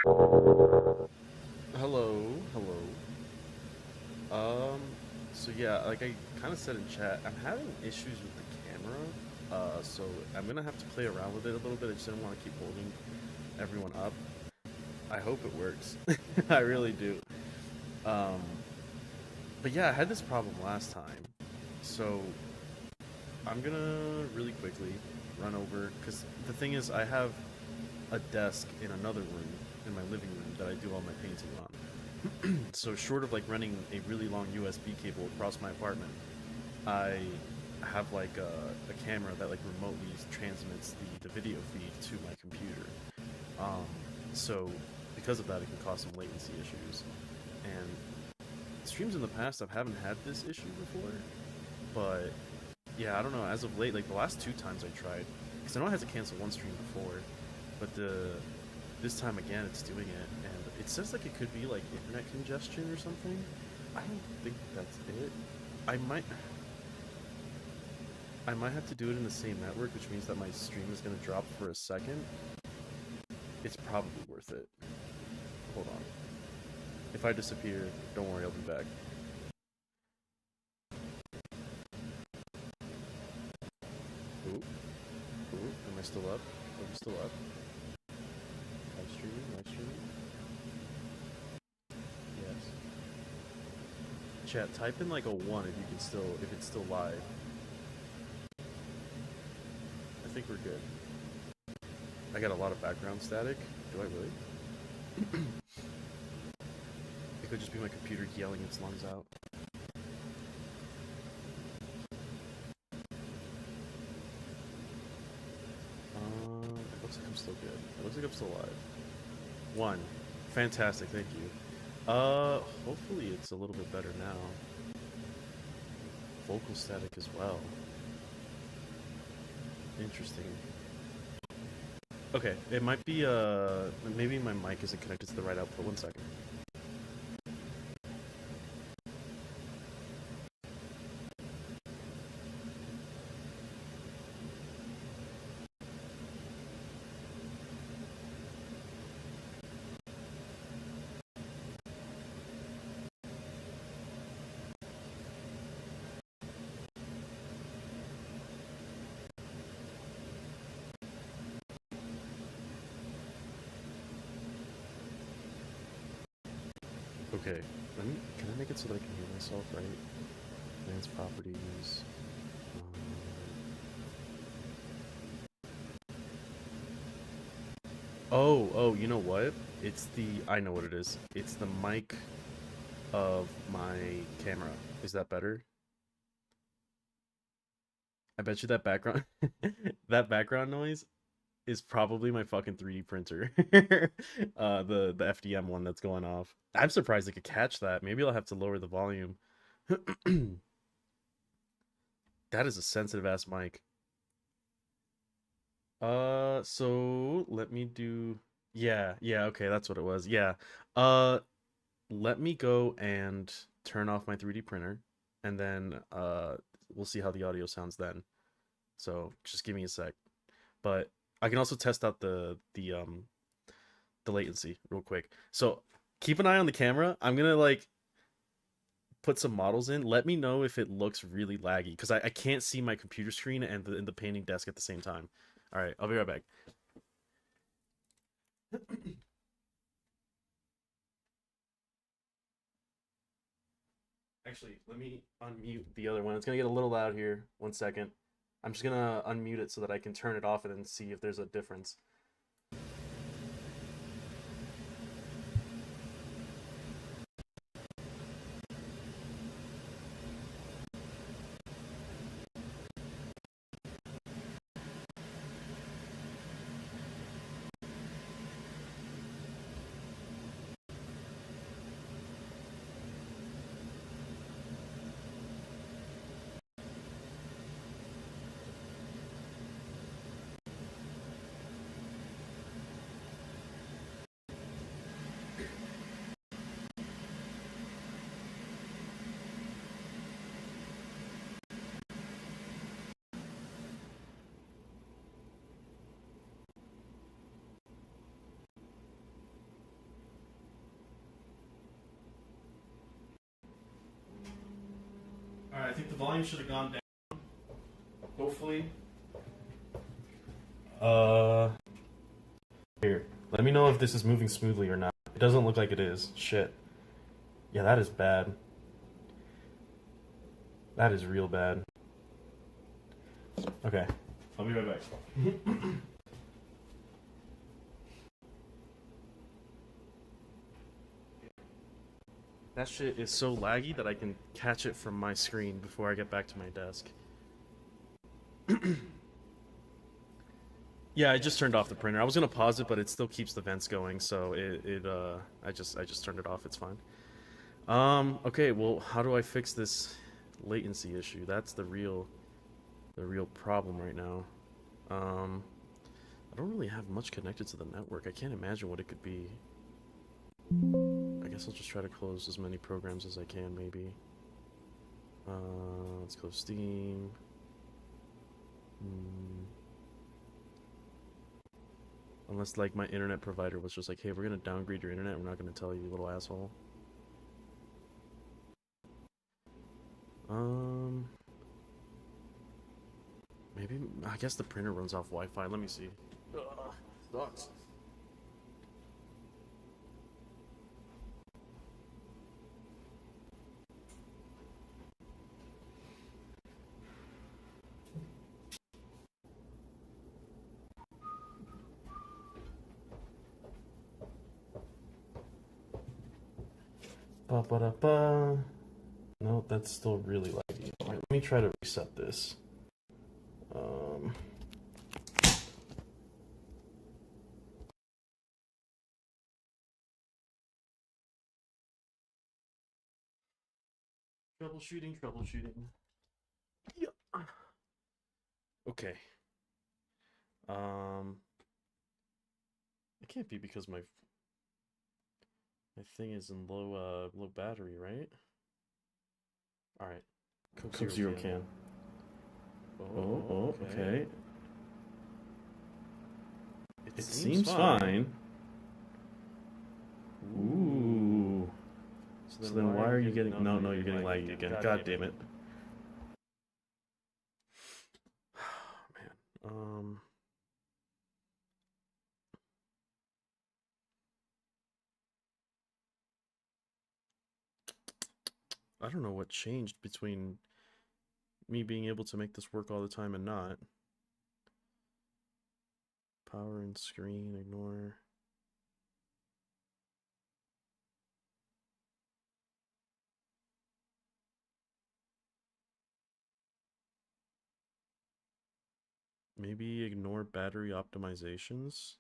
Hello, hello. Um, so yeah, like I kind of said in chat, I'm having issues with the camera. So I'm gonna have to play around with it a little bit. I just didn't want to keep holding everyone up. I hope it works. I really do. Um, but yeah, I had this problem last time. So I'm gonna really quickly run over because the thing is, I have a desk in another room in my living room that I do all my painting on. So short of like running a really long USB cable across my apartment, I have like a camera that like remotely transmits the video feed to my computer. Um, so because of that, it can cause some latency issues. And streams in the past, I haven't had this issue before, but yeah, I don't know. As of late, like the last two times I tried, because I know I had to cancel one stream before, but this time again, it's doing it, and it says like it could be like internet congestion or something. I don't think that's it. I might I might have to do it in the same network, which means that my stream is gonna drop for a second. It's probably worth it. Hold on. If I disappear, don't worry, I'll be back. Ooh, ooh, am I still up? Are we still up? Live streaming, live streaming. Yes. Chat, type in like a 1 if you can still, if it's still live. I think we're good. I got a lot of background static. Do I really? It could just be my computer yelling its lungs out. It looks like I'm still good. It looks like I'm still alive. 1. Fantastic, thank you. Hopefully it's a little bit better now. Vocal static as well. Interesting. Okay, it might be, maybe my mic isn't connected to the right output. 1 second. Okay, can I make it so that I can hear myself, right? Advanced properties. Oh, you know what? I know what it is. It's the mic of my camera. Is that better? I bet you that background, that background noise is probably my fucking 3D printer. The FDM one that's going off. I'm surprised it could catch that. Maybe I'll have to lower the volume. That is a sensitive ass mic. So let me do. Yeah, okay, that's what it was. Yeah. Uh, let me go and turn off my 3D printer, and then we'll see how the audio sounds then. So just give me a sec. But I can also test out the latency real quick. So keep an eye on the camera. I'm gonna like put some models in. Let me know if it looks really laggy because I can't see my computer screen and the painting desk at the same time. All right, I'll be right back. Actually, let me unmute the other one. It's gonna get a little loud here. 1 second. I'm just gonna unmute it so that I can turn it off and then see if there's a difference. the volume should have gone down. Hopefully. Here. Let me know if this is moving smoothly or not. It doesn't look like it is. Shit. Yeah, that is bad. That is real bad. Okay. I'll be right back. That shit is so laggy that I can catch it from my screen before I get back to my desk. Yeah, I just turned off the printer. I was gonna pause it, but it still keeps the vents going, so I just turned it off. It's fine. Okay, well, how do I fix this latency issue? That's the real problem right now. I don't really have much connected to the network. I can't imagine what it could be. I guess I'll just try to close as many programs as I can, maybe. Let's close Steam. Unless, like, my internet provider was just like, hey, we're gonna downgrade your internet, we're not gonna tell you, you little asshole. Maybe, I guess the printer runs off Wi-Fi. Let me see. Sucks. Ba-ba-da-ba. No, that's still really laggy. Alright, let me try to reset this. Troubleshooting. Yeah. Okay. It can't be because my thing is in low battery, right? All right. Coke Zero can. Oh, okay. It seems fine. Ooh. So then why are you getting... No, you're getting laggy again. God damn it. Man. I don't know what changed between me being able to make this work all the time and not. Power and screen, ignore. Maybe ignore battery optimizations.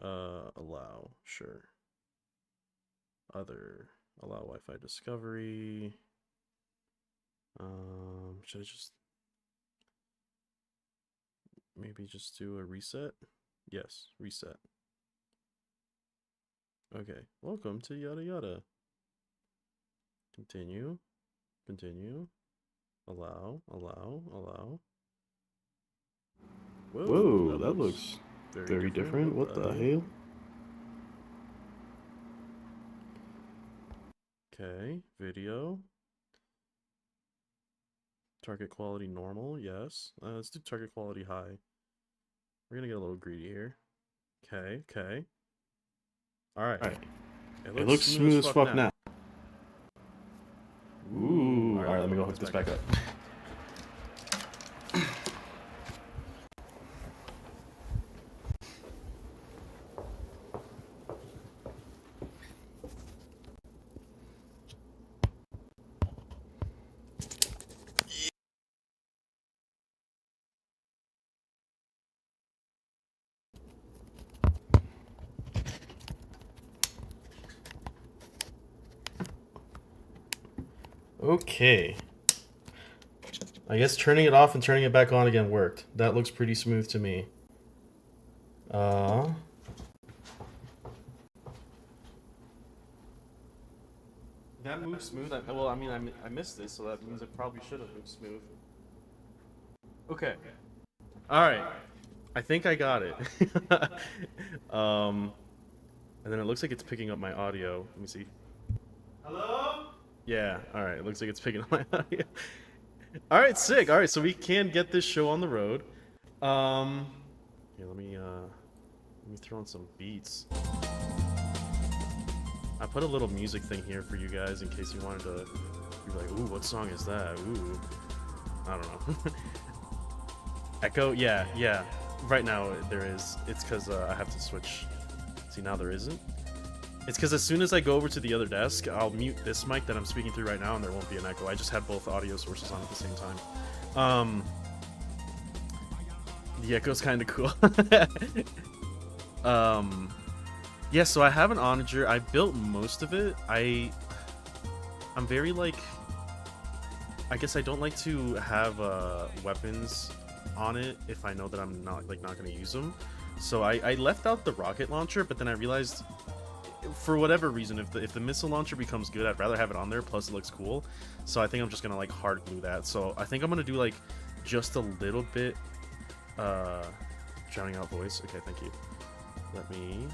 Allow, sure. Other, allow Wi-Fi discovery. Should I just maybe just do a reset? Yes, reset. Okay, welcome to yada yada. Continue. Allow. Whoa, that looks very different. What the hell? Okay, video. Target quality normal, yes. Let's do target quality high. We're gonna get a little greedy here. Okay. Alright. It looks smooth as fuck now. Ooh. Alright, let me go hook this back up. Okay. I guess turning it off and turning it back on again worked. That looks pretty smooth to me. That moved smooth. Well, I mean, I missed this, so that means it probably should have moved smooth. Okay. Alright. I think I got it. And then it looks like it's picking up my audio. Let me see. Yeah, alright, it looks like it's picking up my audio. Alright, sick. Alright, so we can get this show on the road. Here, let me throw in some beats. I put a little music thing here for you guys in case you wanted to be like, ooh, what song is that? Ooh. I don't know. Echo? Yeah, yeah. Right now there is. It's because I have to switch. See, now there isn't. It's because as soon as I go over to the other desk, I'll mute this mic that I'm speaking through right now and there won't be an echo. I just have both audio sources on at the same time. The echo's kind of cool. Yeah, so I have an Onager. I built most of it. I'm very like, I guess I don't like to have weapons on it if I know that I'm not gonna use them. So I left out the rocket launcher, but then I realized, for whatever reason, if the missile launcher becomes good, I'd rather have it on there. Plus, it looks cool. So I think I'm just gonna like hard glue that. So I think I'm gonna do like just a little bit. Drowning out voice. Okay, thank you. Let me.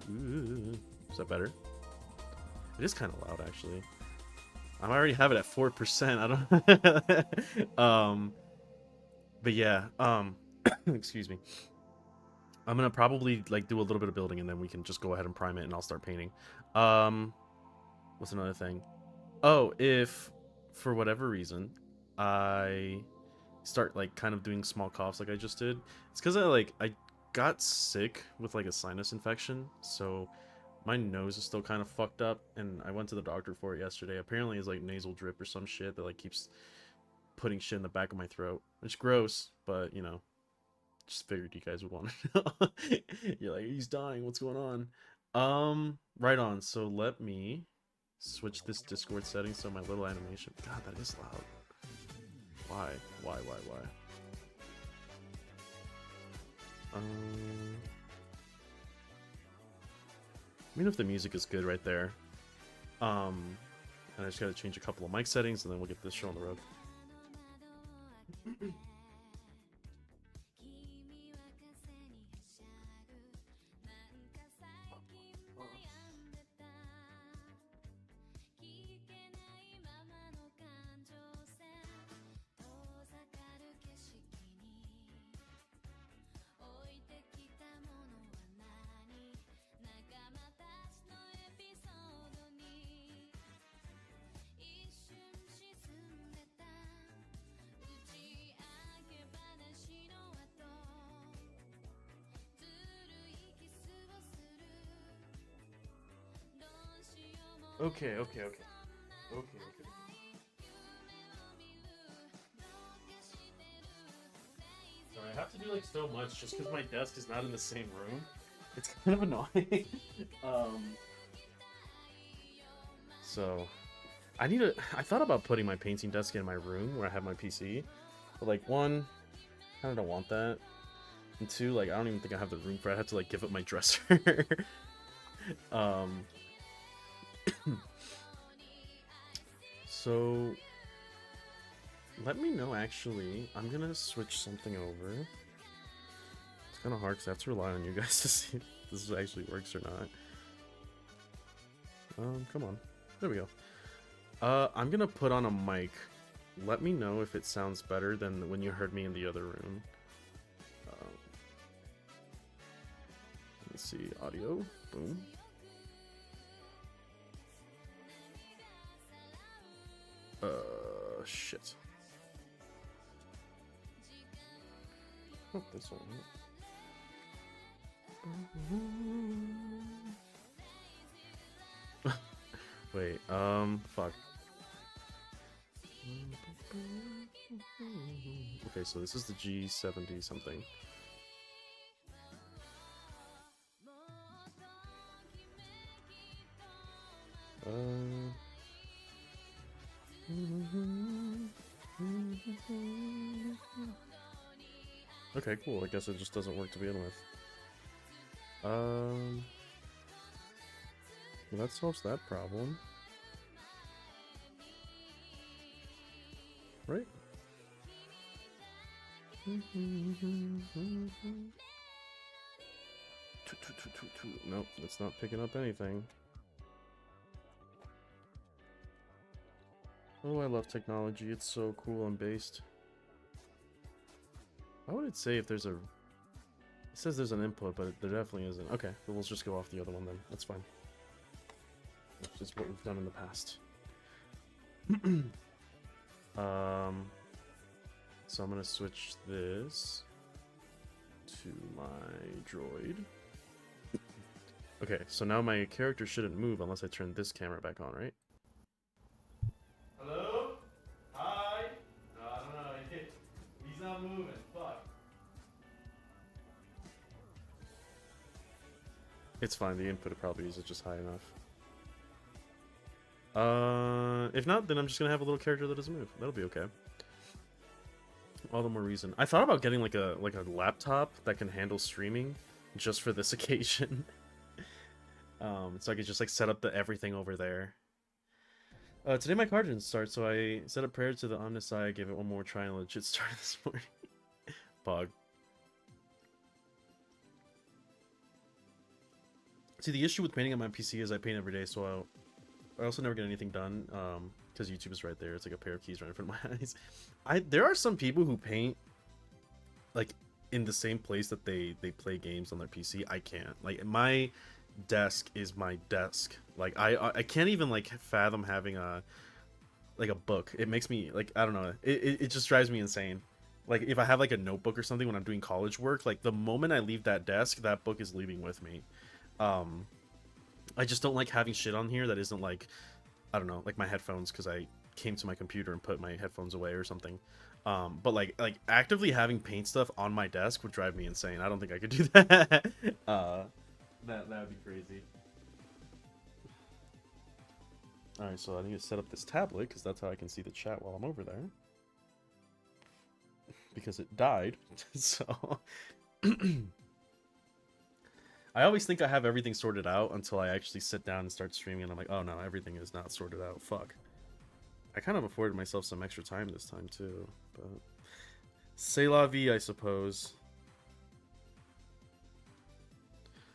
Ooh, is that better? It is kind of loud, actually. I already have it at 4%. I don't. But yeah. Excuse me. I'm gonna probably like do a little bit of building, and then we can just go ahead and prime it, and I'll start painting. What's another thing? Oh, if for whatever reason I start like kind of doing small coughs like I just did, it's because I got sick with like a sinus infection, so my nose is still kind of fucked up, and I went to the doctor for it yesterday. Apparently it's like nasal drip or some shit that like keeps putting shit in the back of my throat. It's gross, but you know, just figured you guys would want to know. You're like, he's dying, what's going on? Right on. So let me switch this Discord setting so my little animation. God, that is loud. Why? Why? I mean, if the music is good right there. And I just gotta change a couple of mic settings, and then we'll get this show on the road. Okay. Sorry, I have to do like so much just because my desk is not in the same room. It's kind of annoying. So I thought about putting my painting desk in my room where I have my PC, but like one, I kind of don't want that, and two, like I don't even think I have the room for it. I have to like give up my dresser. So let me know. Actually, I'm gonna switch something over. It's kind of hard because I have to rely on you guys to see if this actually works or not. Come on. There we go. I'm gonna put on a mic. Let me know if it sounds better than when you heard me in the other room. Let's see. Audio. Boom. Shit. Oh, this one. Wait, fuck. Okay, so this is the G70 something. Okay, cool. I guess it just doesn't work to begin with. Well, that solves that problem. Right? Nope, it's not picking up anything. Oh, I love technology. It's so cool and based. Why would it say if there's a... It says there's an input, but there definitely isn't. Okay, but we'll just go off the other one then. That's fine. That's just what we've done in the past. So I'm gonna switch this to my droid. Okay, so now my character shouldn't move unless I turn this camera back on, right? Hello? Hi? No, I don't know. He's not moving. Fuck. It's fine. The input probably is just high enough. If not, then I'm just gonna have a little character that doesn't move. That'll be okay. All the more reason. I thought about getting like a laptop that can handle streaming just for this occasion. So I could just like set up everything over there. Today my card didn't start, so I said a prayer to the Omnisci, gave it one more try, and legit started this morning. Pog. See, the issue with painting on my PC is I paint every day, so I also never get anything done, because YouTube is right there. It's like a pair of keys right in front of my eyes. There are some people who paint, like, in the same place that they play games on their PC. I can't. Like, my desk is my desk. Like, I can't even, like, fathom having a book. It makes me, like, I don't know. It just drives me insane. Like, if I have, like, a notebook or something when I'm doing college work, like, the moment I leave that desk, that book is leaving with me. I just don't like having shit on here that isn't like, I don't know, like my headphones, because I came to my computer and put my headphones away or something. But like actively having paint stuff on my desk would drive me insane. I don't think I could do that. That would be crazy. Alright, so I need to set up this tablet, because that's how I can see the chat while I'm over there. Because it died, so... I always think I have everything sorted out until I actually sit down and start streaming, and I'm like, oh no, everything is not sorted out. Fuck. I kind of afforded myself some extra time this time too, but c'est la vie, I suppose.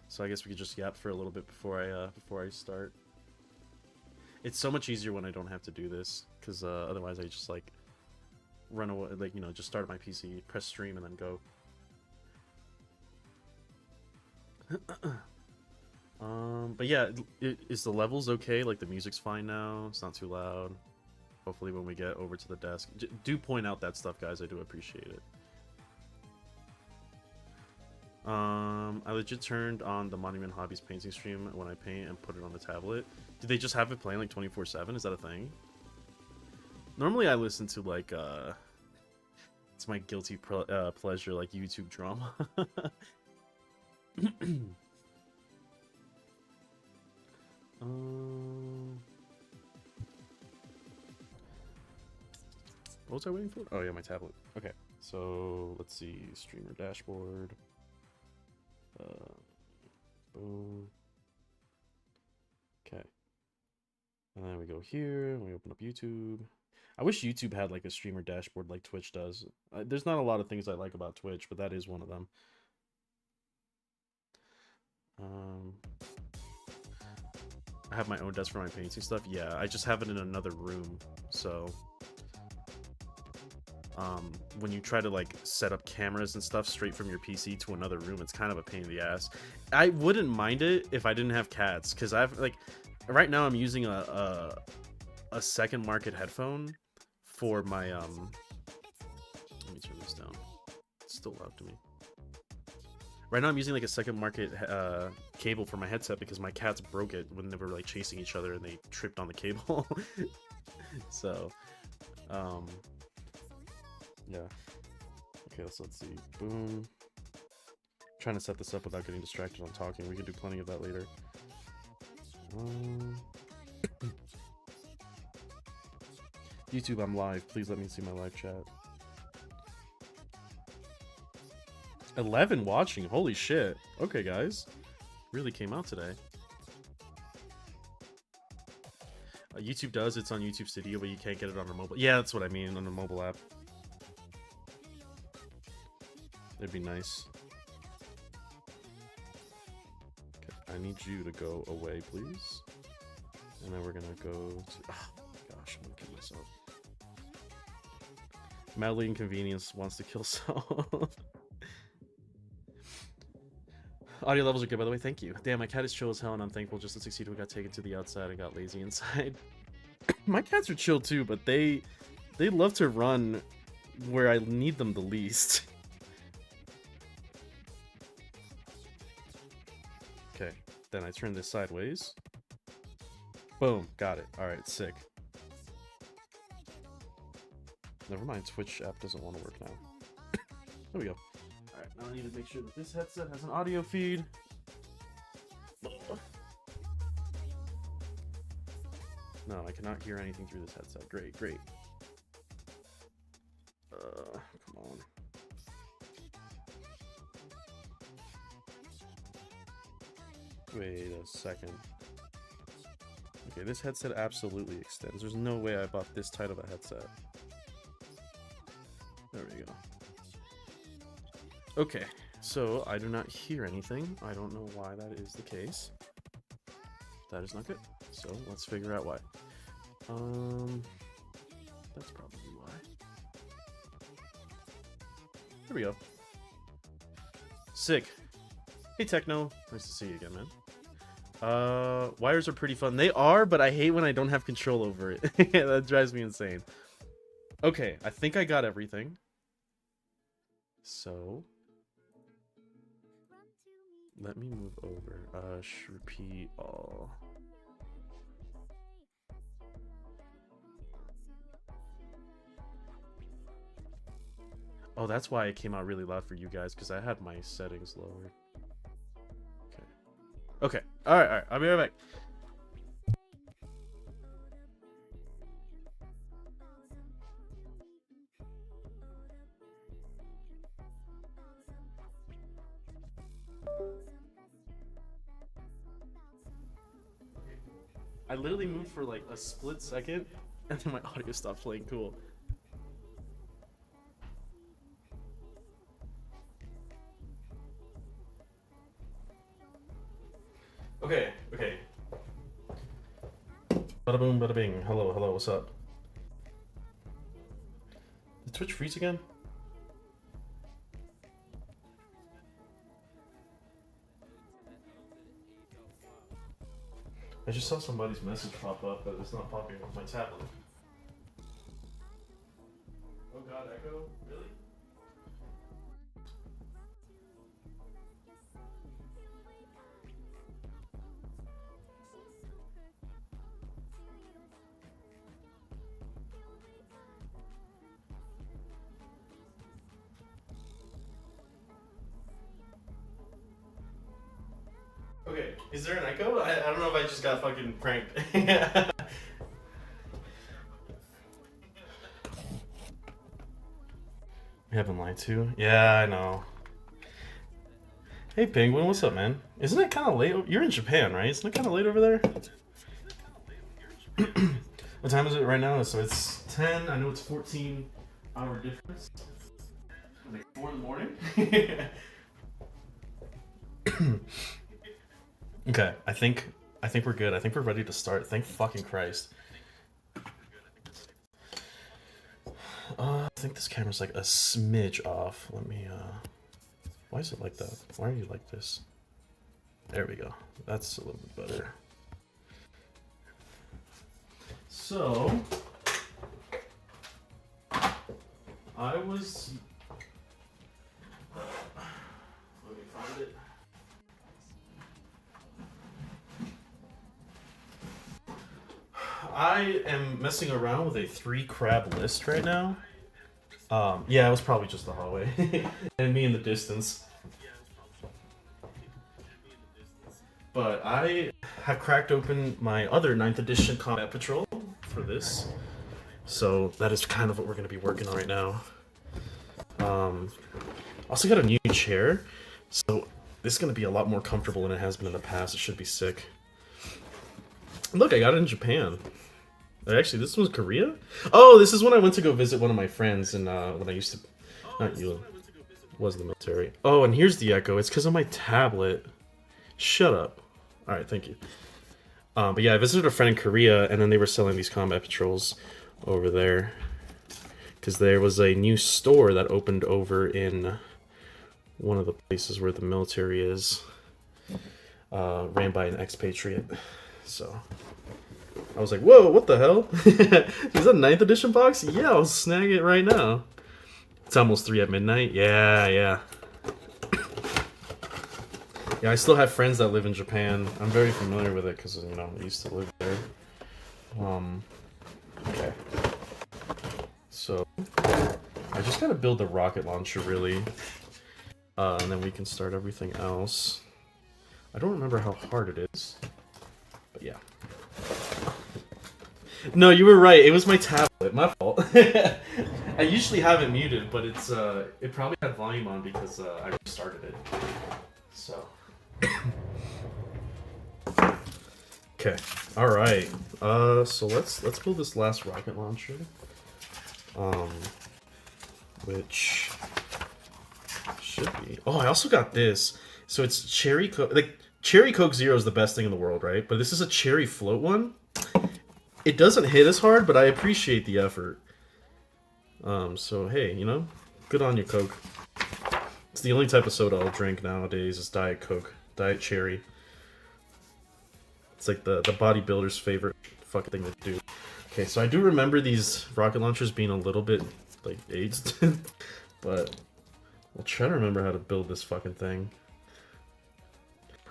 So I guess we could just yap for a little bit before I start. It's so much easier when I don't have to do this, because otherwise I just like run away, like, you know, just start my PC, press stream, and then go. But yeah, is the levels okay? Like the music's fine now? It's not too loud? Hopefully when we get over to the desk. Do point out that stuff, guys. I do appreciate it. I legit turned on the Monument Hobbies painting stream when I paint and put it on the tablet. Do they just have it playing like 24/7? Is that a thing? Normally I listen to like, it's my guilty pleasure, like YouTube drama. What was I waiting for? Oh yeah, my tablet. Okay, so let's see, streamer dashboard. Boom. Okay, and then we go here and we open up YouTube. I wish YouTube had like a streamer dashboard like Twitch does. There's not a lot of things I like about Twitch, but that is one of them. I have my own desk for my painting stuff. Yeah, I just have it in another room. So when you try to like set up cameras and stuff straight from your PC to another room, it's kind of a pain in the ass. I wouldn't mind it if I didn't have cats, because I've like right now I'm using a second market headphone for my let me turn this down. It's still loud to me. Right now I'm using like a second market cable for my headset because my cats broke it when they were like chasing each other and they tripped on the cable. So, yeah. Okay, so let's see. Boom. Trying to set this up without getting distracted on talking. We can do plenty of that later. YouTube, I'm live. Please let me see my live chat. 11 watching, holy shit. Okay, guys, really came out today. YouTube does, it's on YouTube Studio, but you can't get it on a mobile. Yeah, that's what I mean, on a mobile app. It'd be nice. I need you to go away, please. And then we're gonna go to... Oh, gosh, I'm gonna kill myself. Madly Inconvenience wants to kill Saul. Audio levels are good, by the way. Thank you. Damn, my cat is chill as hell, and I'm thankful just to succeed. We got taken to the outside and got lazy inside. My cats are chill too, but they love to run where I need them the least. Okay, then I turn this sideways. Boom, got it. All right, sick. Never mind, Twitch app doesn't want to work now. There we go. Alright, now I need to make sure that this headset has an audio feed. No, I cannot hear anything through this headset. Great, great. Come on. Wait a second. Okay, this headset absolutely extends. There's no way I bought this tight of a headset. There we go. Okay, so I do not hear anything. I don't know why that is the case. That is not good. So let's figure out why. That's probably why. There we go. Sick. Hey Techno, nice to see you again, man. Wires are pretty fun. They are, but I hate when I don't have control over it. That drives me insane. Okay, I think I got everything. So let me move over. Repeat all. Oh, that's why it came out really loud for you guys, because I had my settings lowered. Okay. Okay. Alright, alright. I'll be right back. I literally moved for like a split second, and then my audio stopped playing. Cool. Okay, okay. Bada boom, bada bing. Hello, hello, what's up? Did Twitch freeze again? I just saw somebody's message pop up, but it's not popping off my tablet. Oh god, Echo? Really? Okay, is there an echo? I don't know if I just got fucking pranked. We haven't lied to? Yeah, I know. Hey Penguin, what's up, man? Isn't it kind of late? You're in Japan, right? Isn't it kind of late over there? What time is it right now? So it's 10. I know it's 14-hour difference. Like 4 in the morning. Okay, I think we're good. I think we're ready to start. Thank fucking Christ. I think this camera's like a smidge off. Let me why is it like that? Why are you like this? There we go. That's a little bit better. So I was let me find it. I am messing around with a 3 crab list right now. Yeah, it was probably just the hallway. And me in the distance. But I have cracked open my other 9th edition Combat Patrol for this. So that is kind of what we're going to be working on right now. Also got a new chair. So this is going to be a lot more comfortable than it has been in the past. It should be sick. Look, I got it in Japan. Actually, this was Korea? Oh, this is when I went to go visit one of my friends and when I used to... Not you. Was in the military. Oh, and here's the echo. It's because of my tablet. Shut up. Alright, thank you. But yeah, I visited a friend in Korea, and then they were selling these combat patrols over there. Because there was a new store that opened over in one of the places where the military is. Ran by an expatriate. So I was like, whoa, what the hell? Is that 9th edition box? Yeah, I'll snag it right now. It's almost 3 at midnight. Yeah. Yeah, I still have friends that live in Japan. I'm very familiar with it because, you know, I used to live there. Okay. So, I just gotta build the rocket launcher, really. And then we can start everything else. I don't remember how hard it is. But yeah. No, you were right. It was my tablet. My fault. I usually have it muted, but it's it probably had volume on because I restarted it. So. Okay. All right. So let's build this last rocket launcher. Which should be. Oh, I also got this. So it's cherry Coke. Like cherry Coke Zero is the best thing in the world, right? But this is a cherry float one. It doesn't hit as hard, but I appreciate the effort. So hey, you know, good on you, Coke. It's the only type of soda I'll drink nowadays is Diet Coke, Diet Cherry. It's like the bodybuilder's favorite fucking thing to do. Okay, so I do remember these rocket launchers being a little bit like aged, but I'll try to remember how to build this fucking thing.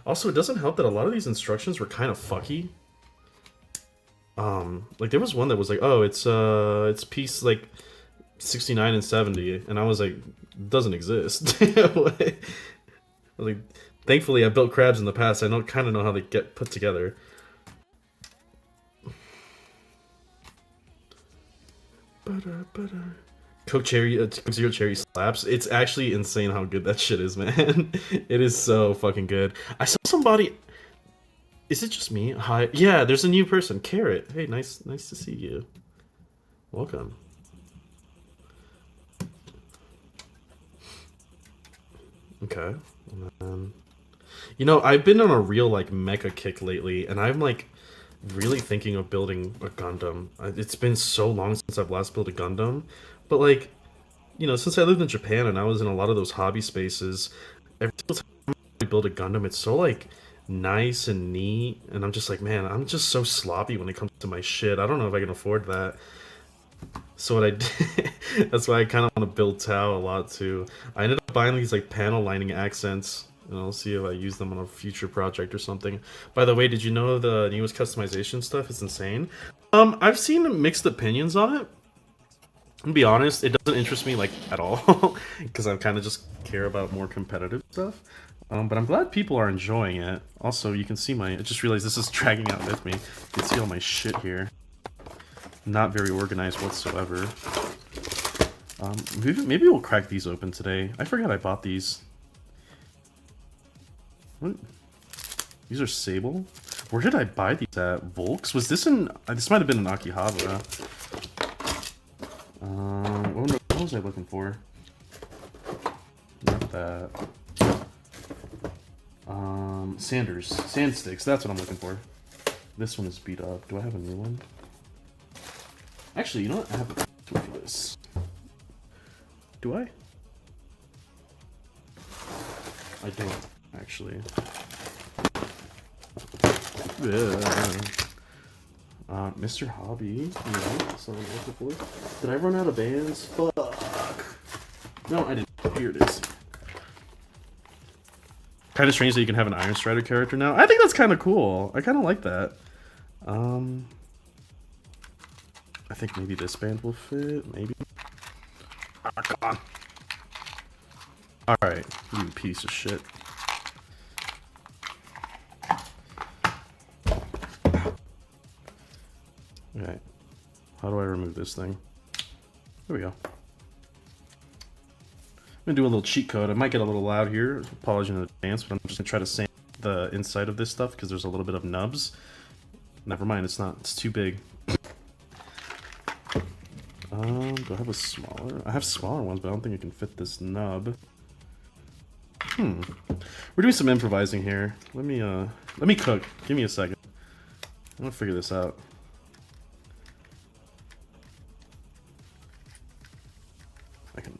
Also, it doesn't help that a lot of these instructions were kind of fucky. Like there was one that was like, oh, it's piece like 69 and 70, and I was like, it doesn't exist. I was like, thankfully I built crabs in the past. I kind of know how they get put together. Coke Zero Cherry slaps. It's actually insane how good that shit is, man. It is so fucking good. I saw somebody. Is it just me? Hi. Yeah, there's a new person. Carrot. Hey, nice to see you. Welcome. Okay. And then, you know, I've been on a real like mecha kick lately, and I'm like really thinking of building a Gundam. It's been so long since I've last built a Gundam, but like, you know, since I lived in Japan and I was in a lot of those hobby spaces, every single time I build a Gundam, it's so like nice and neat, and I'm just like, man, I'm just so sloppy when it comes to my shit. I don't know if I can afford that. So what I did, that's why I kind of want to build Tau a lot too. I ended up buying these like panel lining accents, and I'll see if I use them on a future project or something. By the way, did you know the newest customization stuff is insane? I've seen mixed opinions on it. To be honest, it doesn't interest me like at all, because I kind of just care about more competitive stuff. But I'm glad people are enjoying it. Also, you can see I just realized this is dragging out with me. You can see all my shit here. Not very organized whatsoever. Maybe we'll crack these open today. I forgot I bought these. What? These are Sable? Where did I buy these at? Volks? Was this in... This might have been in Akihabara. What was I looking for? Not that. Sanders. Sandsticks. That's what I'm looking for. This one is beat up. Do I have a new one? Actually, you know what? I have a tool for this. Do I? I don't, actually. Mr. Hobby. Yeah, that's what I'm looking for. Did I run out of bands? Fuck. No, I didn't. Here it is. Kind of strange that you can have an Iron Strider character now. I think that's kind of cool. I kind of like that. I think maybe this band will fit. Maybe. Ah, come on. Alright, you piece of shit. Okay. How do I remove this thing? There we go. I'm gonna do a little cheat code. I might get a little loud here. Apologies in advance, but I'm just gonna try to sand the inside of this stuff because there's a little bit of nubs. Never mind, it's not. It's too big. Do I have a smaller? I have smaller ones, but I don't think it can fit this nub. We're doing some improvising here. Let me cook. Give me a second. I'm gonna figure this out.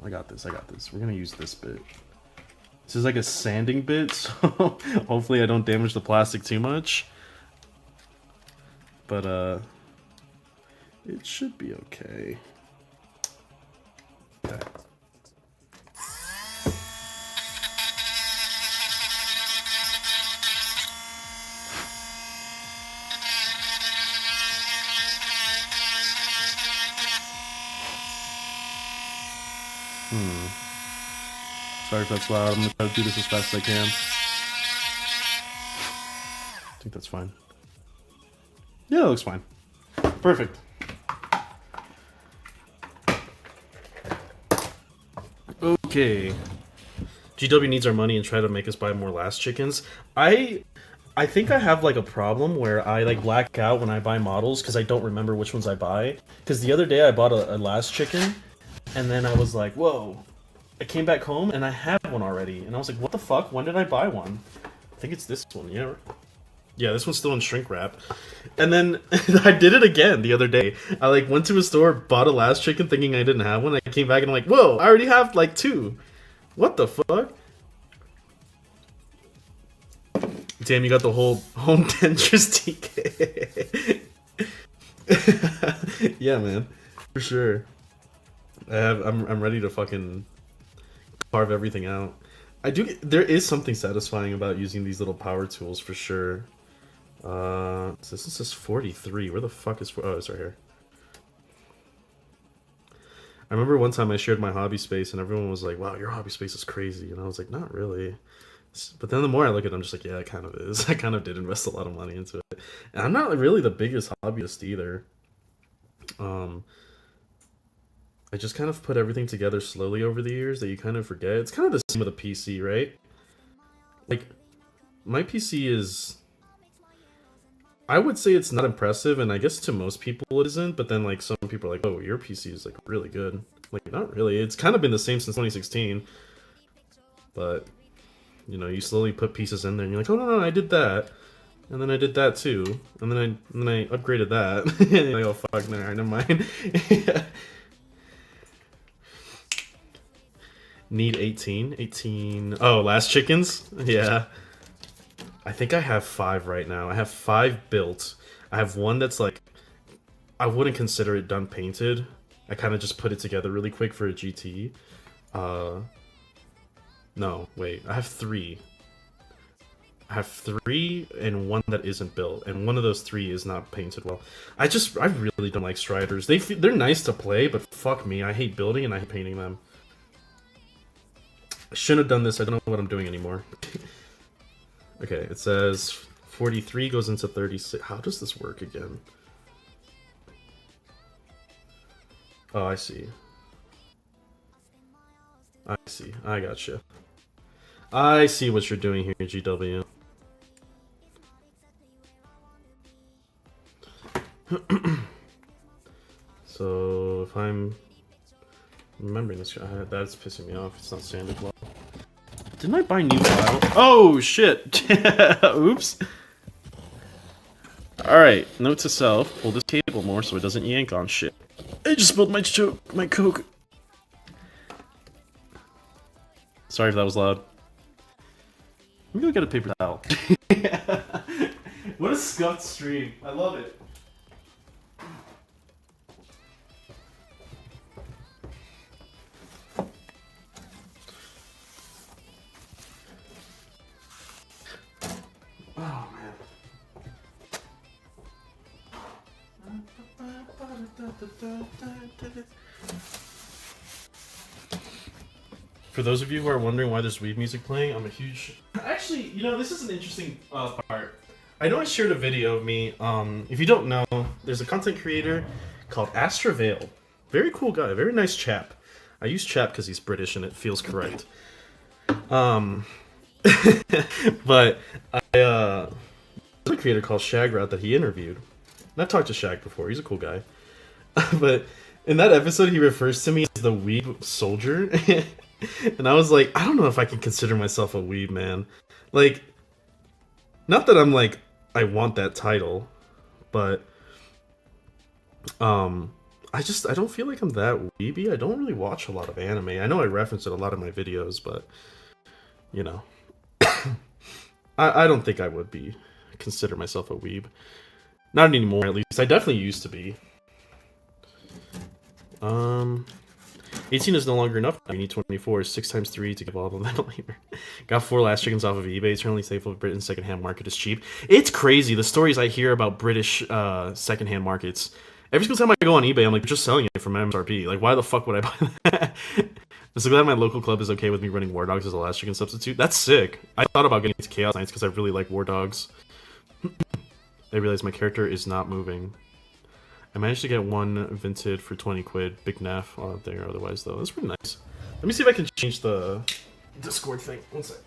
I got this. We're gonna use this bit. This is like a sanding bit, so hopefully I don't damage the plastic too much. But it should be okay. Okay. Sorry if that's loud. I'm gonna try to do this as fast as I can. I think that's fine. Yeah, that looks fine. Perfect. Okay. GW needs our money and try to make us buy more last chickens. I think I have like a problem where I like black out when I buy models because I don't remember which ones I buy. Because the other day I bought a last chicken, and then I was like, whoa. I came back home and I had one already, and I was like, what the fuck? When did I buy one? I think it's this one, yeah. Yeah, this one's still in shrink wrap. And then I did it again the other day. I like went to a store, bought a last chicken thinking I didn't have one. I came back and I'm like, whoa, I already have like 2. What the fuck? Damn, you got the whole home dentures TK. Yeah, man. For sure. I'm ready to fucking carve everything out. There is something satisfying about using these little power tools for sure. So this is 43. Where the fuck is... Oh, it's right here. I remember one time I shared my hobby space and everyone was like, wow, your hobby space is crazy. And I was like, not really. But then the more I look at it, I'm just like, yeah, it kind of is. I kind of did invest a lot of money into it. And I'm not really the biggest hobbyist either. I just kind of put everything together slowly over the years that you kind of forget. It's kind of the same with a PC, right? Like, my PC is... I would say it's not impressive, and I guess to most people it isn't, but then, like, some people are like, oh, your PC is, like, really good. Like, not really. It's kind of been the same since 2016. But, you know, you slowly put pieces in there, and you're like, oh, no, I did that. And then I did that, too. And then I upgraded that. And you're like, oh, fuck, no, never mind. Yeah. Need 18? 18... Oh, last chickens? Yeah. I think I have 5 right now. I have 5 built. I have one that's like... I wouldn't consider it done painted. I kind of just put it together really quick for a GT. No, wait. I have 3. I have 3 and 1 that isn't built. And one of those 3 is not painted well. I really don't like Striders. They're nice to play, but fuck me. I hate building and I hate painting them. I shouldn't have done this. I don't know what I'm doing anymore. Okay, it says 43 goes into 36. How does this work again? Oh, I see. I see. I gotcha. I see what you're doing here, GW. So, if I'm remembering this, that's pissing me off. It's not sanded well. Didn't I buy new tile? Oh, shit! Oops. Alright, note to self, pull this cable more so it doesn't yank on shit. I just spilled my Coke. Sorry if that was loud. Let me go get a paper towel. What a scuffed stream. I love it. Oh, man. For those of you who are wondering why there's weed music playing, I'm a huge... Actually, you know, this is an interesting part. I know I shared a video of me. If you don't know, there's a content creator called Astravale. Very cool guy, very nice chap. I use chap because he's British and it feels correct. But there's a creator called Shagrat that he interviewed. And I've talked to Shag before, he's a cool guy. But in that episode, he refers to me as the weed soldier. And I was like, I don't know if I can consider myself a weeb, man. Like, not that I'm like I want that title, but um I don't feel like I'm that weeby. I don't really watch a lot of anime. I know I reference it a lot in my videos, but you know, I don't think I would be consider myself a weeb. Not anymore, at least. I definitely used to be. Um, 18 is no longer enough. You need 24. 6 times 3 to give all of them. Got 4 last chickens off of eBay. Eternally thankful Britain's secondhand market is cheap. It's crazy the stories I hear about British secondhand markets. Every single time I go on eBay, I'm like, just selling it from MSRP. Like, why the fuck would I buy that? I'm so glad my local club is okay with me running War Dogs as a last chicken substitute. That's sick. I thought about getting into Chaos Knights because I really like War Dogs. I realized my character is not moving. I managed to get one vinted for 20 quid. Big naff on there otherwise, though. That's pretty nice. Let me see if I can change the Discord thing. One sec.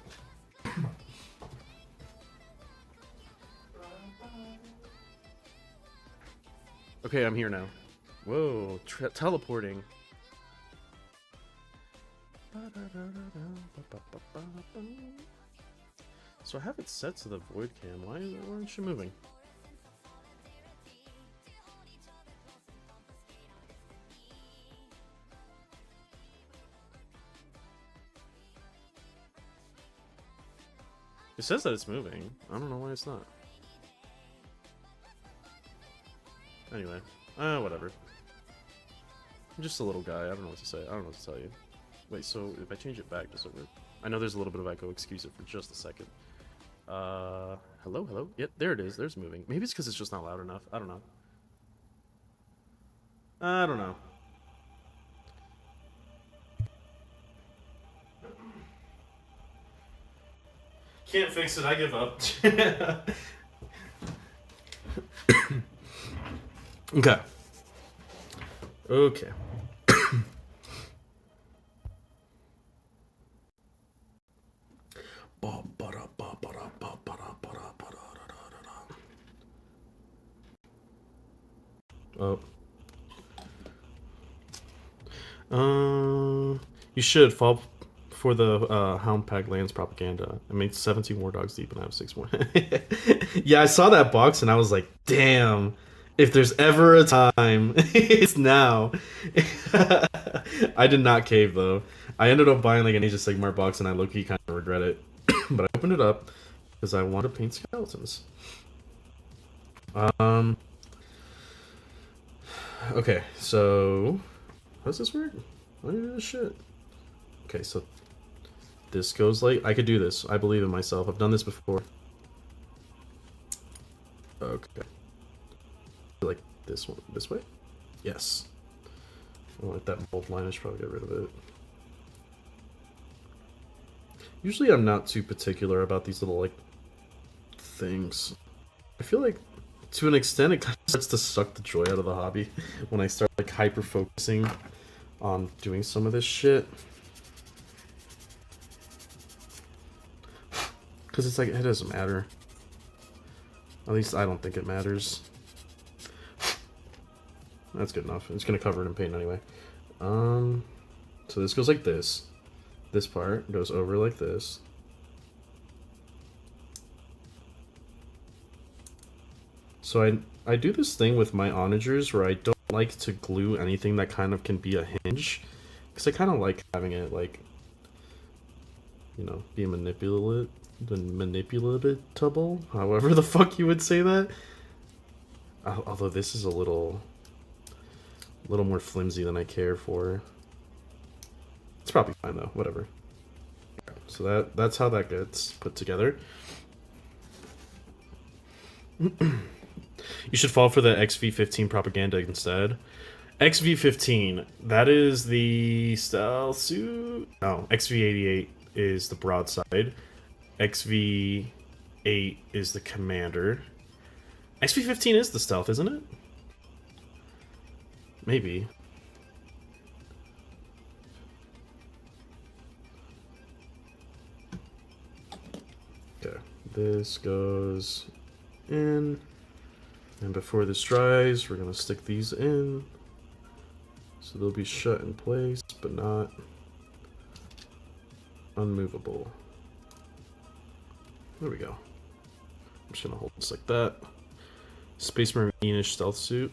Okay, I'm here now. Whoa, teleporting. So I have it set to the void cam. Why aren't you moving? It says that it's moving. I don't know why it's not. Anyway, whatever. I'm just a little guy. I don't know what to say. I don't know what to tell you. Wait, so if I change it back, does it work? I know there's a little bit of echo. Excuse it for just a second. Hello, hello? Yep, there it is. There's moving. Maybe it's because it's just not loud enough. I don't know. I don't know. Can't fix it. I give up. Okay. Okay. Oh. You should fall for the Hound Pack Lands propaganda. I made 17 War Dogs deep and I have 6 more. Yeah, I saw that box and I was like, damn. If there's ever a time, it's now. I did not cave though. I ended up buying like an Age of Sigmar box and I low-key kind of regret it. But I opened it up because I want to paint skeletons. Okay, so how does this work? I don't do this shit. Okay, so this goes like I could do this. I believe in myself. I've done this before. Okay. Like this one, this way? Yes. I don't like that mold line. I should probably get rid of it. Usually I'm not too particular about these little like things. I feel like to an extent it kind of starts to suck the joy out of the hobby when I start like hyper focusing on doing some of this shit. Because it's like, it doesn't matter. At least I don't think it matters. That's good enough. It's gonna cover it in paint anyway. So this goes like this. This part goes over like this. So I do this thing with my onagers where I don't like to glue anything that kind of can be a hinge. Because I kind of like having it like, you know, be manipulatable, however the fuck you would say that. Although this is a little more flimsy than I care for. It's probably fine though, whatever. So that's how that gets put together. You should fall for the XV15 propaganda instead. XV15, that is the stealth suit. No, XV88 is the broadside. XV8 is the commander. XV15 is the stealth, isn't it? Maybe. Okay, this goes in. And before this dries, we're gonna stick these in. So they'll be shut in place, but not unmovable. There we go. I'm just gonna hold this like that. Space Marine-ish stealth suit.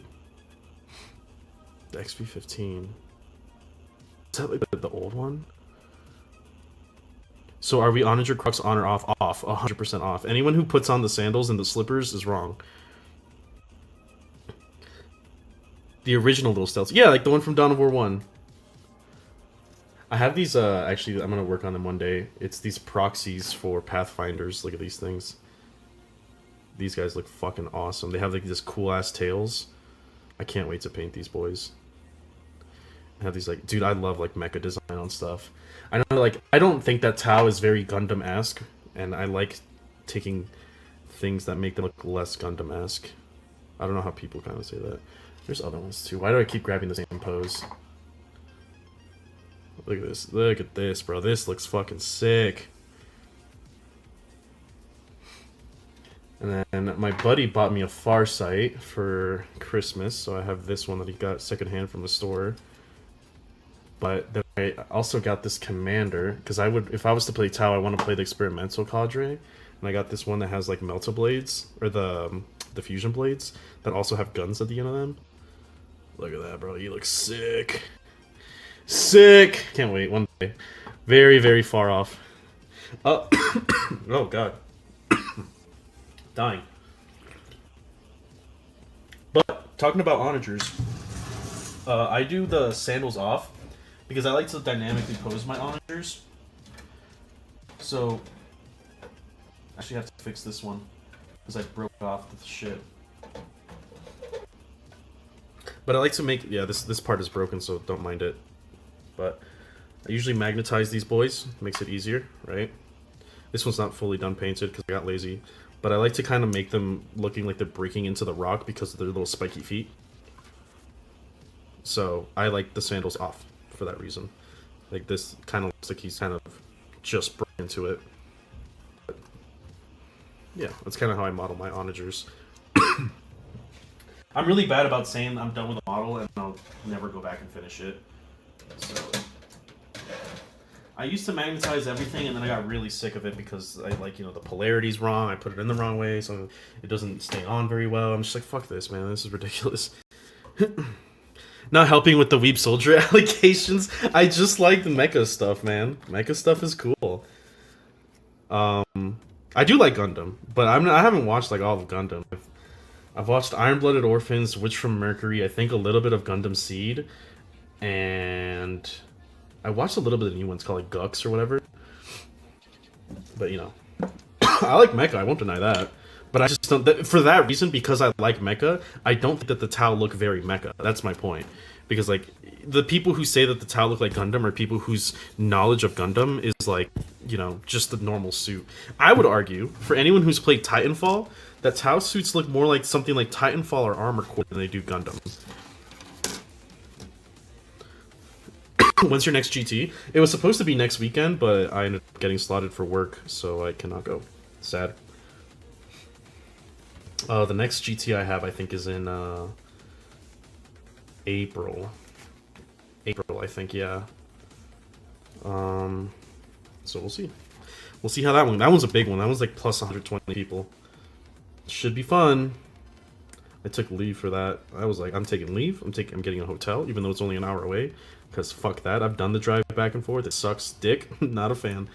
The XV-15. Is that like the old one? So are we Onager Crocs on or off? Off. 100% off. Anyone who puts on the sandals and the slippers is wrong. The original little stealths. Yeah, like the one from Dawn of War 1. I have these, actually, I'm going to work on them one day. It's these proxies for Pathfinders. Look at these things. These guys look fucking awesome. They have like this cool-ass tails. I can't wait to paint these boys. I have these, like, dude, I love, like, mecha design on stuff. I know, like, I don't think that Tau is very Gundam-esque, and I like taking things that make them look less Gundam-esque. I don't know how people kind of say that. There's other ones, too. Why do I keep grabbing the same pose? Look at this. Look at this, bro. This looks fucking sick. And then my buddy bought me a Farsight for Christmas, so I have this one that he got secondhand from the store. But then I also got this Commander, because I would, if I was to play Tau, I want to play the Experimental Cadre. And I got this one that has like Melta Blades, or the Fusion Blades, that also have guns at the end of them. Look at that, bro. He looks sick. Sick! Can't wait, one day. Very, very far off. Oh, God. Dying. But, talking about onagers, I do the sandals off, because I like to dynamically pose my onagers. So, I actually have to fix this one, because I broke off the shit. But I like to make, yeah, this part is broken, so don't mind it. But I usually magnetize these boys, makes it easier, right? This one's not fully done painted because I got lazy. But I like to kind of make them looking like they're breaking into the rock because of their little spiky feet. So I like the sandals off for that reason. Like this kind of looks like he's kind of just broke into it. But yeah, that's kind of how I model my onagers. I'm really bad about saying I'm done with a model and I'll never go back and finish it. So I used to magnetize everything and then I got really sick of it because I like, you know, the polarity's wrong. I put it in the wrong way, so it doesn't stay on very well. I'm just like, fuck this, man. This is ridiculous. Not helping with the Weeb Soldier allegations. I just like the mecha stuff, man. Mecha stuff is cool. I do like Gundam, but I haven't watched like all of Gundam. I've watched Iron Blooded Orphans, Witch from Mercury, I think a little bit of Gundam Seed, and I watched a little bit of the new ones called like Gux or whatever. But you know, I like mecha, I won't deny that. But I just don't, for that reason, because I like mecha, I don't think that the Tau look very mecha. That's my point. Because like, the people who say that the Tau look like Gundam are people whose knowledge of Gundam is like, you know, just the normal suit. I would argue, for anyone who's played Titanfall, that Tau suits look more like something like Titanfall or Armor Core than they do Gundam. When's your next GT? It was supposed to be next weekend, but I ended up getting slotted for work, so I cannot go. Sad. The next GT I have, I think, is in April. April, I think, yeah. So we'll see. We'll see how that one. That one's a big one. That one's like plus 120 people. Should be fun. I took leave for that. I was like, I'm taking leave. I'm getting a hotel, even though it's only an hour away. Because fuck that. I've done the drive back and forth. It sucks dick. Not a fan.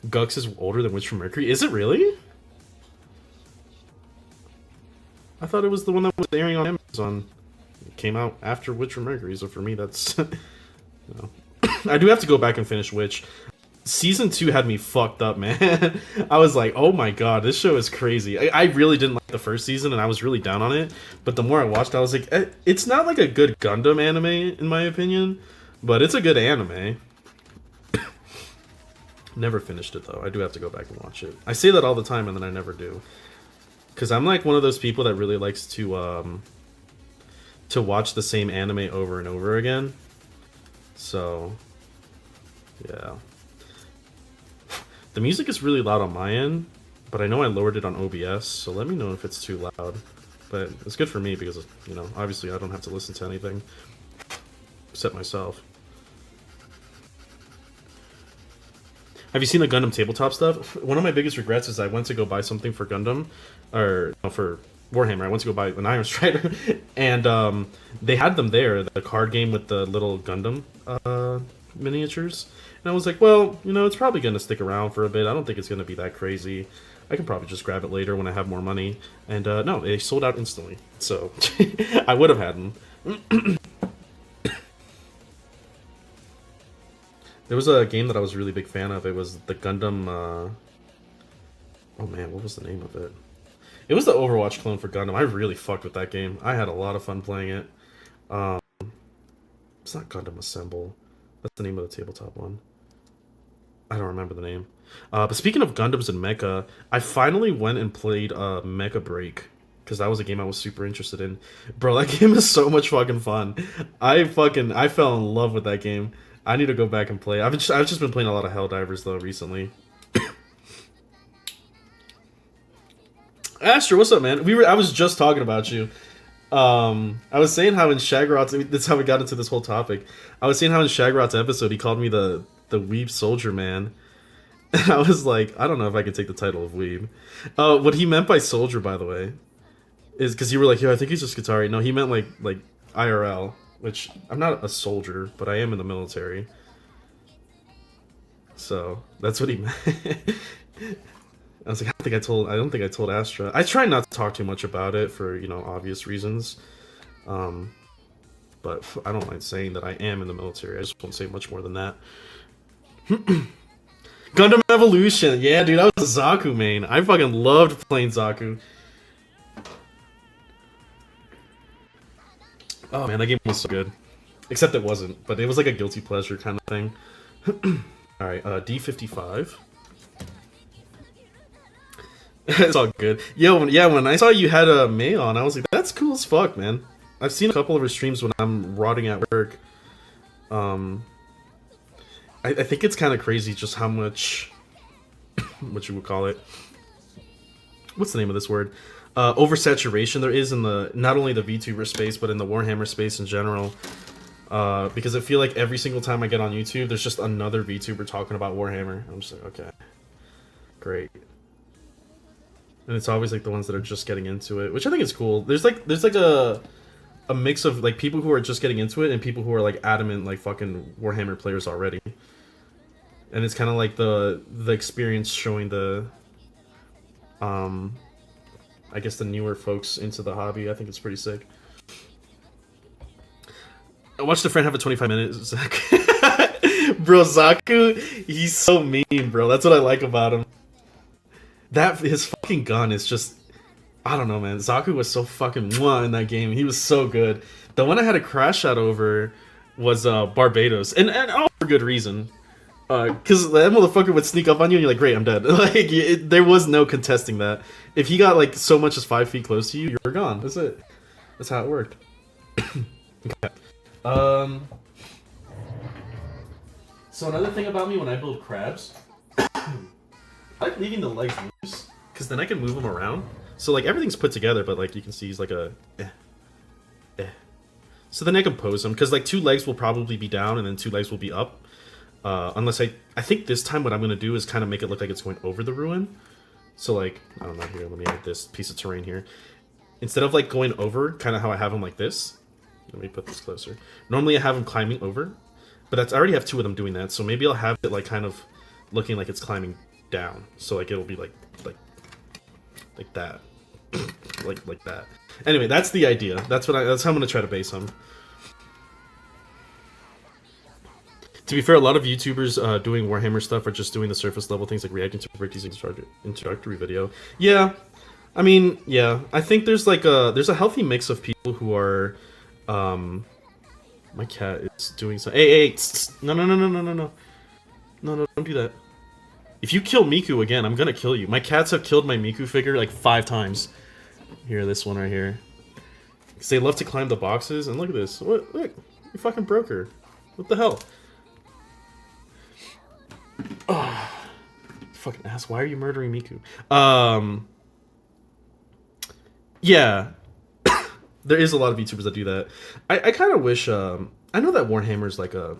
Gux is older than Witch from Mercury. Is it really? I thought it was the one that was airing on Amazon. It came out after Witch from Mercury, so for me that's... no. I do have to go back and finish Witch. Season 2 had me fucked up, man. I was like, oh my god, this show is crazy. I really didn't like the first season, and I was really down on it. But the more I watched, I was like, it's not like a good Gundam anime, in my opinion. But it's a good anime. Never finished it, though. I do have to go back and watch it. I say that all the time, and then I never do. Because I'm like one of those people that really likes to watch the same anime over and over again. So, yeah. The music is really loud on my end, but I know I lowered it on OBS, so let me know if it's too loud. But it's good for me because, you know, obviously I don't have to listen to anything except myself. Have you seen the Gundam tabletop stuff? One of my biggest regrets is I went to go buy something for Gundam, or no, for Warhammer. I went to go buy an Iron Strider, and they had them there, the card game with the little Gundam miniatures. And I was like, well, you know, it's probably going to stick around for a bit. I don't think it's going to be that crazy. I can probably just grab it later when I have more money. And no, they sold out instantly. So I would have had them. There was a game that I was a really big fan of. It was the Gundam... Oh man, what was the name of it? It was the Overwatch clone for Gundam. I really fucked with that game. I had a lot of fun playing it. It's not Gundam Assemble. That's the name of the tabletop one. I don't remember the name. But speaking of Gundams and Mecha, I finally went and played Mecha Break. Because that was a game I was super interested in. Bro, that game is so much fucking fun. I fell in love with that game. I need to go back and play. I've just been playing a lot of Helldivers though recently. Astra, what's up, man? I was just talking about you. I was saying how in Shagrot's, that's how we got into this whole topic. I was saying how in Shagrot's episode he called me the Weeb Soldier Man. And I was like, I don't know if I could take the title of Weeb. What he meant by soldier, by the way, is because you were like, yeah, I think he's just Qatari. No, he meant like IRL, which I'm not a soldier, but I am in the military. So that's what he meant. I was like, I don't think I told Astra. I try not to talk too much about it for, you know, obvious reasons. But I don't mind saying that I am in the military. I just won't say much more than that. Gundam Evolution. Yeah, dude, I was a Zaku main. I fucking loved playing Zaku. Oh man, that game was so good. Except it wasn't, but it was like a guilty pleasure kind of thing. Alright, D55. It's all good. Yo, yeah, when I saw you had a May on, I was like, that's cool as fuck, man. I've seen a couple of her streams when I'm rotting at work. I think it's kind of crazy just how much... what you would call it? What's the name of this word? Oversaturation there is in the not only the VTuber space, but in the Warhammer space in general. Because I feel like every single time I get on YouTube, there's just another VTuber talking about Warhammer. I'm just like, okay. Great. And it's always like the ones that are just getting into it, which I think is cool. There's like a mix of like people who are just getting into it and people who are like adamant like fucking Warhammer players already. And it's kind of like the experience showing the I guess the newer folks into the hobby. I think it's pretty sick. I watched a friend have a 25-minute Bro, Zaku, he's so mean, bro. That's what I like about him. His fucking gun is just... I don't know, man. Zaku was so fucking mwah in that game. He was so good. The one I had a crash out over was Barbados. And all for good reason. Because that motherfucker would sneak up on you and you're like, great, I'm dead. Like, there was no contesting that. If he got like so much as 5 feet close to you, you're gone. That's it. That's how it worked. Okay. So another thing about me when I build crabs, I like leaving the legs loose, because then I can move them around. So like everything's put together, but like you can see he's like a So then I can pose him, because like 2 legs will probably be down and then 2 legs will be up. Unless I think this time what I'm going to do is kind of make it look like it's going over the ruin. So like, I don't know, here, let me add this piece of terrain here. Instead of like going over, kind of how I have him like this. Let me put this closer. Normally I have him climbing over, but I already have 2 of them doing that. So maybe I'll have it like kind of looking like it's climbing down. So like it'll be like that. like that. Anyway, that's the idea. That's how I'm going to try to base him. To be fair, a lot of YouTubers doing Warhammer stuff are just doing the surface level things like reacting to Ricky's introductory video. Yeah, I mean, yeah, I think there's like there's a healthy mix of people who are, my cat is doing some. Hey, no, don't do that. If you kill Miku again, I'm gonna kill you. My cats have killed my Miku figure like 5 times. Here, this one right here. Because they love to climb the boxes, and look at this. What? Look, you fucking broke her. What the hell? Oh, fucking ass. Why are you murdering Miku? Yeah. There is a lot of YouTubers that do that. I kind of wish, I know that Warhammer's like a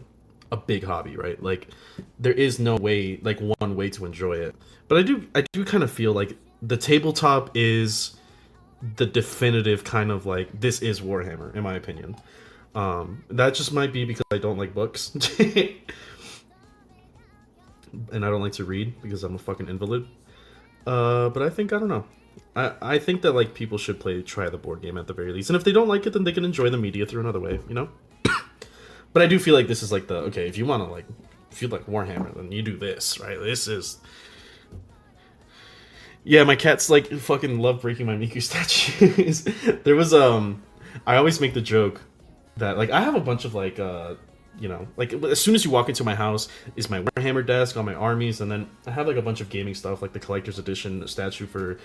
a big hobby, right? Like there is no way, like one way to enjoy it. But I do kind of feel like the tabletop is the definitive kind of like this is Warhammer in my opinion. That just might be because I don't like books. And I don't like to read because I'm a fucking invalid. But I don't know. I think that like people should try the board game at the very least. And if they don't like it, then they can enjoy the media through another way, you know? But I do feel like this is like the okay, if you wanna like if you like Warhammer, then you do this, right? This is yeah, my cats like fucking love breaking my Miku statues. There was I always make the joke that like I have a bunch of like you know, like as soon as you walk into my house is my Warhammer desk, all my armies, and then I have like a bunch of gaming stuff, like the collector's edition statue for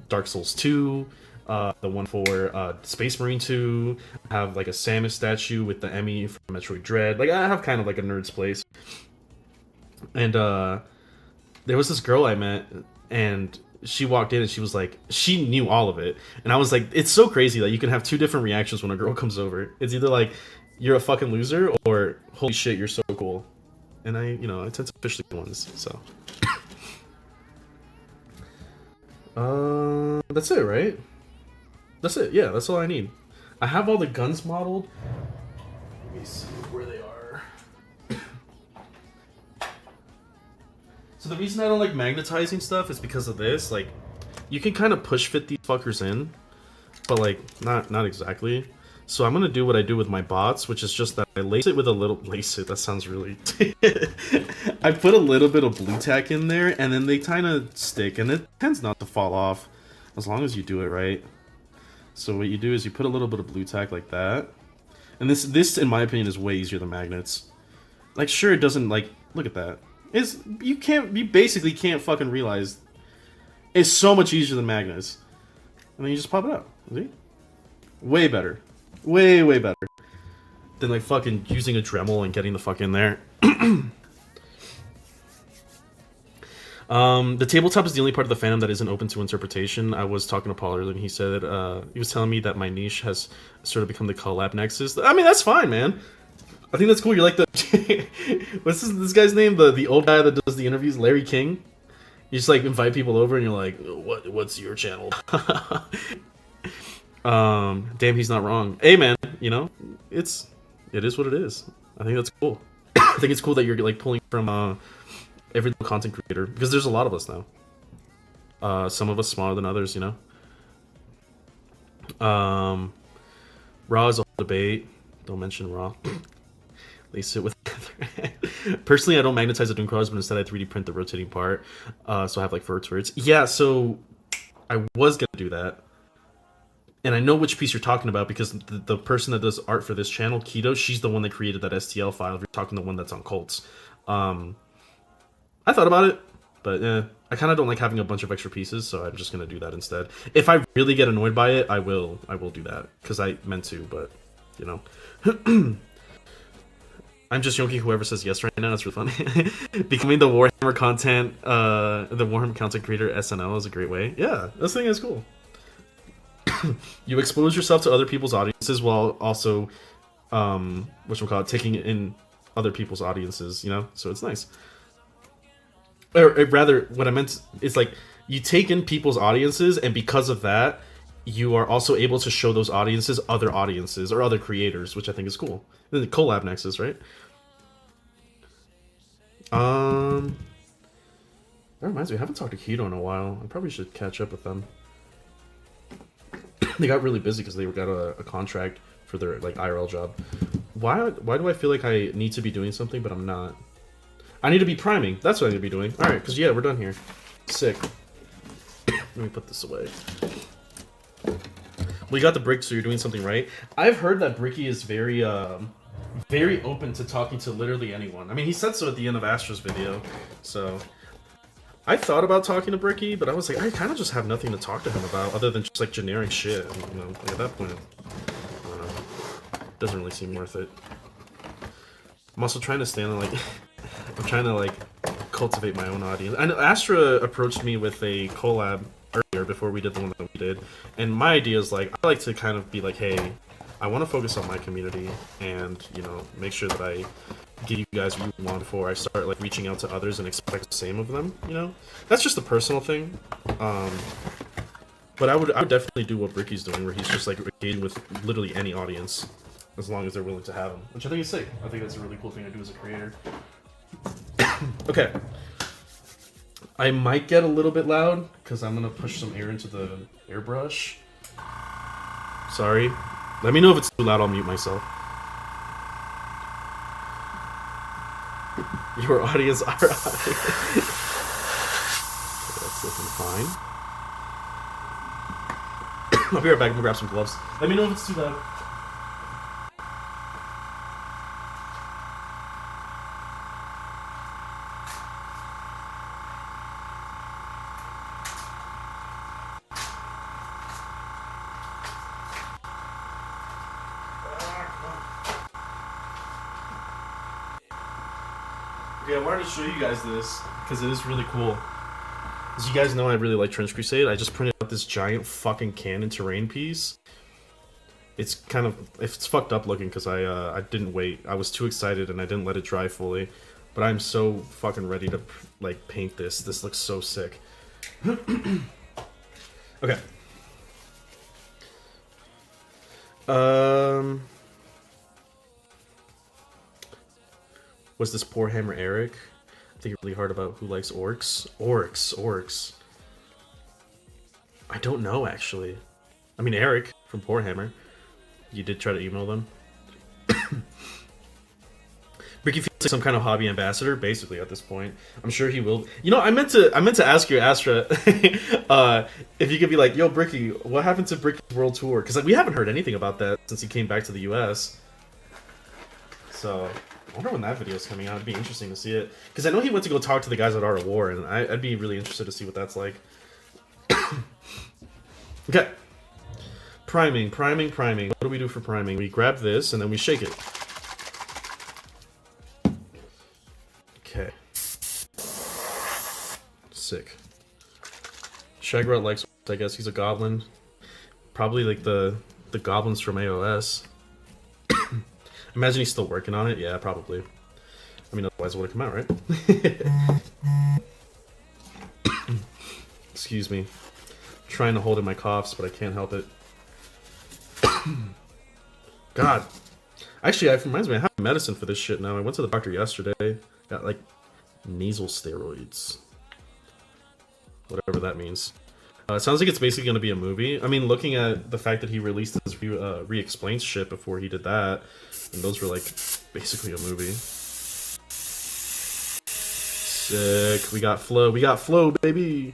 Dark Souls 2, the one for Space Marine 2. I have like a Samus statue with the Emmy from Metroid Dread. Like I have kind of like a nerd's place. And there was this girl I met, and she walked in and she was like, she knew all of it, and I was like, it's so crazy that you can have two different reactions when a girl comes over. It's either like you're a fucking loser or holy shit, you're so cool. And I tend to officially ones. So that's it, right? That's it. Yeah, that's all I need. I have all the guns modeled. Let me see where they are. So the reason I don't like magnetizing stuff is because of this. Like, you can kind of push fit these fuckers in, but like not exactly. So I'm gonna do what I do with my bots, which is just that I lace it with a little that sounds really I put a little bit of blue tack in there, and then they kind of stick, and it tends not to fall off as long as you do it right. So what you do is you put a little bit of blue tack like that, and this in my opinion is way easier than magnets. Like, sure, it doesn't, like, look at that. You basically can't fucking realize it's so much easier than magnets, and then you just pop it out. See, way better. Way better than like fucking using a Dremel and getting the fuck in there. The tabletop is the only part of the fandom that isn't open to interpretation. I was talking to Paul earlier, and he said he was telling me that my niche has sort of become the collab nexus. I mean, that's fine, man. I think that's cool. You're like the what's this guy's name? The old guy that does the interviews, Larry King. You just like invite people over, and you're like, what's your channel? Damn, he's not wrong. Hey, man, you know, it is what it is. I think that's cool. I think it's cool that you're like pulling from every content creator, because there's a lot of us now. Some of us smaller than others, you know. Raw is a whole debate. Don't mention Raw. Lace it with personally, I don't magnetize the Doomcrawlers, but instead I 3D print the rotating part. So I have like fur turrets. Yeah, so I was gonna do that. And I know which piece you're talking about, because the person that does art for this channel, Keto, she's the one that created that STL file. If you're talking the one that's on Colts. I thought about it, but I kind of don't like having a bunch of extra pieces, so I'm just going to do that instead. If I really get annoyed by it, I will do that, because I meant to, but, you know. I'm just yoking whoever says yes right now. That's really funny. Becoming the Warhammer content, the Warhammer content creator SNL is a great way. Yeah, this thing is cool. You expose yourself to other people's audiences while also, taking in other people's audiences, you know? So it's nice. Or rather, what I meant is like, you take in people's audiences, and because of that, you are also able to show those audiences or other creators, which I think is cool. Then the collab nexus, right? That reminds me, I haven't talked to Keto in a while. I probably should catch up with them. They got really busy because they got a contract for their like IRL job. Why do I feel like I need to be doing something, but I'm not? I need to be priming. That's what I need to be doing. All right, because yeah, we're done here. Sick. Let me put this away. Well, you got the brick, so you're doing something right. I've heard that Bricky is very open to talking to literally anyone. I mean, he said so at the end of Astra's video, so I thought about talking to Bricky, but I was like, I kind of just have nothing to talk to him about other than just like generic shit. And, you know, like, at that point, I don't know. It doesn't really seem worth it. I'm also trying to stand like, I'm trying to like cultivate my own audience. I know Astra approached me with a collab earlier before we did the one that we did, and my idea is like, I like to kind of be like, hey, I want to focus on my community and, you know, make sure that I give you guys what you want before I start like reaching out to others and expect the same of them. You know, that's just a personal thing. But I would definitely do what Bricky's doing, where he's just like engaging with literally any audience, as long as they're willing to have him, which I think is sick. I think that's a really cool thing to do as a creator. Okay. I might get a little bit loud because I'm gonna push some air into the airbrush. Sorry. Let me know if it's too loud. I'll mute myself. Your audience are out here. Okay, that's looking fine. I'll be right back. I'm gonna grab some gloves. Let me know if it's too loud. Okay, I wanted to show you guys this because it is really cool. As you guys know, I really like Trench Crusade. I just printed out this giant fucking cannon terrain piece. It's kind of, it's fucked up looking because I didn't wait. I was too excited and I didn't let it dry fully. But I'm so fucking ready to like paint this. This looks so sick. Okay. Was this poor hammer Eric? I think really hard about who likes orcs. Orcs. I don't know actually. I mean Eric from Poor Hammer. You did try to email them. Ricky feels like some kind of hobby ambassador, basically at this point. I'm sure he will. You know, I meant to ask you, Astra, if you could be like, "Yo, Bricky, what happened to Bricky's world tour?" Because like, we haven't heard anything about that since he came back to the U.S. So I wonder when that video is coming out. It'd be interesting to see it. Because I know he went to go talk to the guys at Art of War, and I'd be really interested to see what that's like. Okay. Priming. What do we do for priming? We grab this, and then we shake it. Okay. Sick. Shagrot likes, I guess he's a goblin. Probably like the goblins from AOS. Imagine he's still working on it. Yeah, probably. I mean, otherwise it would have come out, right? Excuse me. I'm trying to hold in my coughs, but I can't help it. God. Actually, it reminds me, I have medicine for this shit now. I went to the doctor yesterday. Got, like, nasal steroids. Whatever that means. It sounds like it's basically going to be a movie. I mean, looking at the fact that he released his re-explains shit before he did that, and those were, like, basically a movie. Sick. We got flow. We got flow, baby!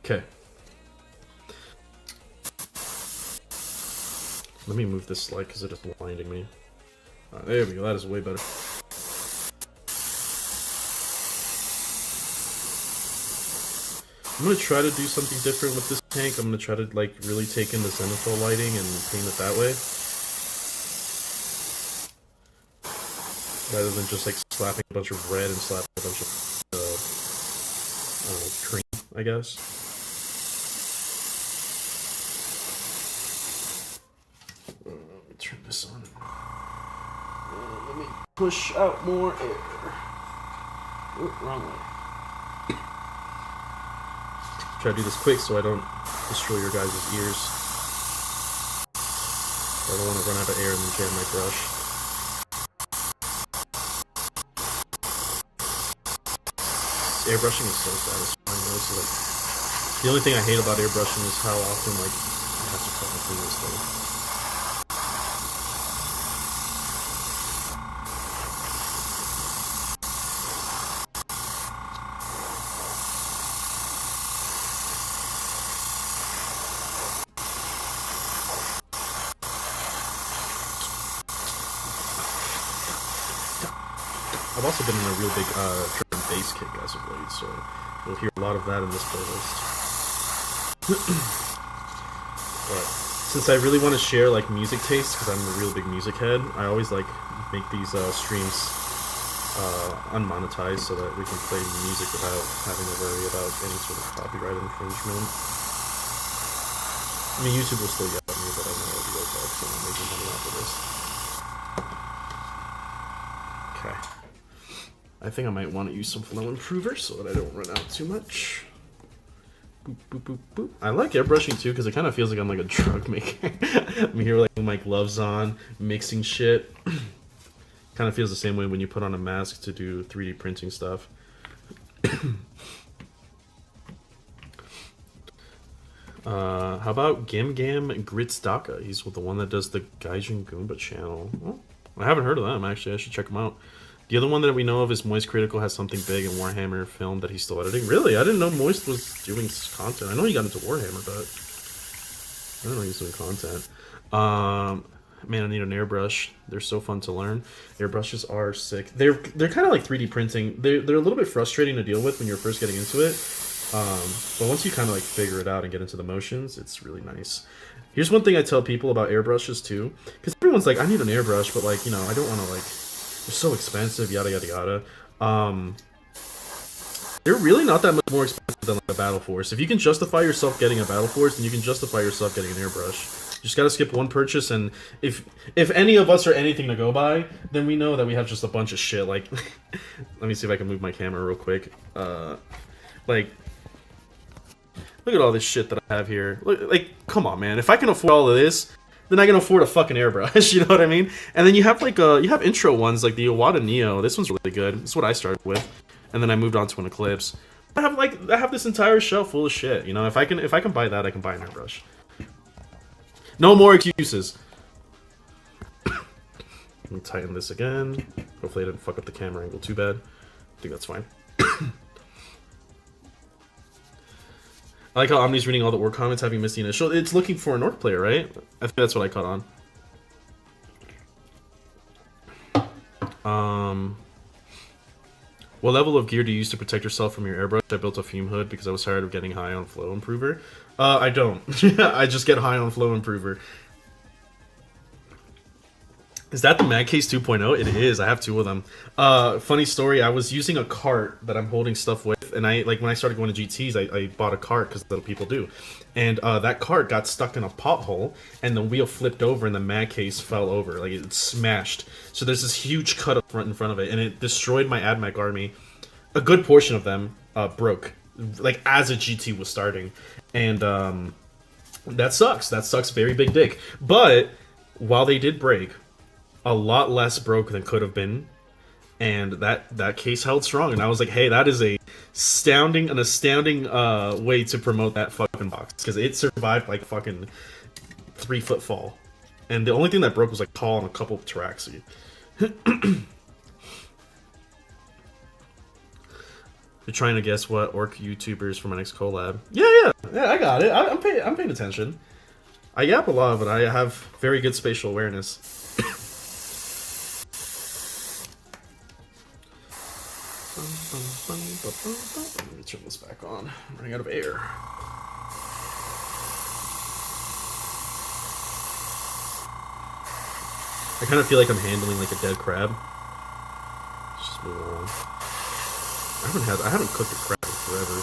Okay. Let me move this slide because it is blinding me. There we go. That is way better. I'm gonna try to do something different with this tank. I'm gonna try to like really take in the zenithal lighting and paint it that way, rather than just like slapping a bunch of red and slapping a bunch of cream, I guess. Let me turn this on. Let me push out more air. Oh, wrong way. Try to do this quick so I don't destroy your guys' ears. I don't want to run out of air and then jam my brush. Airbrushing is so satisfying though, so like, the only thing I hate about airbrushing is how often like I have to fucking clean this thing. I've also been in a real big drum bass kick as of late, so you'll hear a lot of that in this playlist. But since I really want to share like music tastes, because I'm a real big music head, I always like make these streams unmonetized so that we can play music without having to worry about any sort of copyright infringement. I mean, YouTube will still yell at me, but I know I'll be okay because I'm making money off of this. Okay. I think I might want to use some flow improver so that I don't run out too much. Boop, boop, boop, boop. I like airbrushing too because it kind of feels like I'm like a drug maker. I'm here like with my gloves on, mixing shit. Kind of feels the same way when you put on a mask to do 3D printing stuff. How about Gam Grits Daka? He's the one that does the Gaijin Goomba channel. Oh, I haven't heard of them, actually. I should check them out. The other one that we know of is Moist Critical has something big in Warhammer film that he's still editing. Really? I didn't know Moist was doing content. I know he got into Warhammer, but I didn't know he was doing content. Man, I need an airbrush. They're so fun to learn. Airbrushes are sick. They're kind of like 3D printing. They're a little bit frustrating to deal with when you're first getting into it. But once you kind of like figure it out and get into the motions, it's really nice. Here's one thing I tell people about airbrushes too, because everyone's like, I need an airbrush, but like, you know, I don't want to like, they're so expensive, yada yada yada. They're really not that much more expensive than like a Battle Force. If you can justify yourself getting a Battle Force, then you can justify yourself getting an airbrush. You just gotta skip one purchase, and if any of us are anything to go by, then we know that we have just a bunch of shit. Like, let me see if I can move my camera real quick. Like, look at all this shit that I have here. Like, come on, man. If I can afford all of this, then I can afford a fucking airbrush. You know what I mean? And then you have like you have intro ones like the Iwata Neo. This one's really good. This is what I started with, and then I moved on to an Eclipse. I have this entire shelf full of shit. You know, if I can buy that, I can buy an airbrush. No more excuses. Let me tighten this again. Hopefully I didn't fuck up the camera angle too bad. I think that's fine. I like how Omni's reading all the orc comments, having missed the initial. It's looking for an orc player, right? I think that's what I caught on. What level of gear do you use to protect yourself from your airbrush? I built a fume hood because I was tired of getting high on flow improver. I don't. I just get high on flow improver. Is that the Mad Case 2.0? It is. I have two of them. Funny story. I was using a cart that I'm holding stuff with, and when I started going to GTs, I bought a cart because that's what people do. And that cart got stuck in a pothole, and the wheel flipped over, and the Mad Case fell over. Like, it smashed. So there's this huge cut up front in front of it, and it destroyed my AdMech army. A good portion of them broke, like as a GT was starting, and that sucks. That sucks. Very big dick. But while they did break, a lot less broke than could have been, and that case held strong. And I was like, hey, that is an astounding way to promote that fucking box, because it survived like fucking 3-foot fall, and the only thing that broke was like tall and a couple of Taraxi. You're trying to guess what orc YouTubers for my next collab? Yeah, I got it. I'm paying attention. I yap a lot, but I have very good spatial awareness. Let me turn this back on. I'm running out of air. I kind of feel like I'm handling like a dead crab. Let's just move along. I haven't cooked a crab in forever.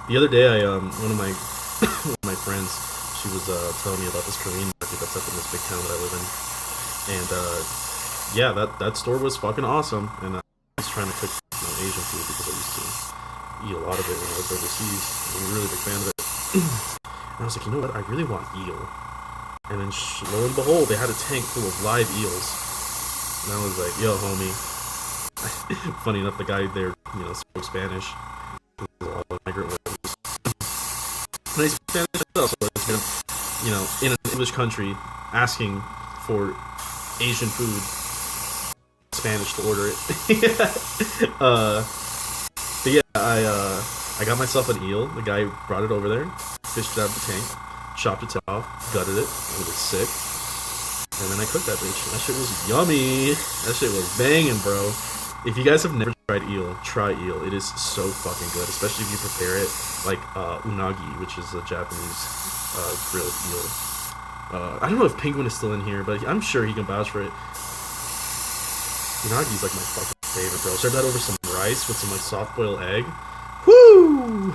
The other day, one of my friends, she was telling me about this Korean market that's up in this big town that I live in, and yeah, that store was fucking awesome. And I was trying to cook Asian food because I used to eat a lot of it when I was overseas. I'm a really big fan of it. And I was like, you know what? I really want eel. And then lo and behold, they had a tank full of live eels. And I was like, yo, homie. Funny enough, the guy there, you know, spoke Spanish. All the migrant workers. And I speak Spanish myself, so it's been, you know, in an English country, asking for Asian food, Spanish to order it. But yeah, I got myself an eel. The guy brought it over there, fished it out of the tank, chopped it off, gutted it. It was sick. And then I cooked that bitch. That shit was yummy. That shit was banging, bro. If you guys have never tried eel, try eel. It is so fucking good, especially if you prepare it like unagi, which is a Japanese grilled eel. I don't know if Penguin is still in here, but I'm sure he can vouch for it. Unagi's like my fucking favorite, bro. Serve that over some rice with some like soft-boiled egg. Woo!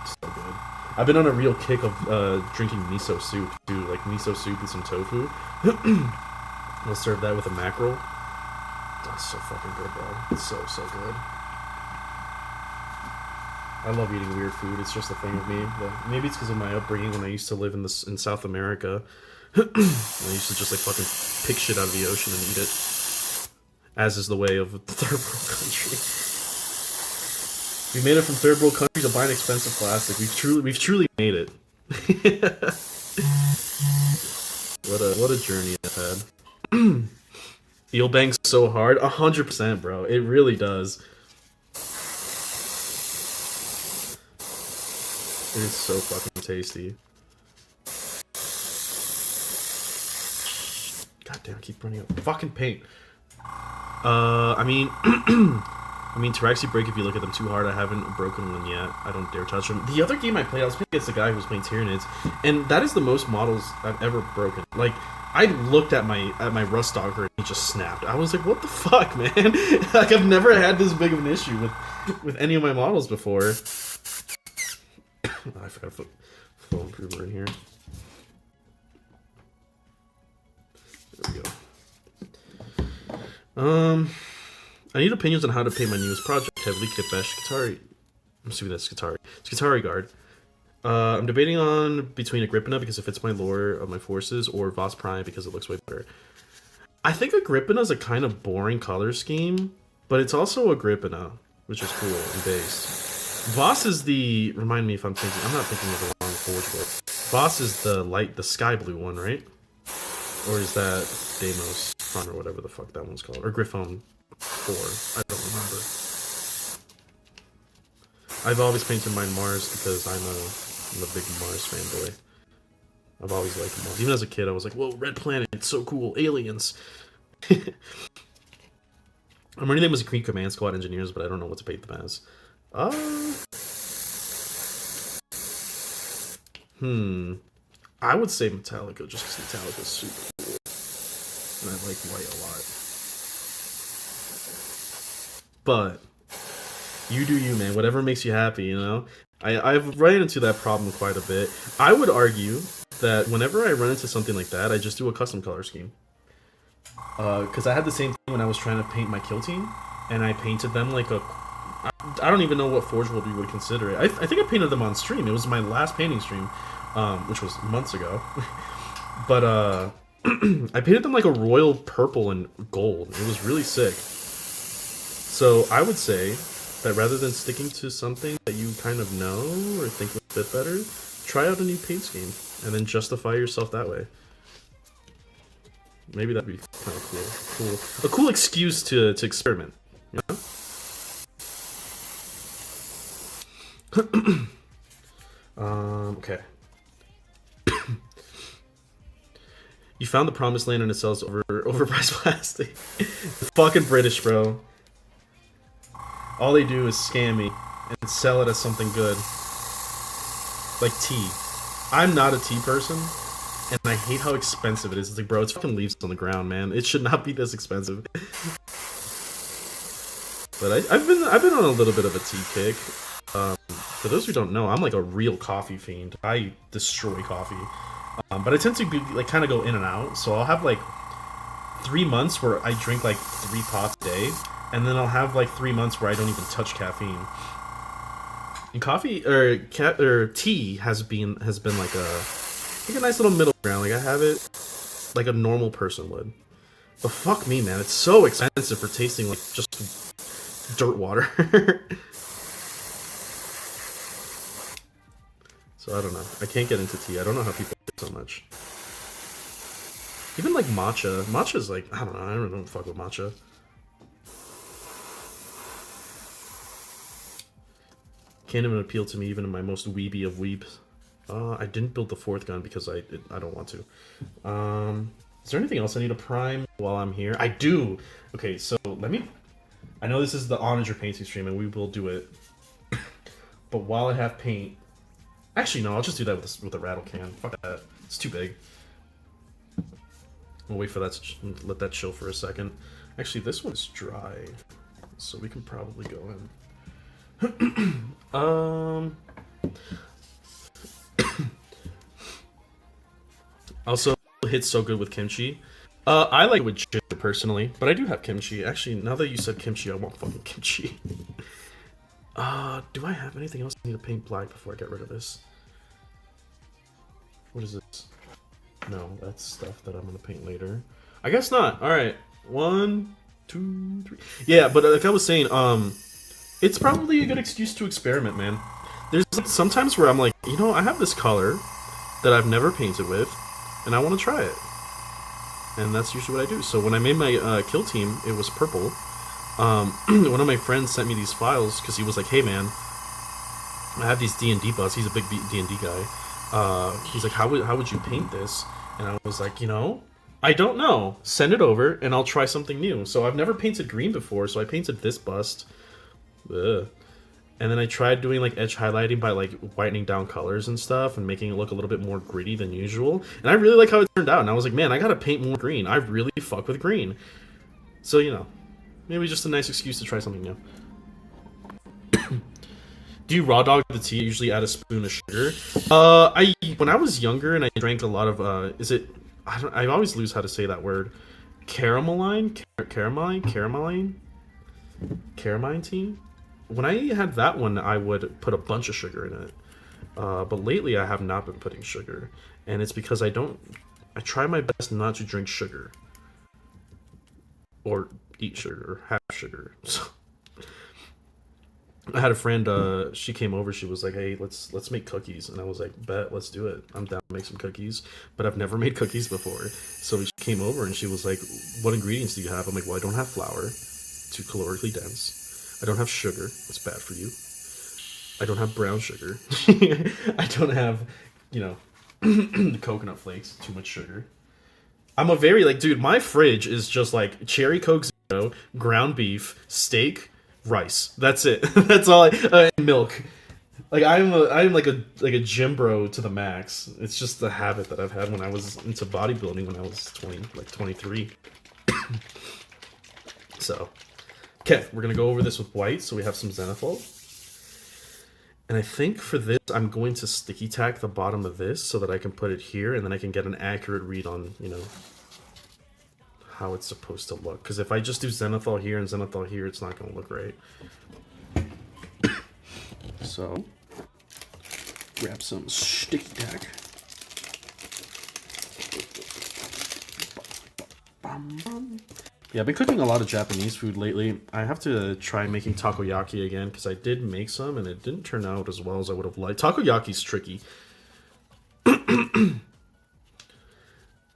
So good. I've been on a real kick of drinking miso soup, too. Like miso soup and some tofu. We'll serve that with a mackerel. That's so fucking good, bro. It's so good. I love eating weird food. It's just a thing with me. But maybe it's because of my upbringing when I used to live in South America. I used to just like fucking pick shit out of the ocean and eat it. As is the way of the third world country. We made it from third world country to buying expensive plastic. We've truly made it. What a journey I've had. Eel bangs so hard, 100%, bro. It really does. It is so fucking tasty. God damn, I keep running out of fucking paint. I mean, to actually break if you look at them too hard. I haven't broken one yet. I don't dare touch them. The other game I played, I was playing against a guy who was playing Tyranids, and that is the most models I've ever broken. Like, I looked at my Rust Dogger and he just snapped. I was like, what the fuck, man? Like, I've never had this big of an issue with any of my models before. Oh, I forgot to put Flow Improver in here. There we go. I need opinions on how to paint my newest project, Heavily Kitbash Skitari. I'm assuming that's Skitari. Skitari Guard. I'm debating on between Agrippina because it fits my lore of my forces, or Voss Prime because it looks way better. I think Agrippina is a kind of boring color scheme, but it's also Agrippina, which is cool and based. Voss is the... Remind me if I'm not thinking of the wrong forge board. Voss is the sky blue one, right? Or is that Deimos Front or whatever the fuck that one's called? Or Griffon 4. I don't remember. I've always painted mine Mars because I'm a big Mars fanboy. I've always liked Mars. Even as a kid, I was like, whoa, Red Planet, it's so cool, aliens. I'm running them as a Green Command Squad engineers, but I don't know what to paint them as. I would say Metallica, just because Metallica's super cool. And I like white a lot. But you do you, man. Whatever makes you happy, you know? I've run into that problem quite a bit. I would argue that whenever I run into something like that, I just do a custom color scheme. Because I had the same thing when I was trying to paint my kill team, and I painted them like a... I don't even know what Forge World you would consider it. I think I painted them on stream. It was my last painting stream, which was months ago. But I painted them like a royal purple and gold. It was really sick. So I would say that rather than sticking to something that you kind of know or think would fit better, try out a new paint scheme and then justify yourself that way. Maybe that'd be kind of cool. A cool excuse to experiment, you know? Okay. You found the promised land and it sells overpriced plastic. Fucking British, bro. All they do is scam me and sell it as something good. Like tea. I'm not a tea person, and I hate how expensive it is. It's like, bro, it's fucking leaves on the ground, man. It should not be this expensive. But I've been on a little bit of a tea kick. For those who don't know, I'm like a real coffee fiend. I destroy coffee. But I tend to be, like, kind of go in and out. So I'll have like 3 months where I drink like 3 pots a day, and then I'll have like 3 months where I don't even touch caffeine. And coffee or tea has been like a nice little middle ground. Like I have it like a normal person would. But fuck me, man, it's so expensive for tasting like just dirt water. So I don't know. I can't get into tea. I don't know how people do so much. Even like matcha. Matcha's like, I don't know. I don't fuck with matcha. Can't even appeal to me even in my most weeby of weeps. I didn't build the 4th gun because I don't want to. Is there anything else I need to prime while I'm here? I do! Okay, so let me... I know this is the Onager painting stream and we will do it. But while I have paint... Actually, no, I'll just do that with a rattle can. Fuck that. It's too big. We'll wait for that to let that chill for a second. Actually, this one's dry, so we can probably go in. Also, it hits so good with kimchi. I like it with ginger personally, but I do have kimchi. Actually, now that you said kimchi, I want fucking kimchi. Do I have anything else I need to paint black before I get rid of this? What is this? No, that's stuff that I'm gonna paint later. I guess not. All right, 1, 2, 3. Yeah, but like I was saying, it's probably a good excuse to experiment, man. There's sometimes where I'm like, you know, I have this color that I've never painted with, and I want to try it. And that's usually what I do. So when I made my kill team, it was purple. One of my friends sent me these files because he was like, hey man, I have these D&D buffs. He's a big D&D guy. He's like, how would you paint this? And I was like, you know, I don't know. Send it over and I'll try something new. So I've never painted green before, so I painted this bust. Ugh. And then I tried doing like edge highlighting by like whitening down colors and stuff and making it look a little bit more gritty than usual. And I really like how it turned out. And I was like, man, I gotta paint more green. I really fuck with green. So, you know, maybe just a nice excuse to try something new. Do you raw dog the tea? Usually add a spoon of sugar. When I was younger and I drank a lot of I always lose how to say that word. Carameline tea. When I had that one, I would put a bunch of sugar in it. But lately, I have not been putting sugar, and it's because I try my best not to drink sugar or eat sugar or have sugar. So I had a friend, she came over, she was like, hey, let's make cookies. And I was like, bet, let's do it. I'm down to make some cookies, but I've never made cookies before. So she came over and she was like, what ingredients do you have? I'm like, well, I don't have flour, too calorically dense. I don't have sugar, it's bad for you. I don't have brown sugar. I don't have, you know, the coconut flakes, too much sugar. I'm a very, like, dude, my fridge is just like cherry Coke Zero, ground beef, steak, rice. That's it. That's all milk. Like I'm like a gym bro to the max. It's just the habit that I've had when I was into bodybuilding when I was 23. So, okay, we're gonna go over this with white, so we have some zenithal. And I think for this, I'm going to sticky tack the bottom of this so that I can put it here, and then I can get an accurate read on, you know, how it's supposed to look. Because if I just do zenithal here and zenithal here, it's not going to look right. So, grab some sticky tack. Yeah, I've been cooking a lot of Japanese food lately. I have to try making takoyaki again, because I did make some, and it didn't turn out as well as I would have liked. Takoyaki's tricky.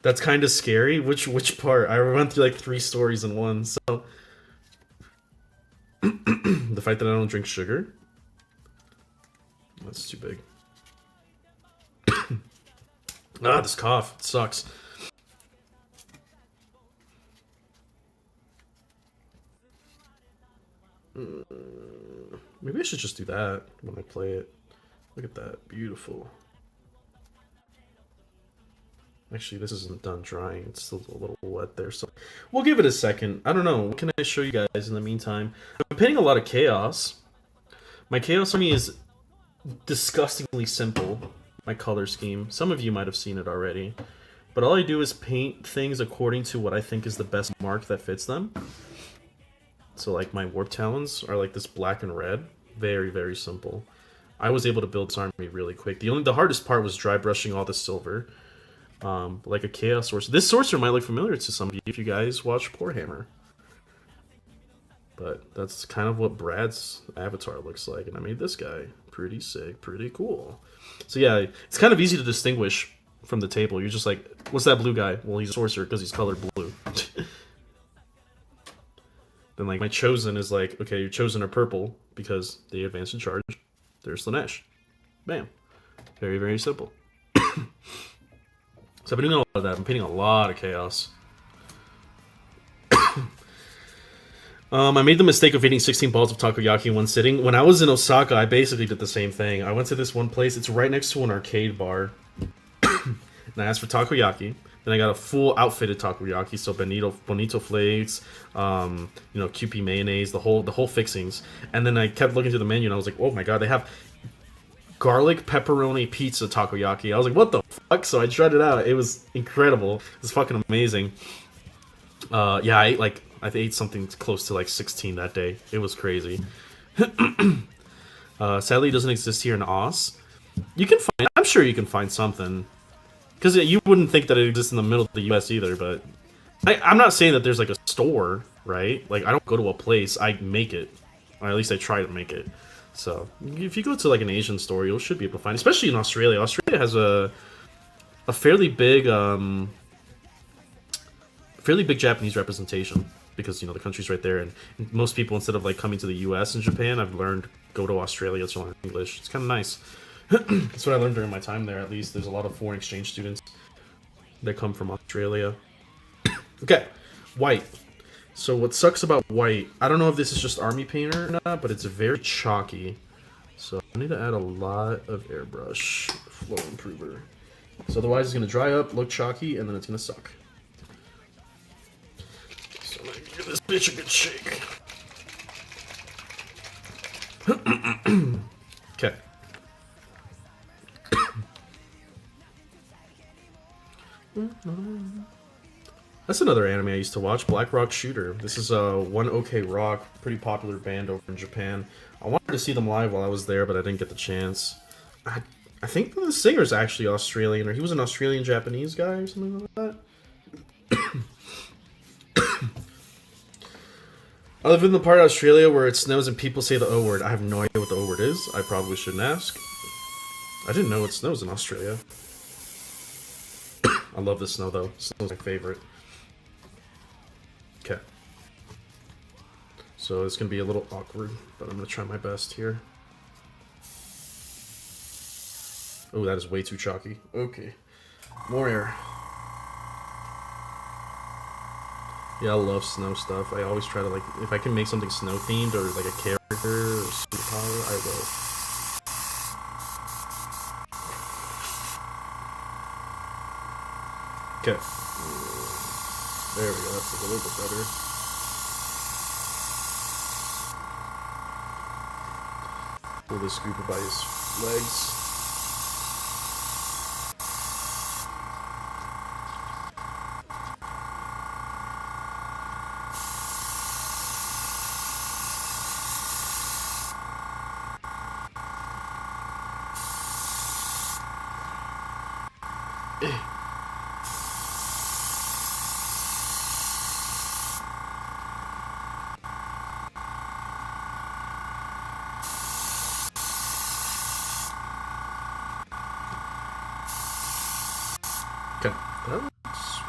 That's kind of scary. Which part? I went through like 3 stories in one, so... The fact that I don't drink sugar? That's too big. This cough. It sucks. Maybe I should just do that when I play it. Look at that. Beautiful. Actually, this isn't done drying. It's still a little wet there, so we'll give it a second. I don't know. What can I show you guys in the meantime? I'm painting a lot of chaos. My chaos army is disgustingly simple. My color scheme. Some of you might have seen it already. But all I do is paint things according to what I think is the best mark that fits them. So like my warp talons are like this black and red. Very, very simple. I was able to build this army really quick. The hardest part was dry brushing all the silver. Like a chaos sorcerer. This sorcerer might look familiar to some of you if you guys watch Poorhammer. But that's kind of what Brad's avatar looks like. And I made this guy. Pretty sick, pretty cool. So yeah, it's kind of easy to distinguish from the table. You're just like, what's that blue guy? Well, he's a sorcerer because he's colored blue. Then like my chosen is like, okay, your chosen are purple because they advance in charge. There's Slanesh. Bam. Very, very simple. So I've been doing a lot of that. I'm painting a lot of chaos. I made the mistake of eating 16 balls of takoyaki in one sitting. When I was in Osaka, I basically did the same thing. I went to this one place. It's right next to an arcade bar. And I asked for takoyaki. Then I got a full outfitted takoyaki, so bonito flakes, you know, QP mayonnaise, the whole fixings. And then I kept looking through the menu, and I was like, oh my god, they have garlic pepperoni pizza takoyaki. I was like, what the fuck? So I tried it out. It was incredible. It was fucking amazing. Yeah, I ate something close to like 16 that day. It was crazy. Sadly, it doesn't exist here in Oz. You can find. I'm sure you can find something. Because you wouldn't think that it exists in the middle of the U.S. either, but I'm not saying that there's like a store, right? Like I don't go to a place, I make it, or at least I try to make it. So if you go to like an Asian store, you should be able to find, especially in Australia. Australia has a fairly big Japanese representation because the country's right there, and most people, instead of like coming to the U.S. and Japan, I've learned go to Australia to learn English. It's kind of nice. That's what I learned during my time there. At least there's a lot of foreign exchange students that come from Australia. Okay, white. So what sucks about white, I don't know if this is just army paint or not, but it's very chalky. So I need to add a lot of airbrush flow improver. So otherwise it's going to dry up, look chalky, and then it's going to suck. So I'm going to give this bitch a good shake. Okay. That's another anime I used to watch, Black Rock Shooter. This is One OK Rock, pretty popular band over in Japan. I wanted to see them live while I was there, but I didn't get the chance. I think the singer's actually Australian, or he was an Australian Japanese guy or something like that. I live in the part of Australia where it snows and people say the O word. I have no idea what the O word is. I probably shouldn't ask. I didn't know it snows in Australia. I love the snow though. Snow's my favorite. Okay. So it's gonna be a little awkward, but I'm gonna try my best here. Oh, that is way too chalky. Okay. More air. Yeah, I love snow stuff. I always try to, like, if I can make something snow themed or like a character or superpower, I will. Okay. There we go, that's a little bit better. Pull this scooper by his legs. Okay, that looks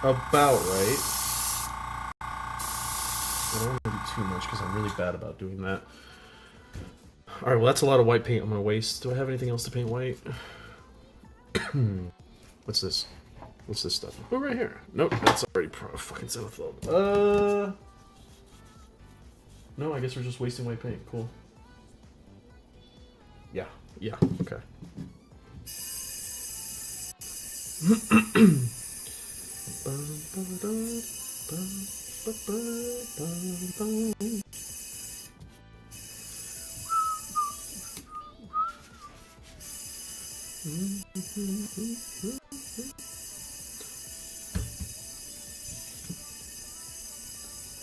about right. I don't want to do too much because I'm really bad about doing that. Alright, well that's a lot of white paint I'm going to waste. Do I have anything else to paint white? What's this? What's this stuff? Oh, right here. Nope, that's already fucking zenithal. No, I guess we're just wasting white paint. Cool. Yeah, okay.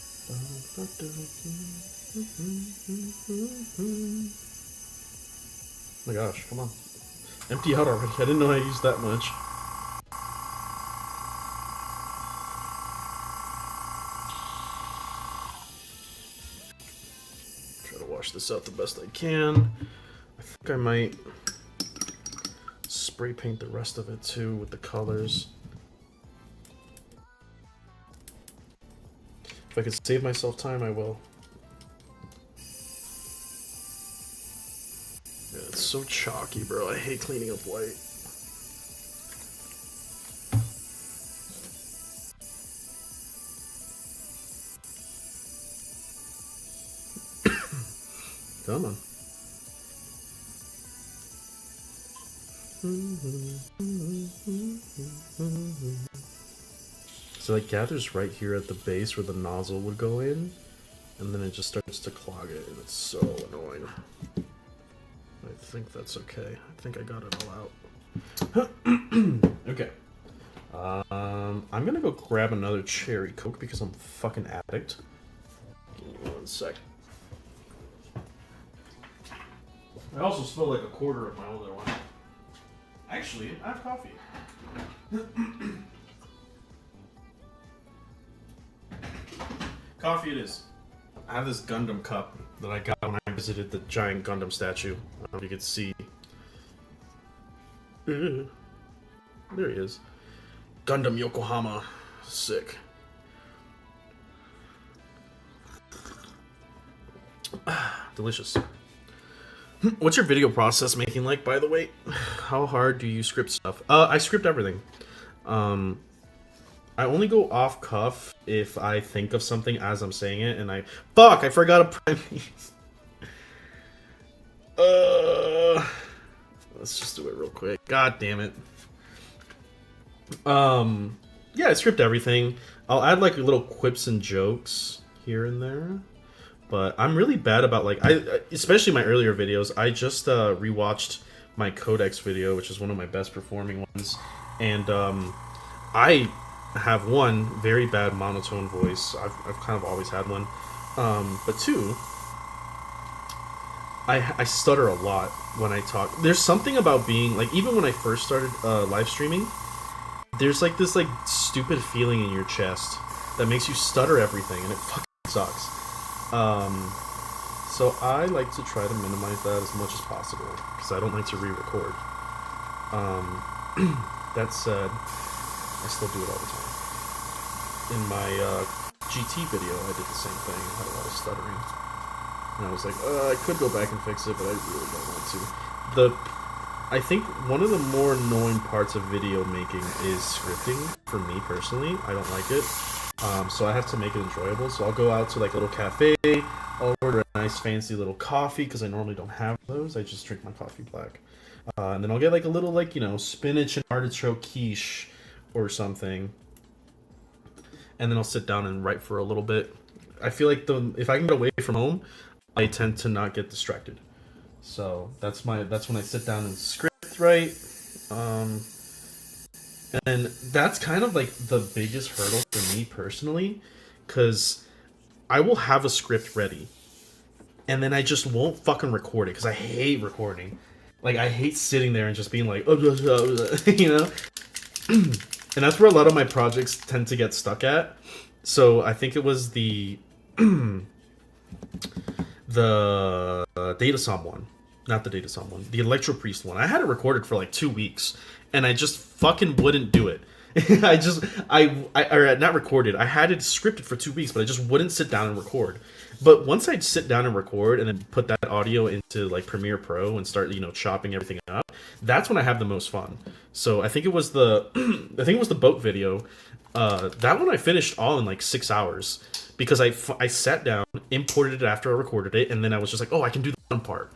Oh my gosh, come on. Empty out already. I didn't know I used that much. Try to wash this out the best I can. I think I might spray paint the rest of it too with the colors. If I could save myself time, I will. Yeah, it's so chalky, bro. I hate cleaning up white. Come on. So it gathers right here at the base where the nozzle would go in, and then it just starts to clog it, and it's so annoying. I think that's okay. I think I got it all out. Okay. I'm gonna go grab another cherry Coke because I'm a fucking addict. Give me 1 sec. I also spilled like a quarter of my other one. Actually, I have coffee. Coffee it is. I have this Gundam cup that I got when I visited the giant Gundam statue. I don't know if you can see. There he is. Gundam Yokohama. Sick. Delicious. What's your video process making like, by the way? How hard do you script stuff? I script everything. I only go off cuff if I think of something as I'm saying it, and fuck, I forgot a prime. Let's just do it real quick. God damn it. Yeah, I script everything. I'll add like little quips and jokes here and there. But I'm really bad about like especially my earlier videos. I just rewatched my Codex video, which is one of my best performing ones, and I have one very bad monotone voice. I've kind of always had one, but two, I stutter a lot when I talk. There's something about being like, even when I first started live streaming, there's like this like stupid feeling in your chest that makes you stutter everything, and it fucking sucks. So I like to try to minimize that as much as possible because I don't like to re-record. That said, I still do it all the time. In my GT video, I did the same thing. I had a lot of stuttering, and I was like, I could go back and fix it, but I really don't want to. I think one of the more annoying parts of video making is scripting. For me personally, I don't like it. So I have to make it enjoyable. So I'll go out to like a little cafe, I'll order a nice fancy little coffee because I normally don't have those. I just drink my coffee black. And then I'll get like a little like, spinach and artichoke quiche or something. And then I'll sit down and write for a little bit. I feel like if I can get away from home, I tend to not get distracted. So that's when I sit down and script write. And that's kind of like the biggest hurdle for me personally, because I will have a script ready, and then I just won't fucking record it because I hate recording. Like, I hate sitting there and just being like, and that's where a lot of my projects tend to get stuck at. So I think it was the Data Som one. Not the Data Som one. The Electro Priest one. I had it recorded for like 2 weeks, and I just fucking wouldn't do it. Not recorded. I had it scripted for 2 weeks, but I just wouldn't sit down and record. But once I'd sit down and record and then put that audio into like Premiere Pro and start, chopping everything up, that's when I have the most fun. So I think it was the boat video. That one I finished all in like 6 hours because I sat down, imported it after I recorded it, and then I was just like, oh, I can do the fun part.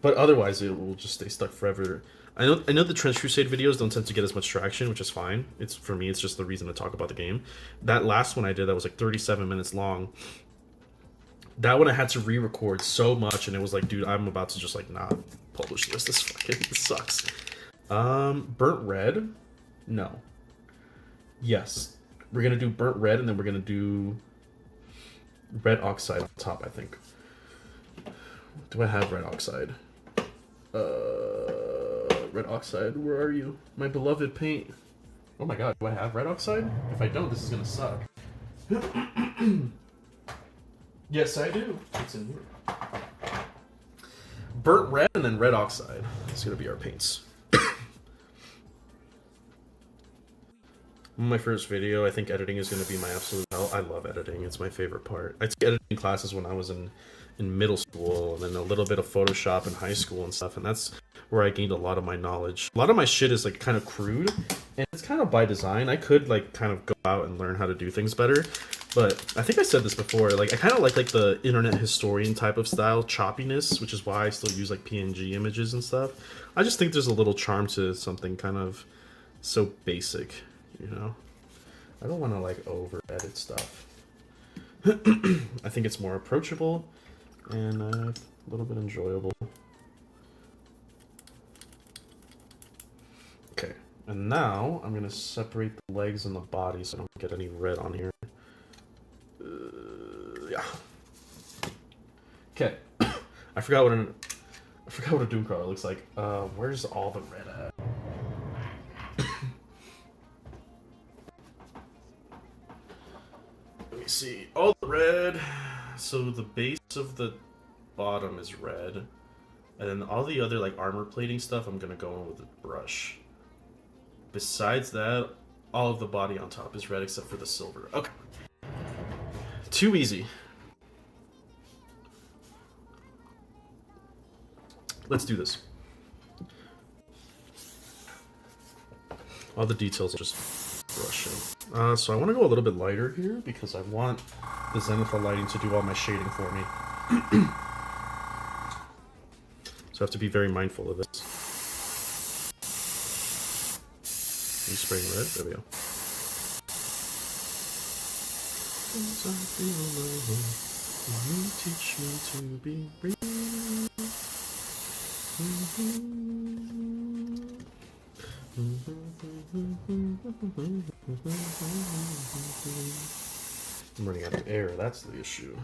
But otherwise it will just stay stuck forever. I know the Trench Crusade videos don't tend to get as much traction, which is fine. For me, it's just the reason to talk about the game. That last one I did that was like 37 minutes long. That one I had to re-record so much, and it was like, dude, I'm about to just like not publish this. This fucking sucks. Burnt Red? No. Yes. We're gonna do Burnt Red, and then we're gonna do Red Oxide on top, I think. Do I have Red Oxide? Red Oxide, where are you? My beloved paint. Oh my god, do I have Red Oxide? If I don't, this is gonna suck. Yes, I do. It's in here. Burnt Red and then Red Oxide. It's gonna be our paints. My first video, I think editing is gonna be my absolute hell. I love editing. It's my favorite part. I took editing classes when I was in middle school, and then a little bit of Photoshop in high school and stuff, and that's where I gained a lot of my knowledge. A lot of my shit is like kind of crude, and it's kind of by design. I could like kind of go out and learn how to do things better, but I think I said this before, like I kind of like the internet historian type of style choppiness, which is why I still use like PNG images and stuff. I just think there's a little charm to something kind of so basic, I don't want to like over edit stuff. I think it's more approachable and a little bit enjoyable. Okay, And now I'm gonna separate the legs and the body so I don't get any red on here. Yeah. Okay. I forgot what a Doomcrawler looks like. Where's all the red at? Let me see. All the red. So the base of the bottom is red, and then all the other like armor plating stuff I'm gonna go in with a brush. Besides that, all of the body on top is red except for the silver. Okay. Too easy. Let's do this. All the details are just brushing. So I want to go a little bit lighter here because I want the zenithal lighting to do all my shading for me. So I have to be very mindful of this. Are you spraying red? There we go. You teach me to be real. I'm running out of air, that's the issue.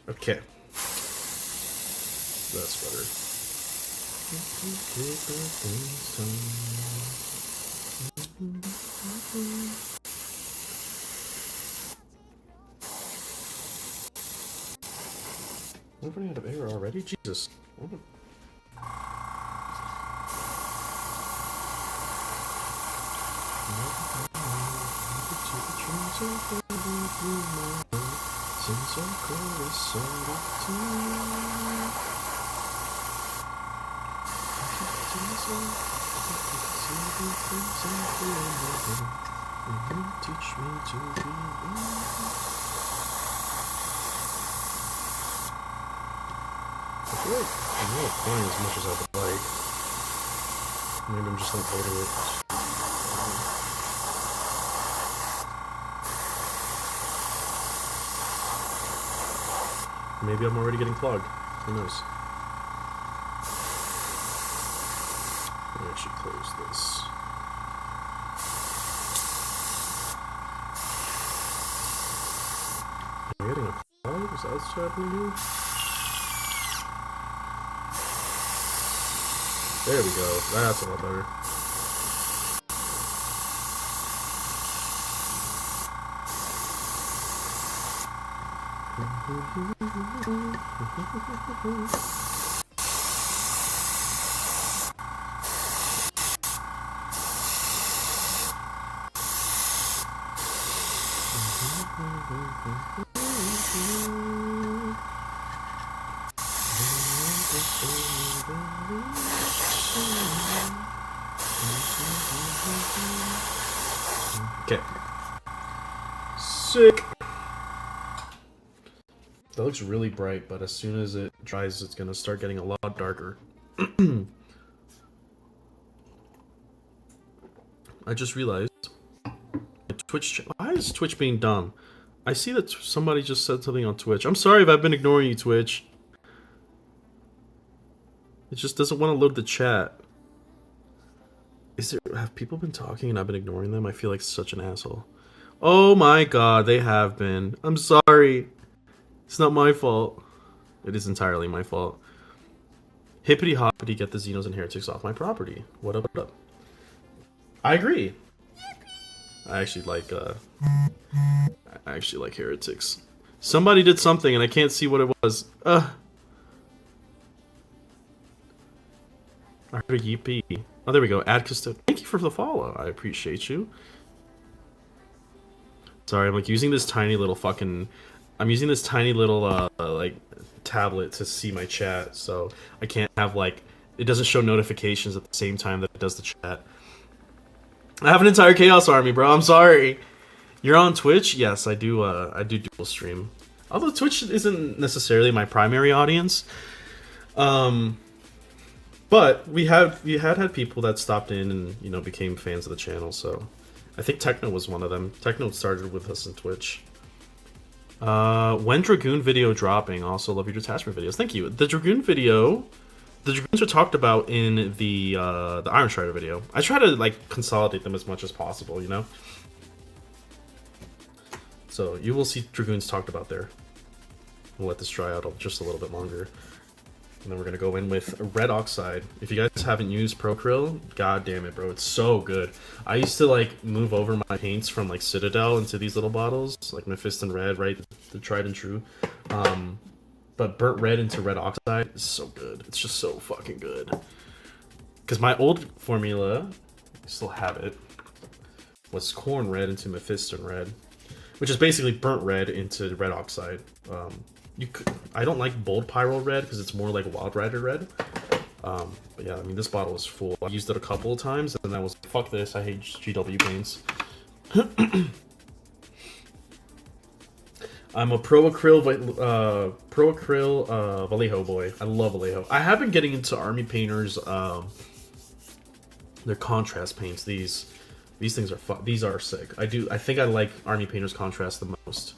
Okay. That's better. I'm running out of air already? Jesus. Teach me to be. I feel like I'm not applying as much as I would like. Maybe I'm just not holding it. Maybe I'm already getting clogged. Who knows? Let me actually close this. Am I getting a clog? Is that what's happening here? There we go. That's a lot better. Okay. Sick. That looks really bright, but as soon as it dries, it's gonna start getting a lot darker. I just realized Twitch. Why is Twitch being dumb? I see that somebody just said something on Twitch. I'm sorry if I've been ignoring you, Twitch. It just doesn't want to load the chat. Have people been talking and I've been ignoring them? I feel like such an asshole. Oh my god, they have been. I'm sorry. It's not my fault. It is entirely my fault. Hippity hoppity, get the Xenos and heretics off my property. What up, what up? I agree. I actually like heretics. Somebody did something and I can't see what it was. I heard a yippee. Oh, there we go. Add custodian. Thank you for the follow. I appreciate you. Sorry, I'm like using this tiny little fucking... I'm using this tiny little, like, tablet to see my chat, so I can't have, like... It doesn't show notifications at the same time that it does the chat. I have an entire Chaos Army, bro. I'm sorry. You're on Twitch? Yes, I do dual stream. Although Twitch isn't necessarily my primary audience. But But we had people that stopped in and, you know, became fans of the channel. So I think Techno was one of them. Techno started with us in Twitch. When Dragoon video dropping? Also love your detachment videos. Thank you. The Dragoon video, the Dragoons are talked about in the Iron Strider video. I try to like consolidate them as much as possible, you know. So you will see Dragoons talked about there. We'll let this dry out just a little bit longer. And then we're gonna go in with Red Oxide. If you guys haven't used Procryl, god damn it, bro, it's so good. I used to like move over my paints from like Citadel into these little bottles, like Mephiston Red, right? The tried and true. But burnt red into Red Oxide is so good. It's just so fucking good. Because my old formula, I still have it, was Corn Red into Mephiston Red, which is basically burnt red into Red Oxide. I don't like bold pyro red because it's more like Wild Rider red. But yeah, I mean, this bottle is full. I used it a couple of times and then I was like, fuck this, I hate GW paints. I'm a Pro Acryl Vallejo boy. I love Vallejo. I have been getting into Army Painters, their contrast paints. These things are these are sick. I think I like Army Painters contrast the most.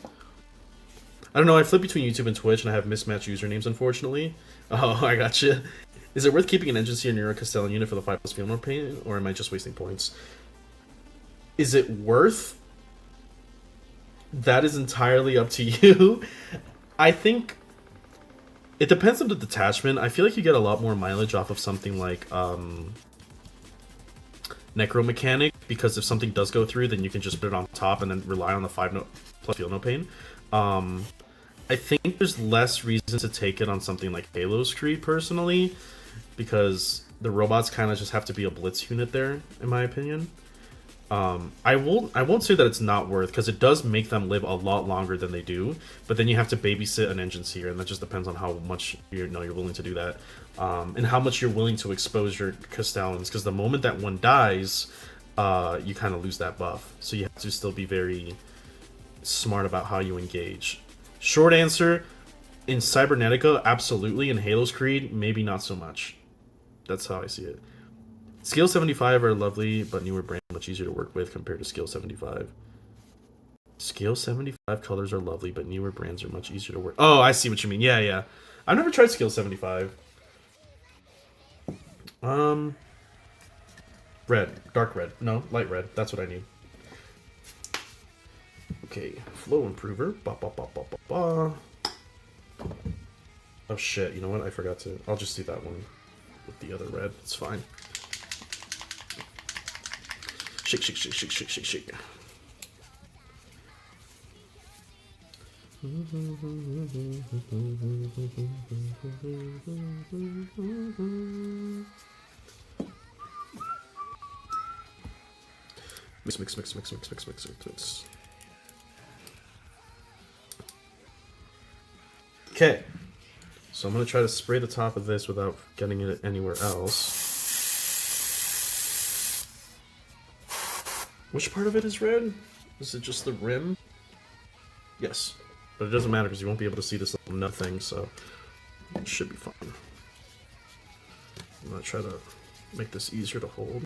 I don't know, I flip between YouTube and Twitch and I have mismatched usernames, unfortunately. Oh, I gotcha. Is it worth keeping an Agency or Nero Castellan unit for the 5+ field more paint, or am I just wasting points? Is it worth? That is entirely up to you. I think it depends on the detachment. I feel like you get a lot more mileage off of something like Necromechanic, because if something does go through, then you can just put it on top and then rely on the 5+ field no pain. I think there's less reason to take it on something like Halo's Creed, personally, because the robots kind of just have to be a blitz unit there, in my opinion. I won't say that it's not worth, because it does make them live a lot longer than they do, but then you have to babysit an engine seer, and that just depends on how much you're willing to do that, and how much you're willing to expose your Castellans, because the moment that one dies, you kind of lose that buff, so you have to still be very smart about how you engage. Short answer, in Cybernetica, absolutely. In Halo's Creed, maybe not so much. That's how I see it. Scale 75 are lovely, but newer brands are much easier to work with compared to Scale 75. Scale 75 colors are lovely, but newer brands are much easier to work. Oh, I see what you mean. Yeah, yeah. I've never tried Scale 75. Red. Dark red. No, light red. That's what I need. Okay, flow improver. Ba, ba, ba, ba, ba, ba. Oh shit, you know what? I forgot to. I'll just do that one with the other red. It's fine. Shake, shake, shake, shake, shake, shake, shake. Mix, mix, mix, mix, mix, mix, mix, mix, mix. Okay, so I'm going to try to spray the top of this without getting it anywhere else. Which part of it is red? Is it just the rim? Yes, but it doesn't matter because you won't be able to see this little nut thing, so it should be fine. I'm going to try to make this easier to hold.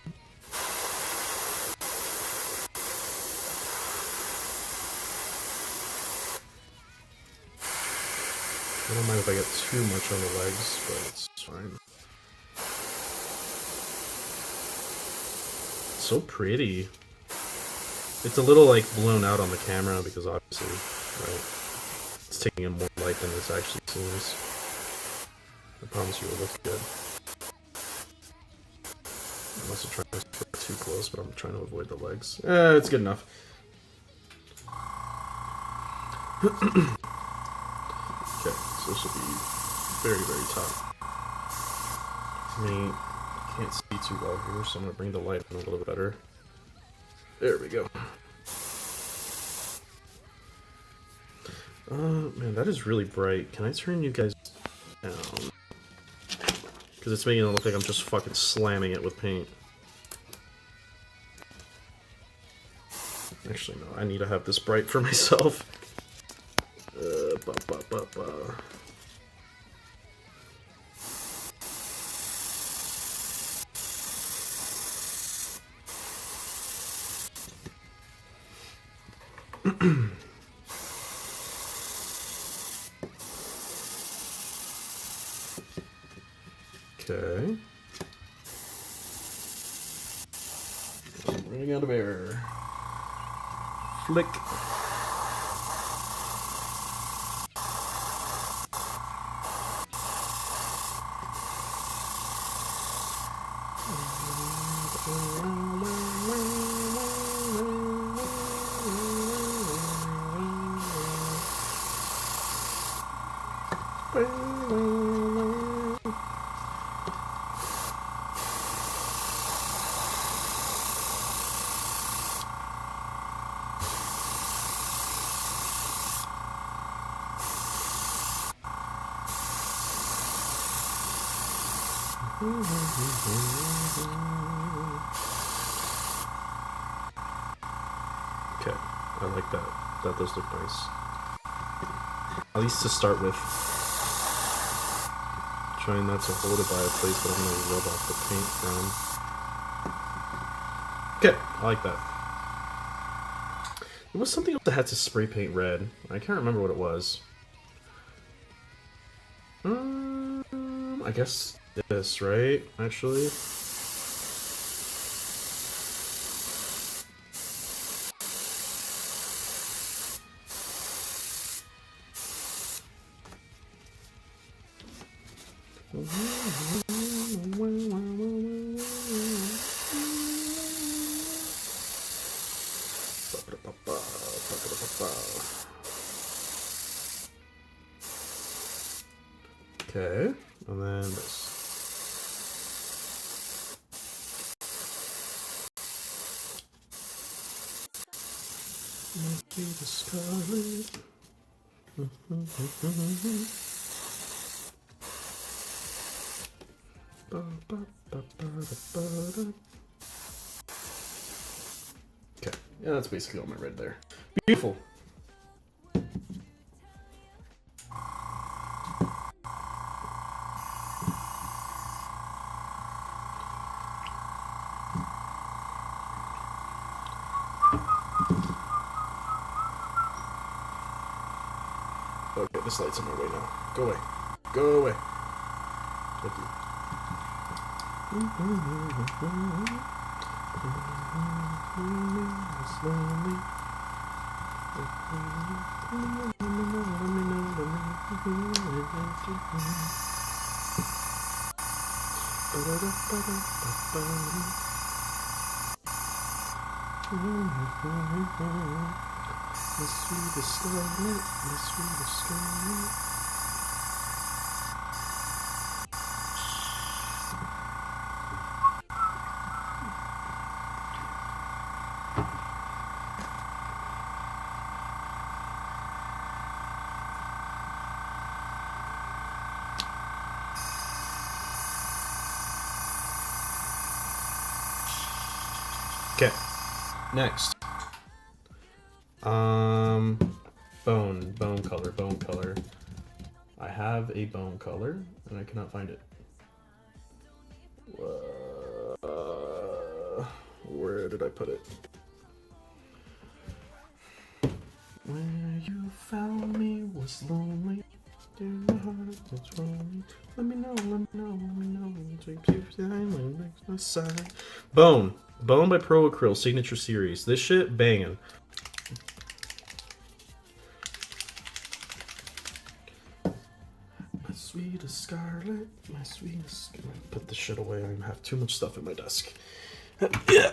I don't mind if I get too much on the legs, but it's fine. It's so pretty. It's a little like blown out on the camera because obviously, right, it's taking in more light than it actually seems. I promise you it'll look good. I'm also trying to put too close, but I'm trying to avoid the legs. It's good enough. Okay, so this will be very, very top. I can't see too well here, so I'm going to bring the light in a little bit better. There we go. Man, that is really bright. Can I turn you guys down? Because it's making it look like I'm just fucking slamming it with paint. Actually, no, I need to have this bright for myself. Ba, ba, ba, ba. Okay. I'm running out of air. Flick. Okay, I like that. That does look nice. At least to start with. Trying not to hold it by a place, but I'm going to rub off the paint from. Okay, I like that. There was something else that had to spray paint red. I can't remember what it was. I guess this, right? Actually. Okay, and then this. Might be the scarlet. Okay, yeah, that's basically all my red there. Beautiful. Okay, this light's in my way now. Go away. Go away. Thank you. The sweetest scarlet, the sweetest scarlet. Okay, next. Bone color. I have a bone color, and I cannot find it. Where did I put it? Where you found me was lonely. In my heart, what's wrong? Let me know. Bone by Pro Acryl Signature Series. This shit banging. My sweetest scarlet, my sweetest. Put this shit away. I have too much stuff at my desk. Yeah.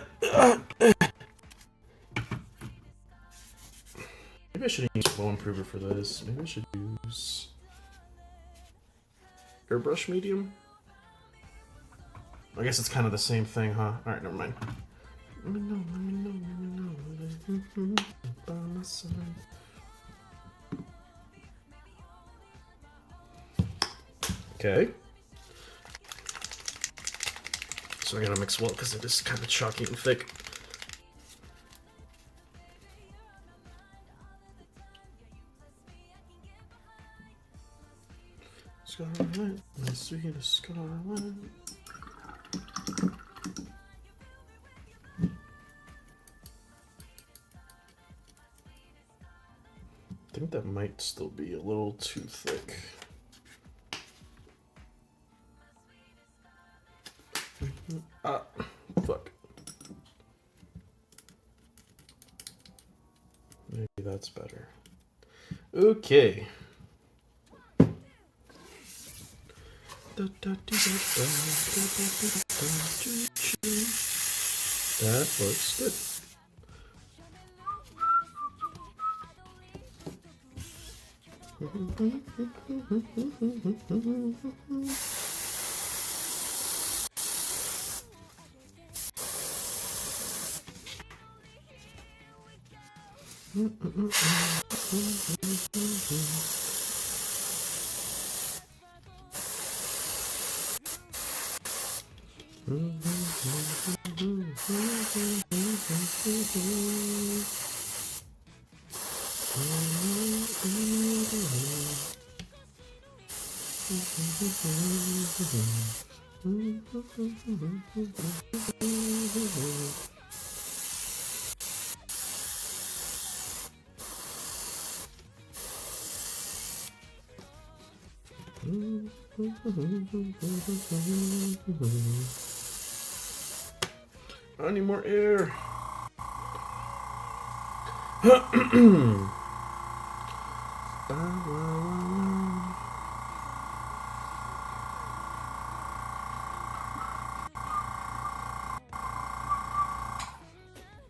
Maybe I should use Flow Improver for this. Maybe I should use Airbrush medium. I guess it's kind of the same thing, huh? All right, never mind. Let me know. By my side. Okay. So I gotta mix well because it is kind of chalky and thick. Scarlet, my sweetest scarlet. think that might still be a little too thick. Ah, fuck. Maybe that's better. Okay. That looks good. I need more air.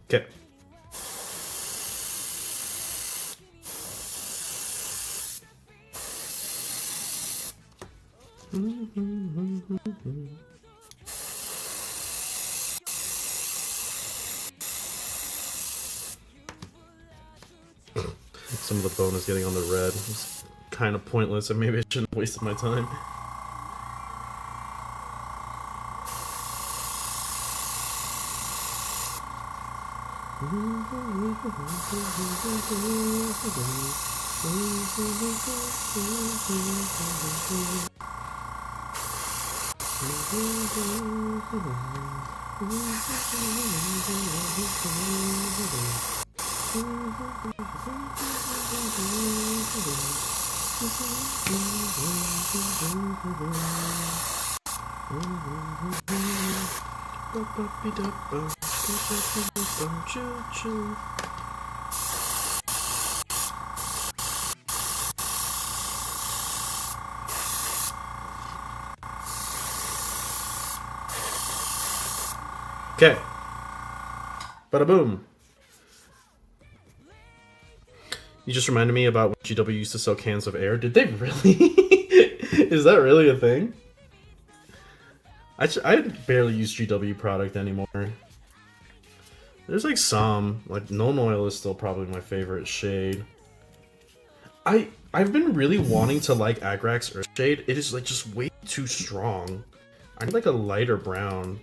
Okay. Some of the bone is getting on the red. It's kind of pointless, and maybe I shouldn't have wasted my time. Okay. Bada boom. You just reminded me about when GW used to sell cans of air. Did they really? Is that really a thing? I barely use GW product anymore. There's like some, like Gnome Oil is still probably my favorite shade. I've been really wanting to like Agrax Earthshade. It is like just way too strong. I need like a lighter brown.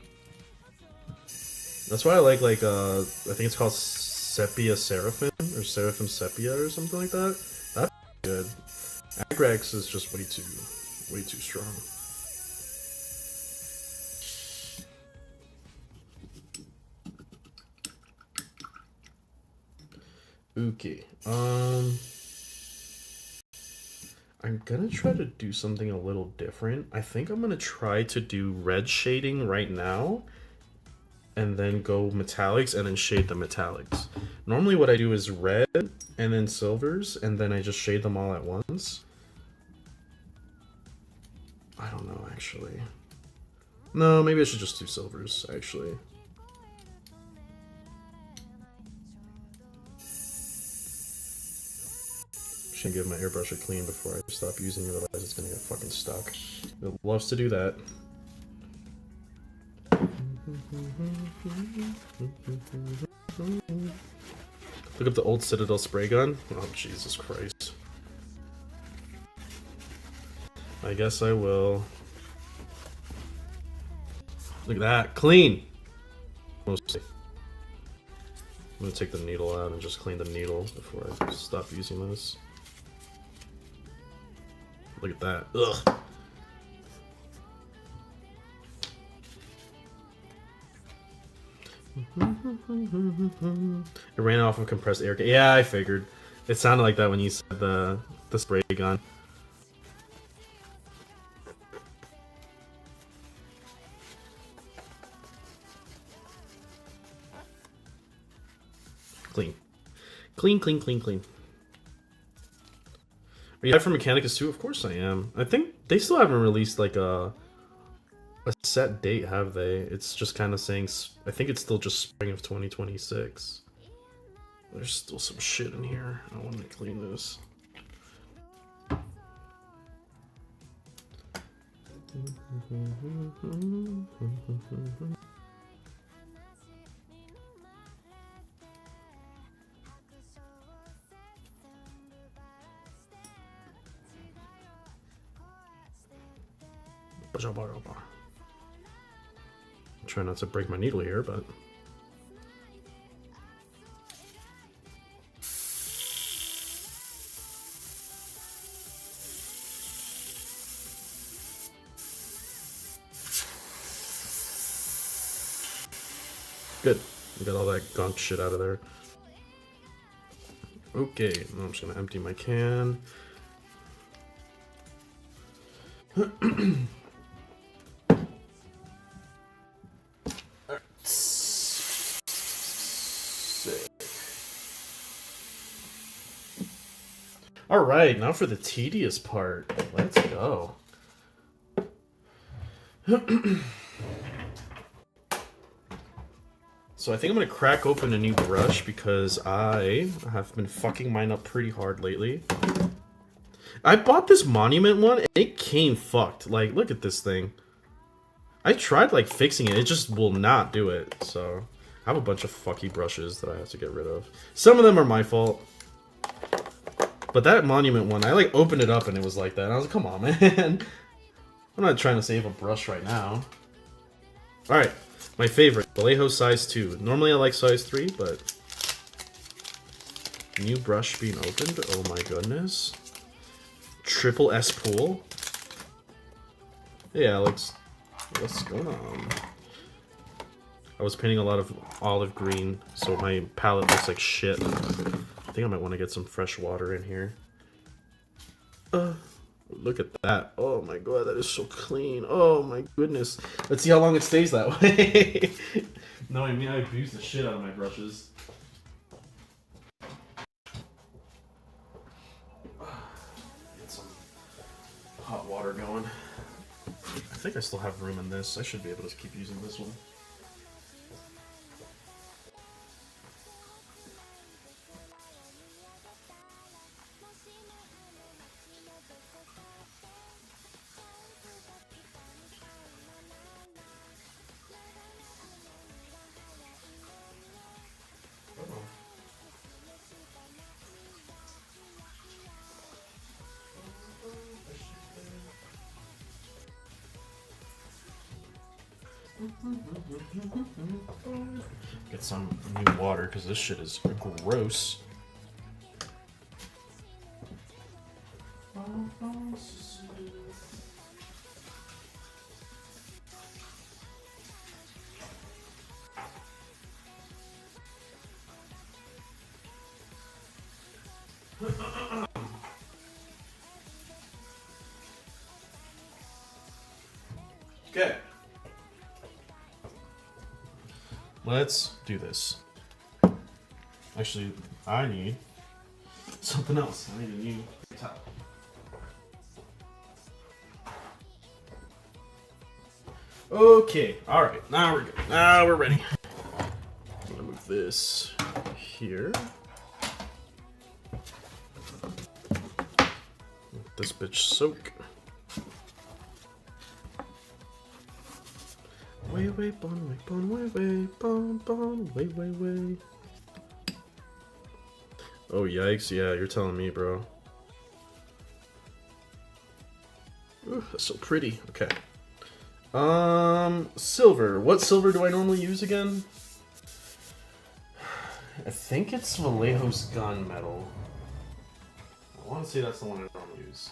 That's why I like I think it's called Sepia Seraphim or Seraphim Sepia or something like that. That's good. Agrax is just way too strong. Okay. I'm gonna try to do something a little different. I think I'm gonna try to do red shading right now, and then go metallics and then shade the metallics. Normally what I do is red and then silvers, and then I just shade them all at once. I don't know, actually. No, maybe I should just do silvers, actually. Should give my airbrush a clean before I stop using it, otherwise it's gonna get fucking stuck. It loves to do that. Look up the old Citadel spray gun. Oh, Jesus Christ. I guess I will. Look at that. Clean! Mostly. I'm gonna take the needle out and just clean the needle before I stop using this. Look at that. Ugh. It ran off of compressed air. Yeah, I figured. It sounded like that when you said the spray gun. Clean. Clean, clean, clean, clean. Are you hyped for Mechanicus 2? Of course I am. I think they still haven't released like a set date, have they? It's just kind of saying, I think it's still just spring of 2026. There's still some shit in here. I want to clean this. Try not to break my needle here, but good. We got all that gunk shit out of there. Okay, now I'm just gonna empty my can. Alright, now for the tedious part. Let's go. So I think I'm going to crack open a new brush because I have been fucking mine up pretty hard lately. I bought this Monument one and it came fucked. Like, look at this thing. I tried like fixing it, it just will not do it. So I have a bunch of fucky brushes that I have to get rid of. Some of them are my fault. But that Monument one, I like opened it up and it was like that. And I was like, come on, man. I'm not trying to save a brush right now. Alright, my favorite, Vallejo size 2. Normally I like size 3, but... New brush being opened, oh my goodness. Triple S pool. Hey Alex, what's going on? I was painting a lot of olive green, so my palette looks like shit. I think I might want to get some fresh water in here. Look at that. Oh my god, that is so clean. Oh my goodness. Let's see how long it stays that way. No, I mean, I abuse the shit out of my brushes. Get some hot water going. I think I still have room in this. I should be able to keep using this one. Get some new water because this shit is gross. Okay. Let's do this. Actually, I need something else. I need a new towel. Okay, alright, now we're good. Now we're ready. I'm gonna move this here. Let this bitch soak. Way, way, bon, way, bon, way, way, bon, bon, way, way, way. Oh, yikes, yeah, you're telling me, bro. Ooh, that's so pretty. Okay. Silver. What silver do I normally use again? I think it's Vallejo's gunmetal. I want to say that's the one I normally use.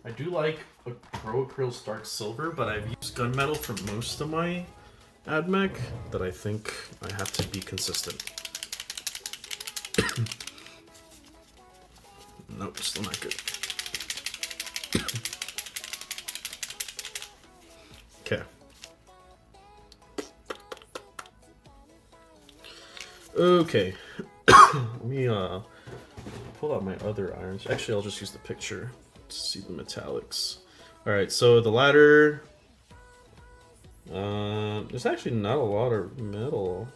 I do like Acrylic Stark Silver, but I've used gunmetal for most of my AdMech that I think I have to be consistent. Nope, still not good. Okay. Okay. Let me pull out my other irons. Actually, I'll just use the picture to see the metallics. Alright, so the ladder... there's actually not a lot of metal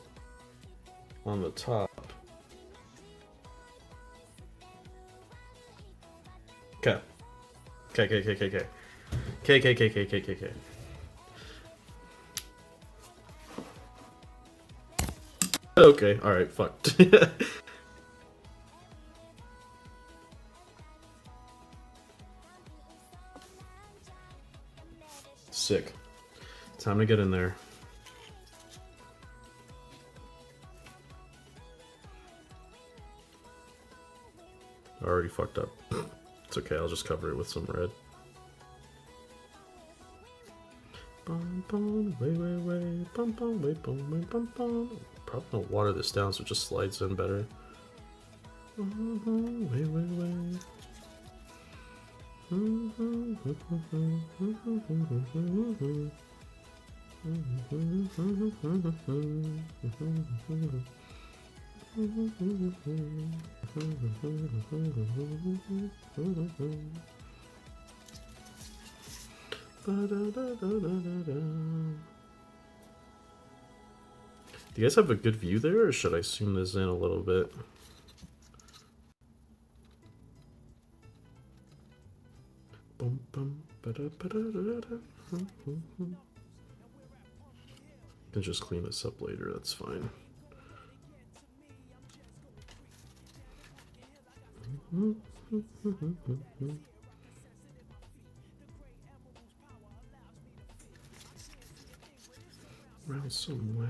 on the top. Okay. Okay. Okay, alright, fucked. Sick. Time to get in there. Already fucked up. It's okay, I'll just cover it with some red. Bum, bum, way, bum, bum, way, bum, way, bum, bum. Probably don't water this down so it just slides in better. Way. Do you guys have a good view there, or should I zoom this in a little bit? Can just clean this up later, that's fine. Around somewhere.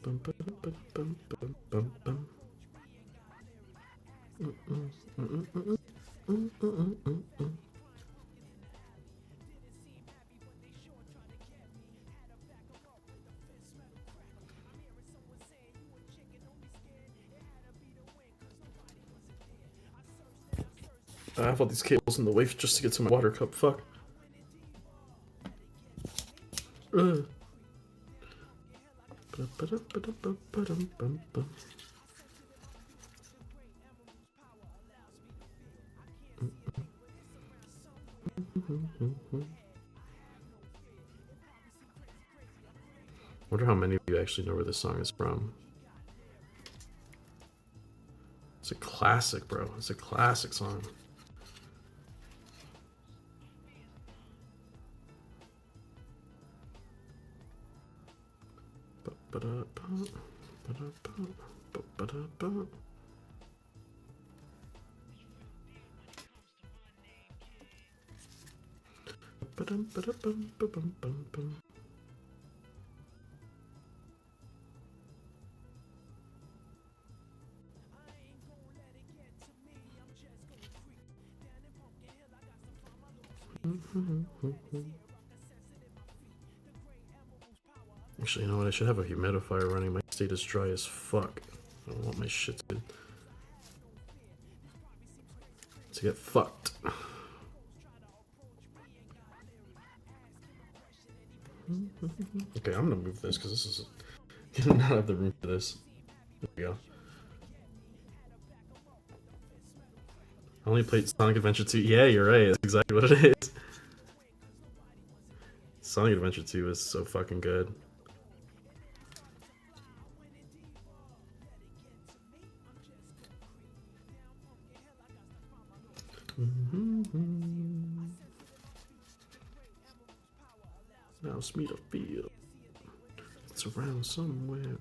Bum, bum, bum, bum, bum, bum, bum. I have all these cables in the way just to get to my water cup. Fuck. Wonder how many of you actually know where this song is from. It's a classic, bro. It's a classic song. Actually, you know what? I should have a humidifier running. My state is dry as fuck. I don't want my shit to get fucked. Okay, I'm gonna move this because this is. I do not have the room for this. There we go. I only played Sonic Adventure 2. Yeah, you're right. That's exactly what it is. Sonic Adventure 2 is so fucking good. Now meet a field. It's around somewhere.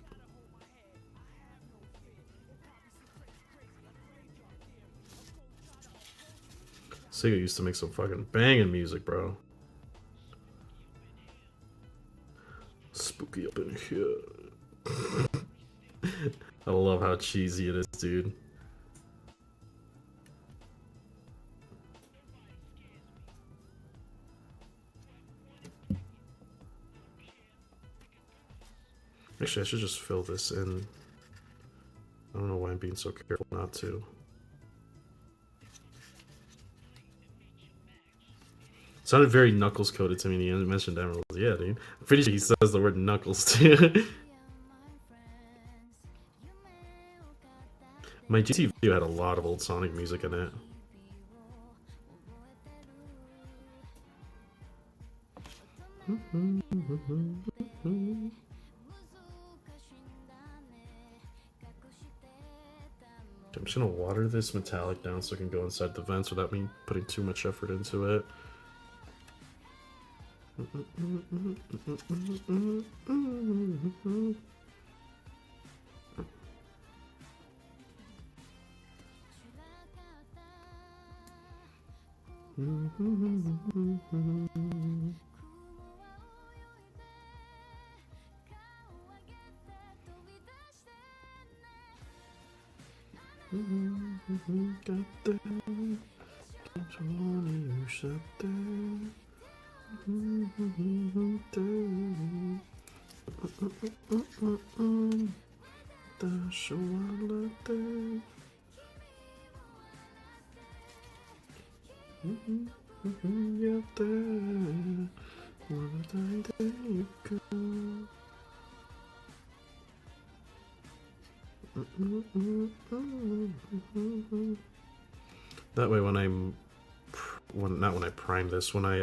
Sega used to make some fucking banging music, bro. Spooky up in here. I love how cheesy it is, dude. Actually, I should just fill this in. I don't know why I'm being so careful not to. It sounded very Knuckles coded to me. He mentioned emeralds. Yeah, dude. I'm pretty sure he says the word Knuckles too. My GT video had a lot of old Sonic music in it. I'm just gonna water this metallic down so it can go inside the vents without me putting too much effort into it. That way when not when I prime this, when I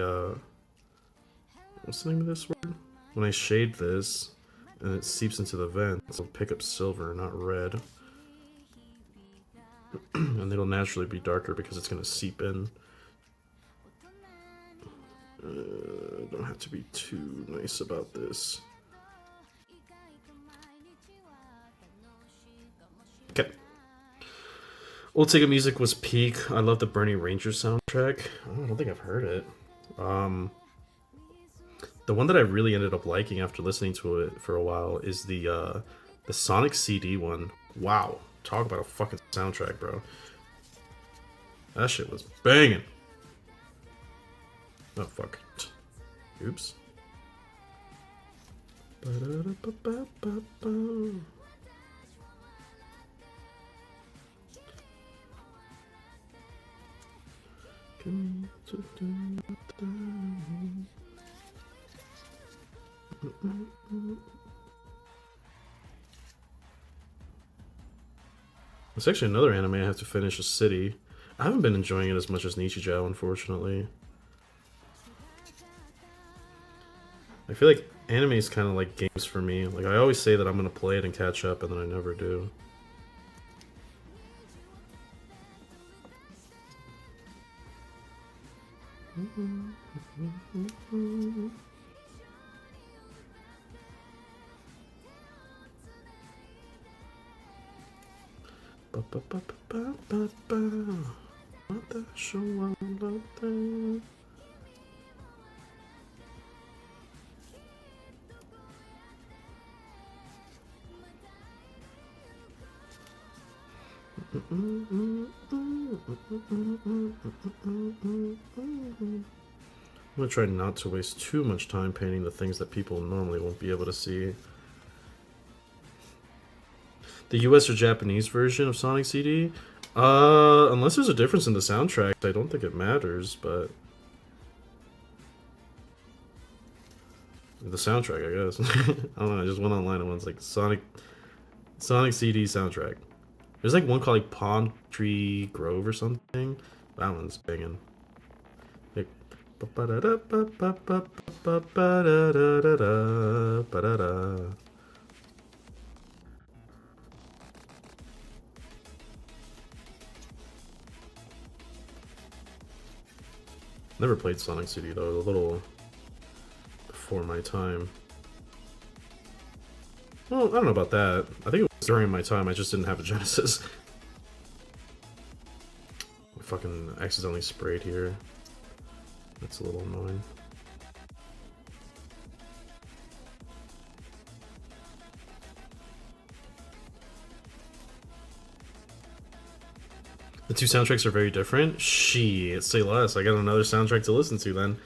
what's the name of this word? When I shade this and it seeps into the vents, it'll pick up silver, not red. And it'll naturally be darker because it's gonna seep in. Don't have to be too nice about this. Okay. Old Sega music was peak. I love the Bernie Ranger soundtrack. I don't think I've heard it. The one that I really ended up liking after listening to it for a while is the Sonic CD one. Wow. Talk about a fucking soundtrack, bro. That shit was banging. Oh, fuck. Oops. It's actually another anime I have to finish, a City. I haven't been enjoying it as much as Nichijou, unfortunately. I feel like anime is kind of like games for me. Like, I always say that I'm going to play it and catch up, and then I never do. I'm gonna try not to waste too much time painting the things that people normally won't be able to see. The US or Japanese version of Sonic CD? Unless there's a difference in the soundtrack, I don't think it matters, but... The soundtrack, I guess. I don't know, I just went online and was like, Sonic CD soundtrack. There's like one called like Palm Tree Grove or something. That one's banging. Like, never played Sonic CD though, a little before my time. Well, I don't know about that. I think it was during my time, I just didn't have a Genesis. I fucking accidentally sprayed here. That's a little annoying. The two soundtracks are very different? Shit, say less. I got another soundtrack to listen to then.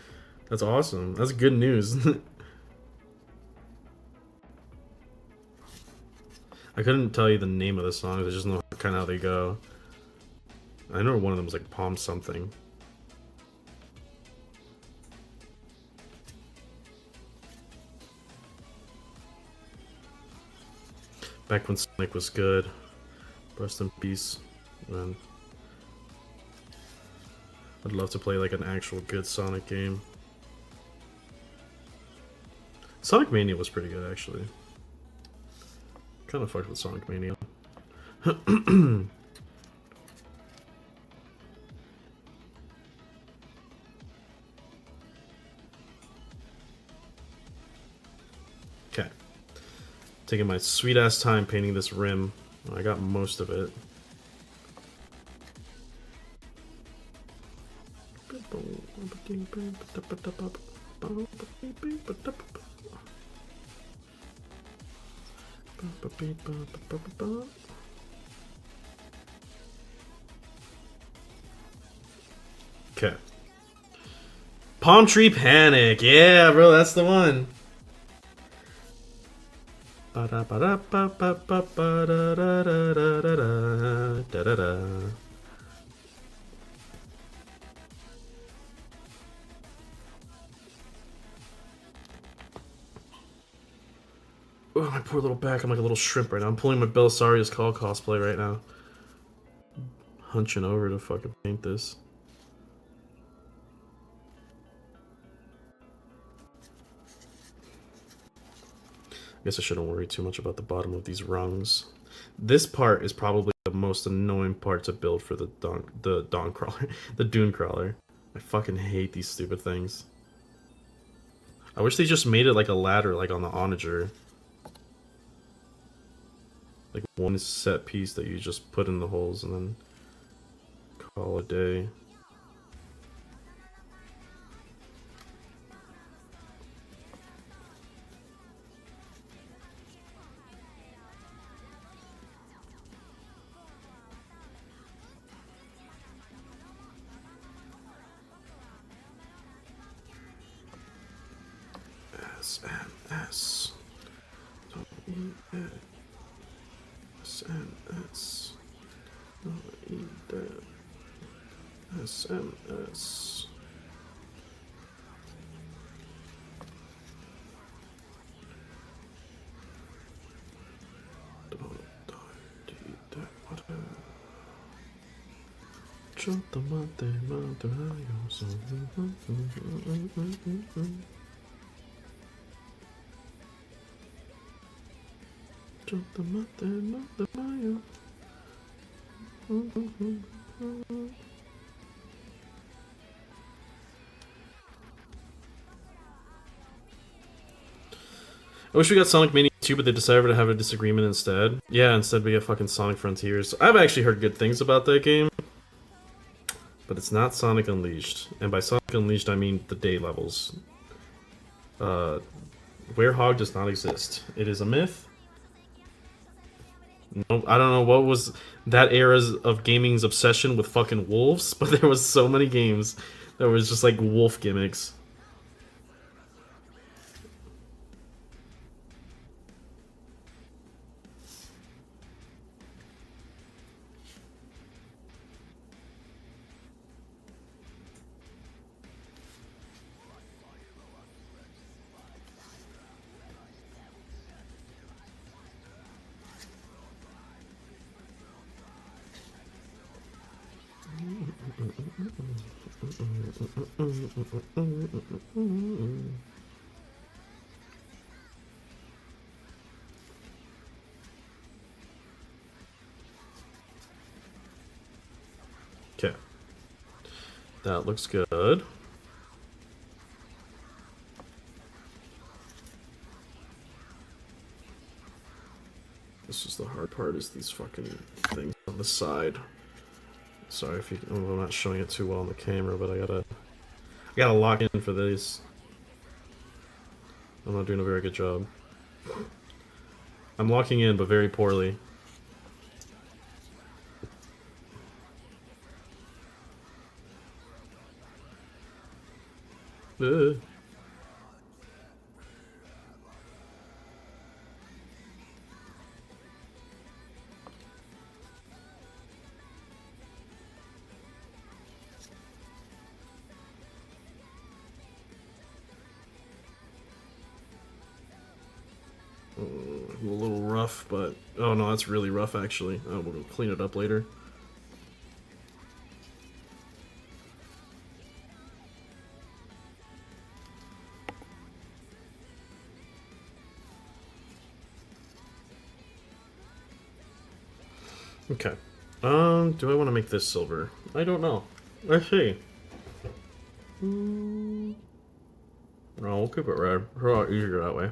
That's awesome. That's good news. I couldn't tell you the name of the songs. I just know kind of how they go. I know one of them was like Palm something. Back when Sonic was good. Rest in peace, man. I'd love to play like an actual good Sonic game. Sonic Mania was pretty good, actually. Kind of fucked with Sonic Mania. Okay. Taking my sweet ass time painting this rim. I got most of it. Okay. Palm Tree Panic. Yeah, bro, that's the one. Oh, my poor little back. I'm like a little shrimp right now. I'm pulling my Belisarius Call cosplay right now. Hunching over to fucking paint this. I guess I shouldn't worry too much about the bottom of these rungs. This part is probably the most annoying part to build for the Dunecrawler. The Dunecrawler. I fucking hate these stupid things. I wish they just made it like a ladder, like on the Onager. Like one set piece that you just put in the holes and then call it a day. SMS. Don't eat it. SMS. Don't eat that. SMS. Don't die to eat that water. Chota mate, mate, rayoso. Chota mate, mate, mayo. I wish we got Sonic Mania 2, but they decided to have a disagreement instead. Yeah, instead we get fucking Sonic Frontiers. I've actually heard good things about that game. But it's not Sonic Unleashed. And by Sonic Unleashed, I mean the day levels. Werehog does not exist. It is a myth. No, I don't know what was that era of gaming's obsession with fucking wolves, but there was so many games that was just like wolf gimmicks. Okay. That looks good. This is the hard part, is these fucking things on the side. Sorry if I'm not showing it too well on the camera, but I gotta lock in for these. I'm not doing a very good job. I'm locking in, but very poorly. Ugh. A little rough, but oh no, that's really rough actually. Oh, we'll clean it up later. Okay. Do I want to make this silver? I don't know. Let's see. No, we'll keep it red. It's a lot easier that way.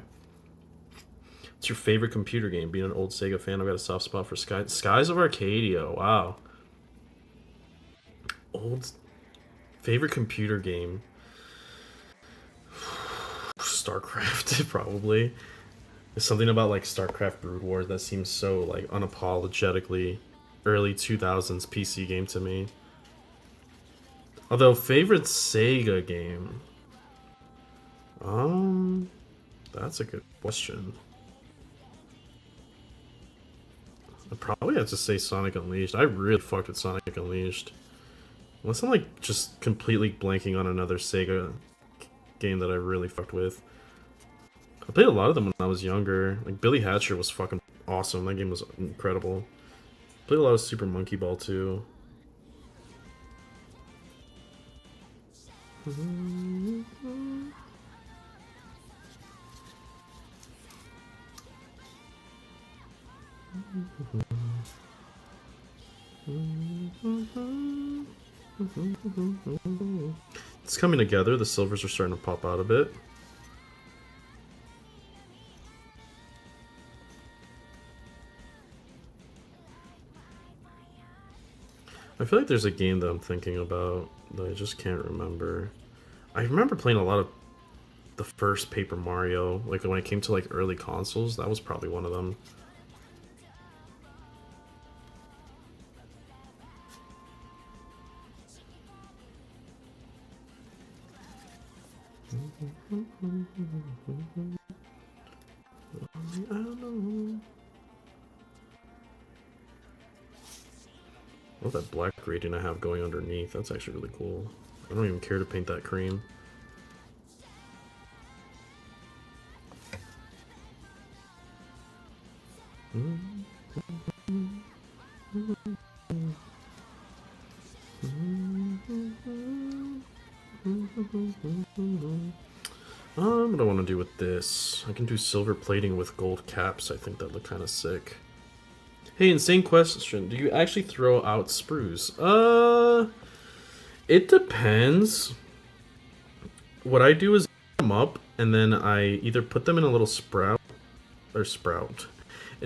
What's your favorite computer game? Being an old Sega fan, I've got a soft spot for Skies of Arcadia. Wow. Old favorite computer game. StarCraft, probably. There's something about like StarCraft Brood Wars that seems so like unapologetically early 2000s PC game to me. Although favorite Sega game. That's a good question. I'd probably have to say Sonic Unleashed. I really fucked with Sonic Unleashed. Unless I'm like just completely blanking on another Sega game that I really fucked with. I played a lot of them when I was younger. Like Billy Hatcher was fucking awesome. That game was incredible. Played a lot of Super Monkey Ball too. It's coming together. The silvers are starting to pop out a bit. I feel like there's a game that I'm thinking about that I just can't remember. I remember playing a lot of the first Paper Mario, like when it came to like early consoles. That was probably one of them. I don't know. I love that black gradient I have going underneath. That's actually really cool. I don't even care to paint that cream. What do I want to do with this? I can do silver plating with gold caps. I think that look kind of sick. Hey, insane question. Do you actually throw out sprues? It depends. What I do is them up, and then I either put them in a little in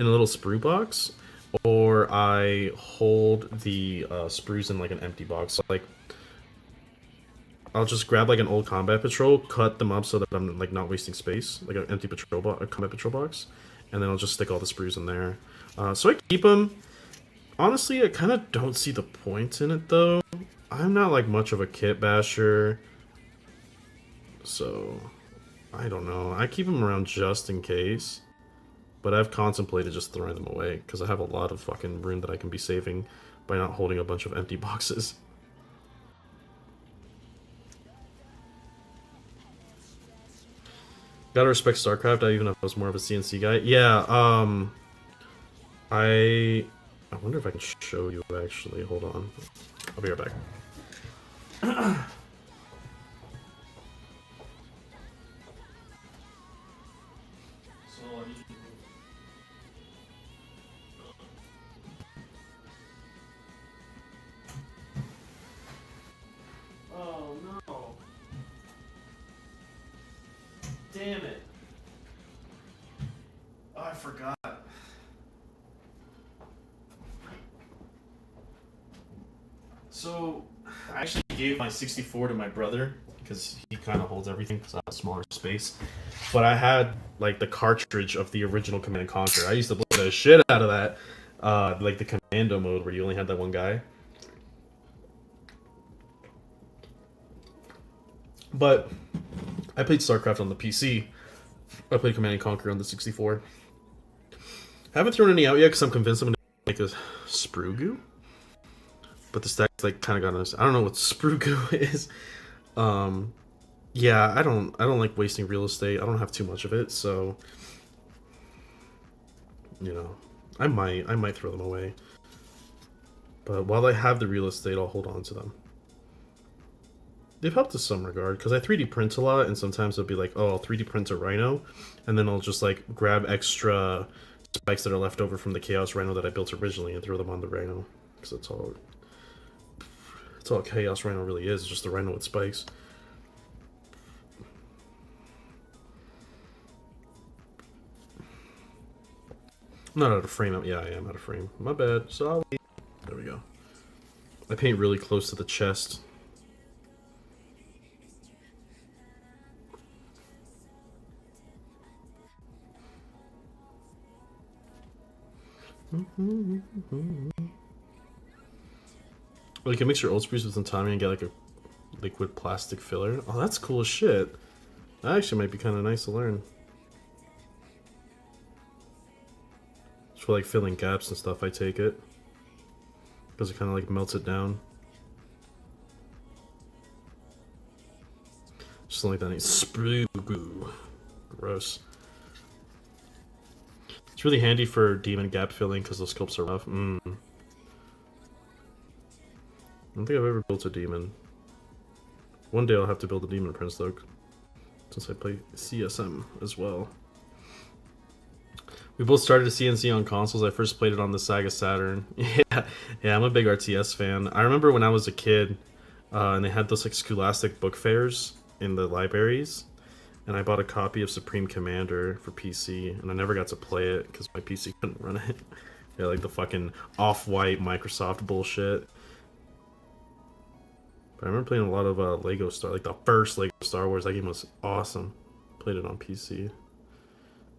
a little sprue box, or I hold the sprues in like an empty box. So, like, I'll just grab like an old combat patrol, cut them up so that I'm like not wasting space, like an empty patrol box, a combat patrol box, and then I'll just stick all the sprues in there. So I keep them. Honestly, I kind of don't see the point in it though. I'm not like much of a kit basher, so I don't know. I keep them around just in case, but I've contemplated just throwing them away because I have a lot of fucking room that I can be saving by not holding a bunch of empty boxes. Gotta respect StarCraft, even if I was more of a CNC guy. Yeah, I wonder if I can show you actually. Hold on. I'll be right back. Oh no. Damn it. Oh, I forgot. So, I actually gave my 64 to my brother because he kind of holds everything because I have a smaller space. But I had like the cartridge of the original Command and Conquer. I used to play the shit out of that, like the Commando mode where you only had that one guy. But I played StarCraft on the PC. I played Command and Conquer on the 64. Haven't thrown any out yet because I'm convinced I'm gonna make a sprue goo. But the stack's like kind of got us. I don't know what sprue goo is. Yeah, I don't like wasting real estate. I don't have too much of it, so you know, I might throw them away. But while I have the real estate, I'll hold on to them. They've helped in some regard, because I 3D print a lot, and sometimes it'll be like, oh, I'll 3D print a rhino, and then I'll just like grab extra spikes that are left over from the Chaos Rhino that I built originally and throw them on the rhino. Because that's all Chaos Rhino really is, just the rhino with spikes. I'm not out of frame. Yeah, I am out of frame. My bad. Sorry. There we go. I paint really close to the chest. Well, you can mix your old spruce with some Tommy and get like a liquid plastic filler. Oh, that's cool as shit. That actually might be kind of nice to learn. Just for like filling gaps and stuff, I take it. Because it kind of like melts it down. Just like that nice sprue goo. Gross. It's really handy for demon gap filling because those sculpts are rough. I don't think I've ever built a demon. One day I'll have to build a demon prince though, since I play CSM as well. We both started CNC on consoles. I first played it on the Sega Saturn. Yeah, I'm a big RTS fan. I remember when I was a kid, and they had those like Scholastic book fairs in the libraries, and I bought a copy of Supreme Commander for PC, and I never got to play it because my PC couldn't run it. Yeah, like the fucking off-white Microsoft bullshit. But I remember playing a lot of Lego Star, like the first Lego Star Wars. That game was awesome. Played it on PC.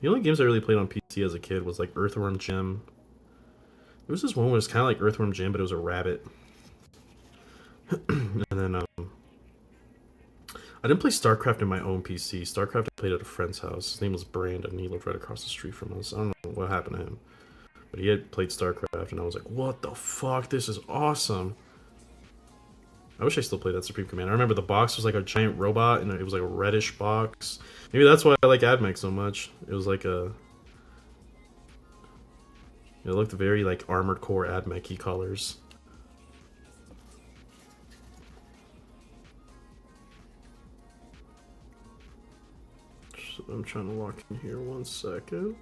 The only games I really played on PC as a kid was like Earthworm Jim. There was this one where it was kind of like Earthworm Jim, but it was a rabbit. And then I didn't play StarCraft in my own PC. StarCraft I played at a friend's house. His name was Brandon, and he lived right across the street from us. I don't know what happened to him, but he had played StarCraft, and I was like, what the fuck? This is awesome. I wish I still played that Supreme Commander. I remember the box was like a giant robot, and it was like a reddish box. Maybe that's why I like AdMech so much. It was like a... It looked very like Armored Core AdMech-y colors. So I'm trying to lock in here 1 second.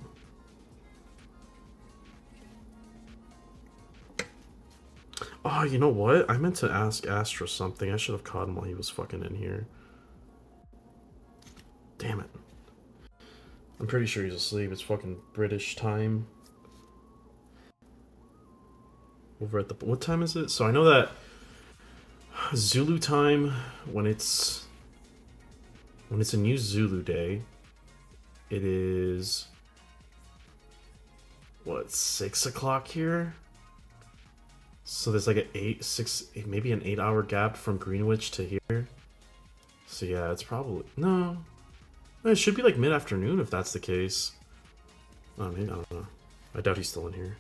Oh, you know what? I meant to ask Astra something. I should have caught him while he was fucking in here. Damn it. I'm pretty sure he's asleep. It's fucking British time. Over at the... What time is it? So I know that Zulu time, when it's a new Zulu day, it is... What, 6 o'clock here? So there's like maybe an 8-hour gap from Greenwich to here. So yeah, it's probably... No. It should be like mid-afternoon if that's the case. Oh, maybe, I don't know. I doubt he's still in here.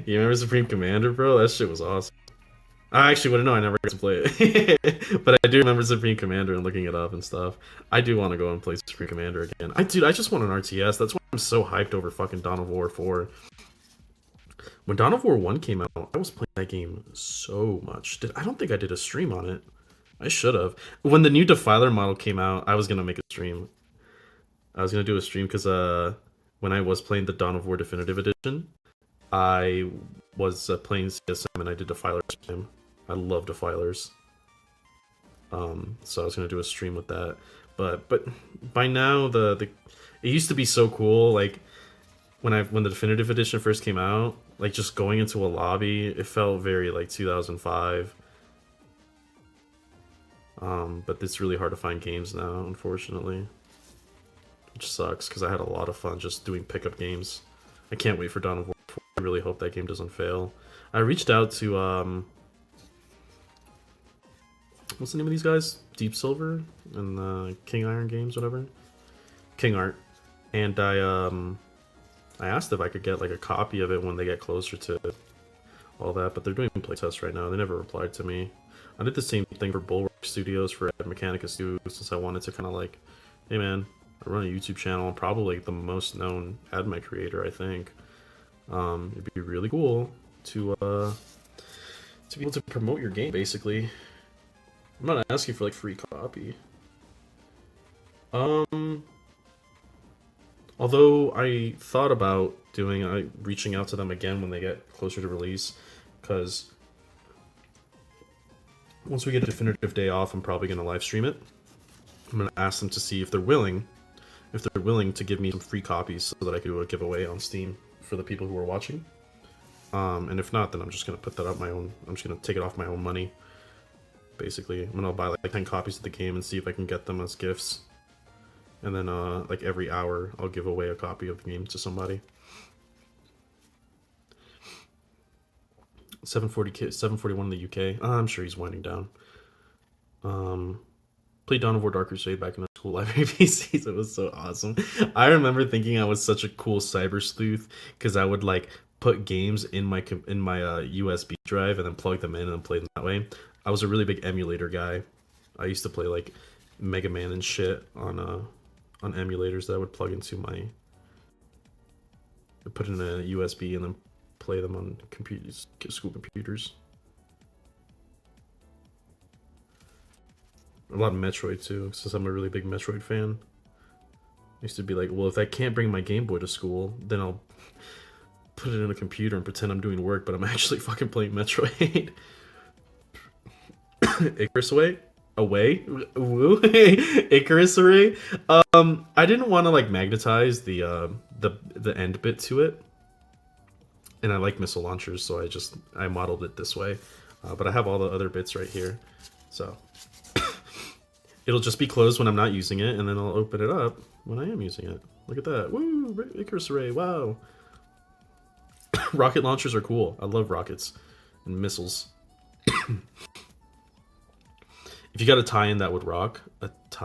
You remember Supreme Commander, bro? That shit was awesome. I actually wouldn't know. I never got to play it. But I do remember Supreme Commander and looking it up and stuff. I do want to go and play Supreme Commander again. Dude, I just want an RTS. That's why I'm so hyped over fucking Dawn of War 4. When Dawn of War 1 came out, I was playing that game so much. I don't think I did a stream on it. I should have. When the new Defiler model came out, I was going to make a stream. I was going to do a stream because when I was playing the Dawn of War Definitive Edition, I was playing CSM and I did Defilers with him. I love Defilers. So I was going to do a stream with that. But by now, it used to be so cool, like, when the Definitive Edition first came out, like just going into a lobby, it felt very like 2005. But it's really hard to find games now, unfortunately. Which sucks, because I had a lot of fun just doing pickup games. I can't wait for Dawn of War 4. I really hope that game doesn't fail. I reached out to, what's the name of these guys? Deep Silver and King Iron Games, whatever. King Art. And I asked if I could get like a copy of it when they get closer to all that, but they're doing playtests right now. They never replied to me. I did the same thing for Bulwark studios for Ed Mechanicus too, since I wanted to kind of like, hey man, I run a YouTube channel. I'm probably like the most known AdMech creator, I think. It'd be really cool to be able to promote your game, basically. I'm not asking for like free copy. Although I thought about reaching out to them again when they get closer to release, because once we get a definitive day off, I'm probably gonna live stream it. I'm gonna ask them to see if they're willing to give me some free copies so that I can do a giveaway on Steam for the people who are watching. And if not, then I'm just gonna put that up my own. I'm just gonna take it off my own money. Basically, I'm gonna buy like 10 copies of the game and see if I can get them as gifts. And then like every hour, I'll give away a copy of the game to somebody. 741 in the UK. I'm sure he's winding down. Played Dawn of War Dark Crusade back in the school library PCs. It was so awesome. I remember thinking I was such a cool cyber sleuth because I would like put games in my USB drive and then plug them in and play them that way. I was a really big emulator guy. I used to play like Mega Man and shit on emulators that I would plug into my. Put in a USB and then play them on computers, school computers. A lot of Metroid too, since I'm a really big Metroid fan. I used to be like, well, if I can't bring my Game Boy to school, then I'll put it in a computer and pretend I'm doing work, but I'm actually fucking playing Metroid. Icarus away, woo, Icarus array. I didn't want to like magnetize the end bit to it, and I like missile launchers, so I modeled it this way. But I have all the other bits right here, so it'll just be closed when I'm not using it, and then I'll open it up when I am using it. Look at that, woo, Icarus array, wow. Rocket launchers are cool. I love rockets and missiles. If you got a tie-in, that would rock.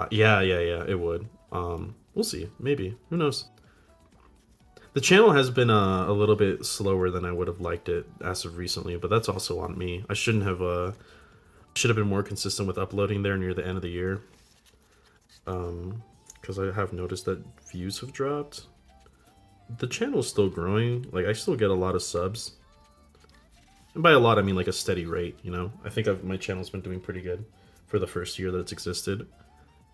Yeah, it would. We'll see. Maybe. Who knows? The channel has been a little bit slower than I would have liked it as of recently, but that's also on me. I should have been more consistent with uploading there near the end of the year. Because I have noticed that views have dropped. The channel's still growing. Like, I still get a lot of subs. And by a lot, I mean like a steady rate, you know? I think my channel's been doing pretty good for the first year that it's existed.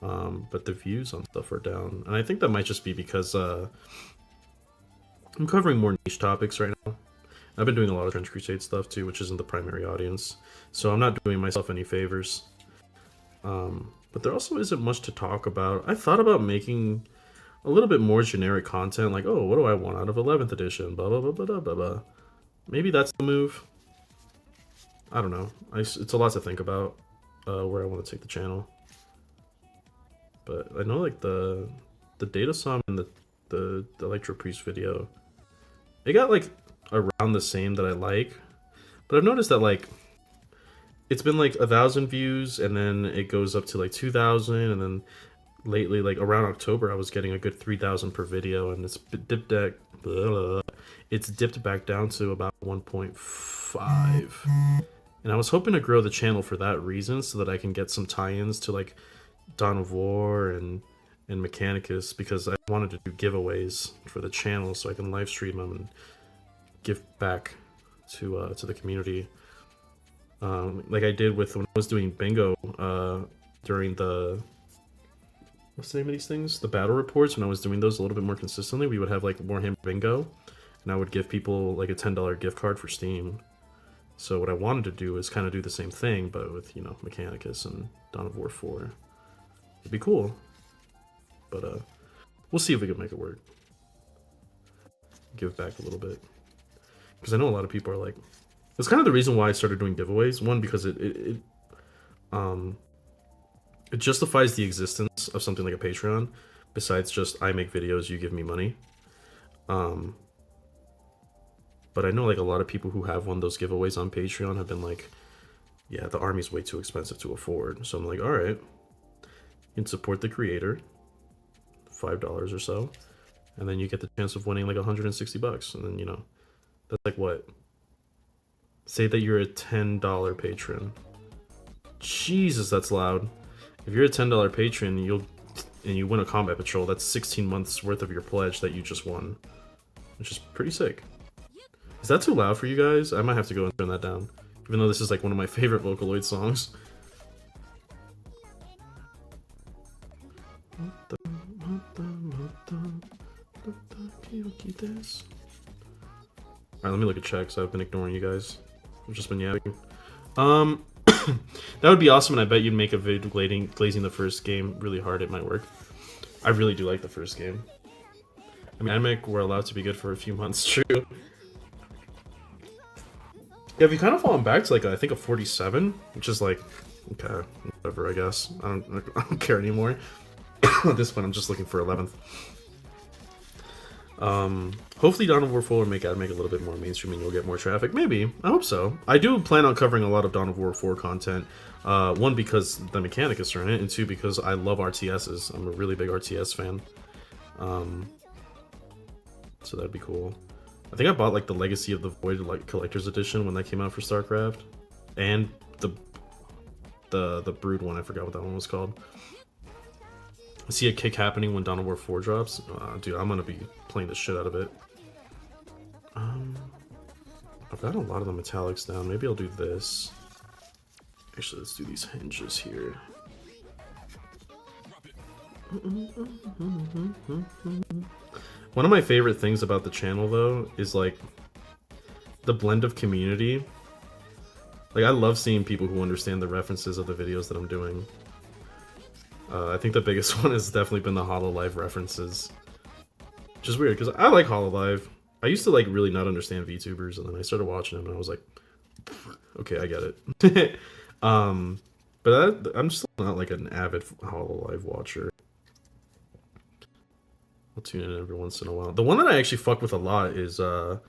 But the views on stuff are down. And I think that might just be because I'm covering more niche topics right now. I've been doing a lot of Trench Crusade stuff too, which isn't the primary audience. So I'm not doing myself any favors. But there also isn't much to talk about. I thought about making a little bit more generic content, like, oh, what do I want out of 11th edition? Blah, blah, blah, blah, blah, blah, blah. Maybe that's the move. I don't know. It's a lot to think about where I want to take the channel. But I know, like, the Data Som and the Electro Priest video, it got, like, around the same that I like. But I've noticed that, like, it's been, like, 1,000 views, and then it goes up to, like, 2,000, and then lately, like, around October, I was getting a good 3,000 per video, and it's dipped back down to about 1.5. And I was hoping to grow the channel for that reason, so that I can get some tie-ins to, like, Dawn of War and Mechanicus, because I wanted to do giveaways for the channel so I can live stream them and give back to the community. Like I did with when I was doing bingo during the, what's the name of these things? The battle reports. When I was doing those a little bit more consistently, we would have like Warhammer bingo, and I would give people like a $10 gift card for Steam. So what I wanted to do is kind of do the same thing, but with, you know, Mechanicus and Dawn of War 4. It'd be cool. But we'll see if we can make it work. Give back a little bit. Because I know a lot of people are like, it's kind of the reason why I started doing giveaways. One, because it justifies the existence of something like a Patreon, besides just I make videos, you give me money. But I know like a lot of people who have won those giveaways on Patreon have been like, yeah, the army's way too expensive to afford. So I'm like, all right, you can support the creator, $5 or so, and then you get the chance of winning like $160. And then, you know, that's like what? Say that you're a $10 patron. Jesus, that's loud. If you're a $10 patron, you win a combat patrol, that's 16 months worth of your pledge that you just won. Which is pretty sick. Is that too loud for you guys? I might have to go and turn that down. Even though this is like one of my favorite Vocaloid songs. Alright, let me look at checks. I've been ignoring you guys. I've just been yapping. That would be awesome, and I bet you'd make a vid glazing the first game really hard. It might work. I really do like the first game. I mean, anime were allowed to be good for a few months, true. Yeah, if you kind of fallen back to like, I think a 47, which is like, okay, whatever, I guess. I don't care anymore. At this point, I'm just looking for 11th. Hopefully Dawn of War 4 will make anime a little bit more mainstream and you'll get more traffic. Maybe. I hope so. I do plan on covering a lot of Dawn of War 4 content. One, because the mechanics are in it, and two, because I love RTSs. I'm a really big RTS fan. So that'd be cool. I think I bought like the Legacy of the Void like collector's edition when that came out for StarCraft. And the Brood one, I forgot what that one was called. I see a kick happening when Dawn of War 4 drops. Dude, I'm gonna be playing the shit out of it. I've got a lot of the metallics down. Maybe I'll do this. Actually, let's do these hinges here. One of my favorite things about the channel, though, is like the blend of community. Like, I love seeing people who understand the references of the videos that I'm doing. I think the biggest one has definitely been the HoloLive references. Which is weird, because I like HoloLive. I used to like really not understand VTubers, and then I started watching them, and I was like, okay, I get it. But I'm still not like an avid HoloLive watcher. I'll tune in every once in a while. The one that I actually fuck with a lot is, so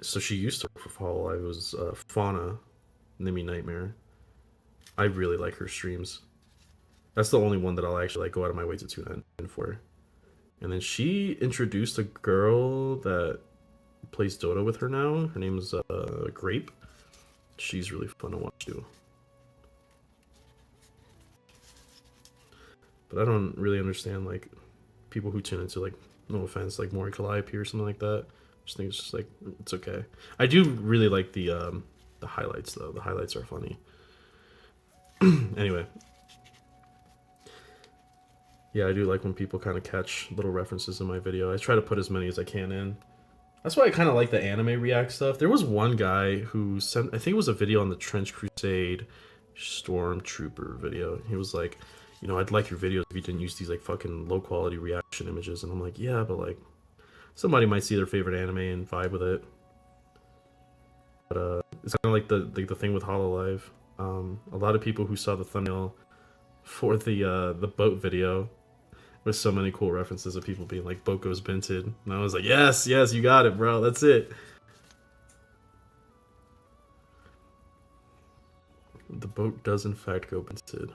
she used to work for HoloLive, it was Fauna, Nimi Nightmare. I really like her streams. That's the only one that I'll actually like go out of my way to tune in for. And then she introduced a girl that plays Dota with her now. Her name is Grape. She's really fun to watch too. But I don't really understand like people who tune into like, no offense, like Mori Calliope or something like that. I just think it's just like, it's okay. I do really like the highlights though. The highlights are funny. Anyway. Yeah, I do like when people kind of catch little references in my video. I try to put as many as I can in. That's why I kind of like the anime react stuff. There was one guy who sent, I think it was a video on the Trench Crusade Stormtrooper video. He was like, you know, I'd like your videos if you didn't use these like fucking low quality reaction images. And I'm like, yeah, but like somebody might see their favorite anime and vibe with it. But it's kind of like the thing with HoloLive. A lot of people who saw the thumbnail for the boat video with so many cool references of people being like, boat goes binted. And I was like, yes, yes, you got it, bro. That's it. The boat does in fact go binted.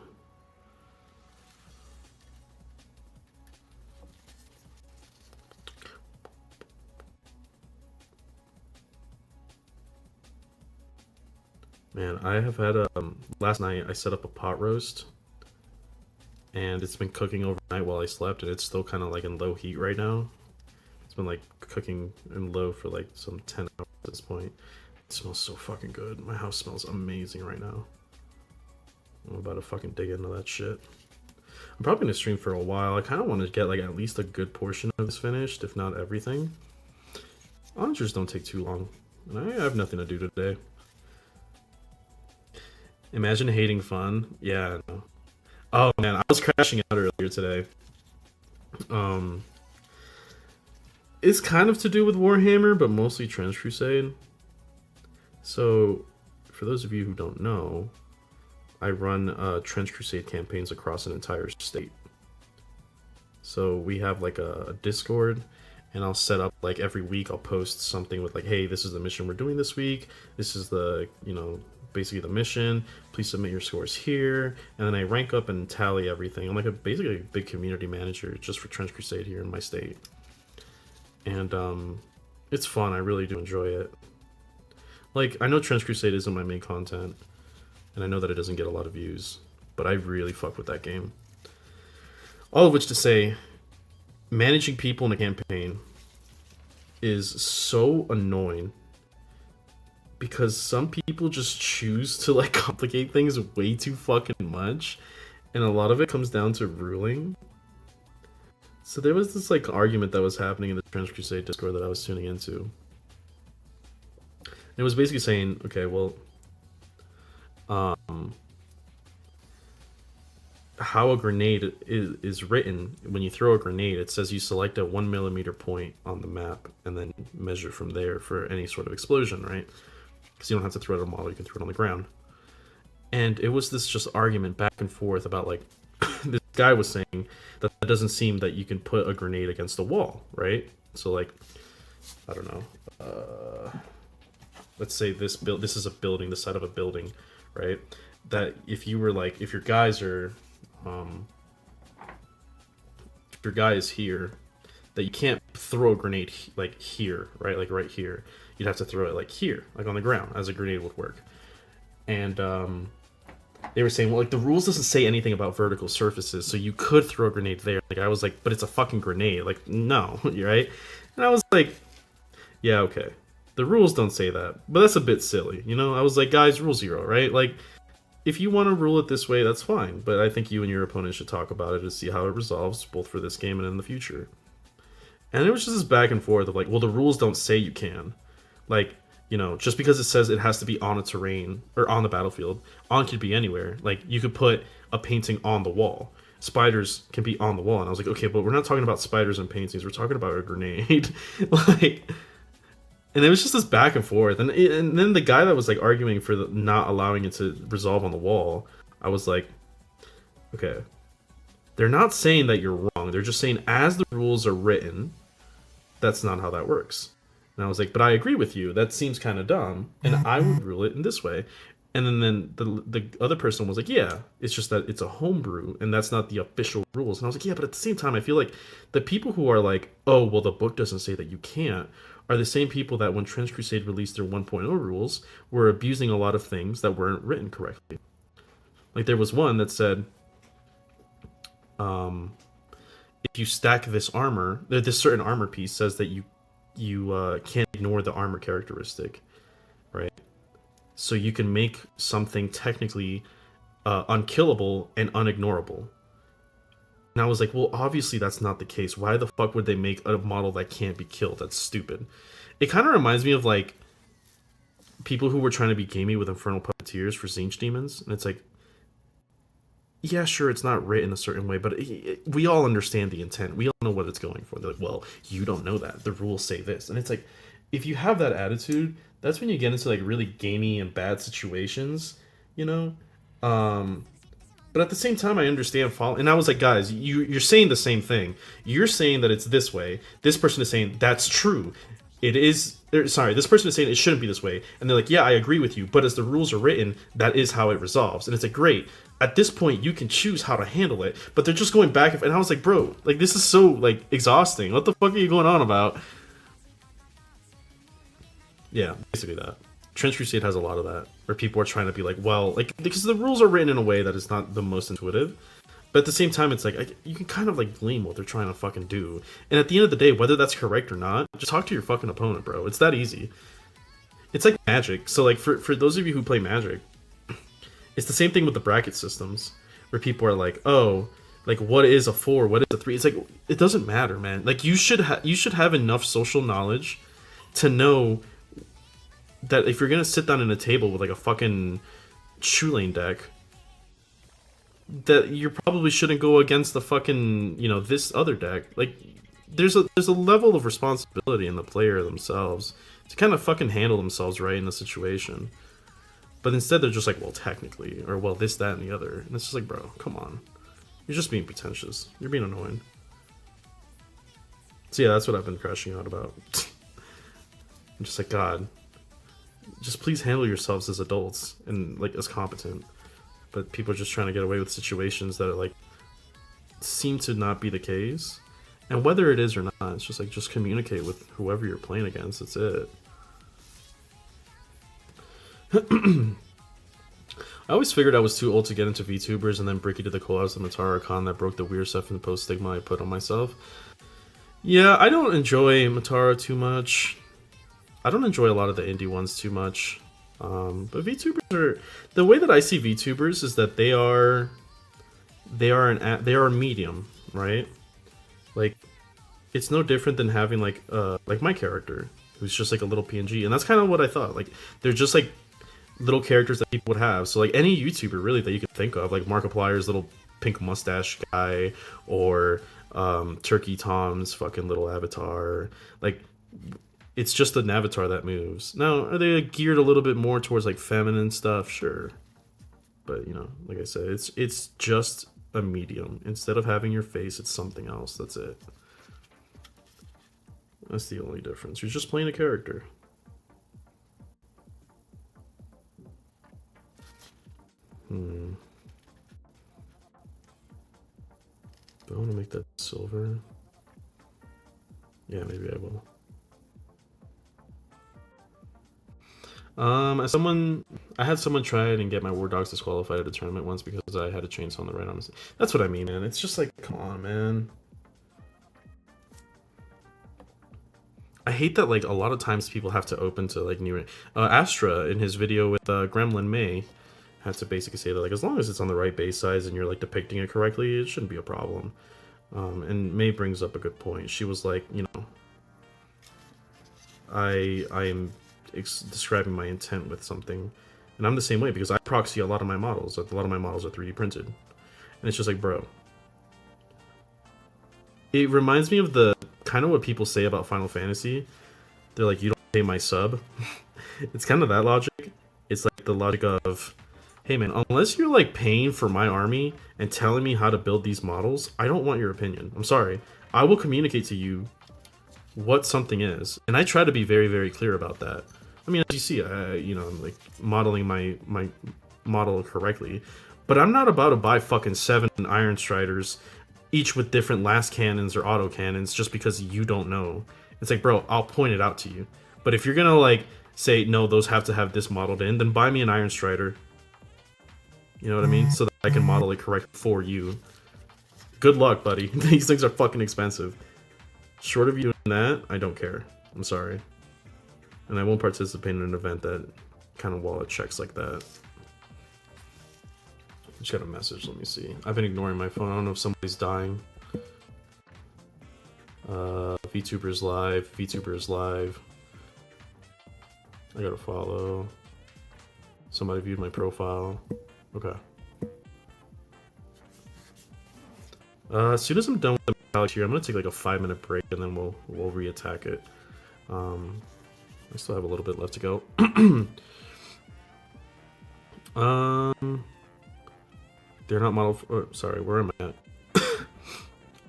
Man, I have had last night I set up a pot roast. And it's been cooking overnight while I slept, and it's still kind of like in low heat right now. It's been like cooking in low for like some 10 hours at this point. It smells so fucking good. My house smells amazing right now. I'm about to fucking dig into that shit. I'm probably gonna stream for a while. I kind of want to get like at least a good portion of this finished, if not everything. Onagers don't take too long, and I have nothing to do today. Imagine hating fun. Yeah, I know. Oh man, I was crashing out earlier today. It's kind of to do with Warhammer, but mostly Trench Crusade. So, for those of you who don't know, I run Trench Crusade campaigns across an entire state. So we have like a Discord, and I'll set up like every week I'll post something with like, hey, this is the mission we're doing this week. This is the, you know, basically the mission. Please submit your scores here, and then I rank up and tally everything. I'm like basically a big community manager just for Trench Crusade here in my state, and it's fun. I really do enjoy it. Like, I know Trench Crusade isn't my main content, and I know that it doesn't get a lot of views, but I really fuck with that game. All of which to say, managing people in a campaign is so annoying because some people just choose to like complicate things way too fucking much, and a lot of it comes down to ruling. So there was this like argument that was happening in the Trans Crusade Discord that I was tuning into. It was basically saying, okay, well, how a grenade is written, when you throw a grenade, it says you select a 1 millimeter point on the map and then measure from there for any sort of explosion, right? Because you don't have to throw it at a model, you can throw it on the ground. And it was this just argument back and forth about like, this guy was saying that it doesn't seem that you can put a grenade against the wall, right? So like, I don't know, let's say this is a building, the side of a building, right? That if you were like, if your guys are, if your guy is here, that you can't throw a grenade like here, right? Like right here. You'd have to throw it like here, like on the ground, as a grenade would work. And they were saying, well, like the rules doesn't say anything about vertical surfaces, so you could throw a grenade there. Like I was like, but it's a fucking grenade. Like no, right? And I was like, yeah, okay. The rules don't say that, but that's a bit silly, you know? I was like, guys, rule 0, right? Like, if you want to rule it this way, that's fine, but I think you and your opponent should talk about it to see how it resolves, both for this game and in the future. And it was just this back and forth of like, well, the rules don't say you can. Like, you know, just because it says it has to be on a terrain, or on the battlefield, on could be anywhere. Like, you could put a painting on the wall. Spiders can be on the wall. And I was like, okay, but we're not talking about spiders and paintings, we're talking about a grenade. Like... And it was just this back and forth, and then the guy that was like arguing for not allowing it to resolve on the wall, I was like, okay, they're not saying that you're wrong. They're just saying as the rules are written, that's not how that works. And I was like, but I agree with you. That seems kind of dumb, and I would rule it in this way. And then the other person was like, yeah, it's just that it's a homebrew, and that's not the official rules. And I was like, yeah, but at the same time, I feel like the people who are like, oh, well, the book doesn't say that you can't, are the same people that when Trans Crusade released their 1.0 rules were abusing a lot of things that weren't written correctly. Like there was one that said, if you stack this armor, this certain armor piece says that you can't ignore the armor characteristic, right? So you can make something technically unkillable and unignorable. And I was like, well, obviously that's not the case. Why the fuck would they make a model that can't be killed? That's stupid. It kind of reminds me of, like, people who were trying to be gamey with Infernal Puppeteers for Zinch Demons. And it's like, yeah, sure, it's not written a certain way, but we all understand the intent. We all know what it's going for. They're like, well, you don't know that. The rules say this. And it's like, if you have that attitude, that's when you get into, like, really gamey and bad situations, you know? But at the same time, I understand and I was like, guys, you're saying the same thing. You're saying that it's this way. This person is saying that's true. It is. Sorry, this person is saying it shouldn't be this way. And they're like, yeah, I agree with you. But as the rules are written, that is how it resolves. And it's like, great. At this point, you can choose how to handle it. But they're just going back. And I was like, bro, like this is so like exhausting. What the fuck are you going on about? Yeah, basically that. Trans Crusade has a lot of that, where people are trying to be like, well, like, because the rules are written in a way that is not the most intuitive, but at the same time, it's like, you can kind of, like, blame what they're trying to fucking do, and at the end of the day, whether that's correct or not, just talk to your fucking opponent, bro. It's that easy. It's like Magic, so, like, for those of you who play Magic, it's the same thing with the bracket systems, where people are like, oh, like, what is a 4, what is a 3? It's like, it doesn't matter, man. Like, you should have enough social knowledge to know that if you're gonna sit down in a table with like a fucking shoe lane deck, that you probably shouldn't go against the fucking, you know, this other deck. Like, there's a level of responsibility in the player themselves to kind of fucking handle themselves right in the situation. But instead they're just like, well, technically, or well, this, that, and the other. And it's just like, bro, come on. You're just being pretentious. You're being annoying. So yeah, that's what I've been crashing out about. I'm just like, God, just please handle yourselves as adults and like as competent. But people are just trying to get away with situations that are like seem to not be the case. And whether it is or not, it's just like, just communicate with whoever you're playing against. That's it. I always figured I was too old to get into VTubers, and then Bricky did the collabs with Matara Khan that broke the weird stuff and the post stigma I put on myself. Yeah, I don't enjoy Matara too much. I don't enjoy a lot of the indie ones too much. But VTubers are, the way that I see VTubers is that they are a medium, right? Like, it's no different than having like my character, who's just like a little PNG, and that's kind of what I thought. Like, they're just like little characters that people would have. So like any YouTuber really that you could think of, like Markiplier's little pink mustache guy, or Turkey Tom's fucking little avatar, like. It's just an avatar that moves. Now, are they geared a little bit more towards like feminine stuff? Sure. But, you know, like I said, it's just a medium. Instead of having your face, it's something else. That's it. That's the only difference. You're just playing a character. Do I want to make that silver? Yeah, maybe I will. I had someone try it and get my War Dogs disqualified at a tournament once because I had a chainsaw on the right arm. That's what I mean, man. It's just like, come on, man. I hate that, like, a lot of times people have to open to, like, new... Astra, in his video with Gremlin May, had to basically say that, like, as long as it's on the right base size and you're, like, depicting it correctly, it shouldn't be a problem. And May brings up a good point. She was like, you know, I am... describing my intent with something, and I'm the same way because I proxy a lot of my models. A lot of my models are 3D printed, and it's just like, bro, it reminds me of the kind of what people say about Final Fantasy. They're like, you don't pay my sub. It's kind of that logic. It's like the logic of, hey man, unless you're like paying for my army and telling me how to build these models, I don't want your opinion. I'm sorry. I will communicate to you what something is, and I try to be very, very clear about that. I mean, as you see, you know, I'm like modeling my model correctly, but I'm not about to buy fucking 7 Iron Striders, each with different last cannons or auto cannons, just because you don't know. It's like, bro, I'll point it out to you. But if you're gonna like say no, those have to have this modeled in, then buy me an Iron Strider. You know what I mean? So that I can model it correct for you. Good luck, buddy. These things are fucking expensive. Short of you doing that, I don't care. I'm sorry. And I won't participate in an event that kind of wallet checks like that. Just got a message, let me see. I've been ignoring my phone. I don't know if somebody's dying. VTubers live. VTubers live. I gotta follow. Somebody viewed my profile. Okay. As soon as I'm done with the metallics here, I'm gonna take like a 5-minute break and then we'll re-attack it. I still have a little bit left to go. They're not modeled for, sorry, where am I at?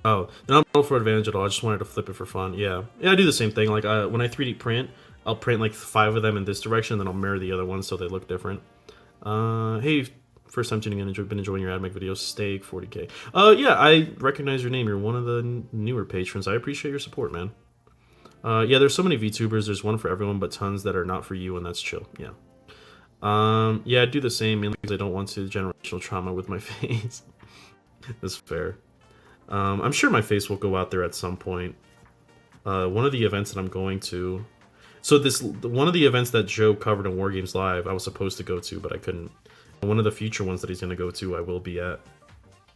Oh, they're not modeled for advantage at all. I just wanted to flip it for fun. Yeah, I do the same thing. Like when I 3D print, I'll print like 5 of them in this direction, then I'll mirror the other ones so they look different. Hey, first time tuning in, been enjoying your AdMech videos. Steak 40k. Yeah, I recognize your name. You're one of the newer patrons. I appreciate your support, man. Yeah, there's so many VTubers. There's one for everyone, but tons that are not for you, and that's chill. Yeah. Yeah, I do the same, mainly because I don't want to generational trauma with my face. That's fair. I'm sure my face will go out there at some point. One of the events that I'm going to... So one of the events that Joe covered in War Games Live, I was supposed to go to, but I couldn't. And one of the future ones that he's going to go to, I will be at.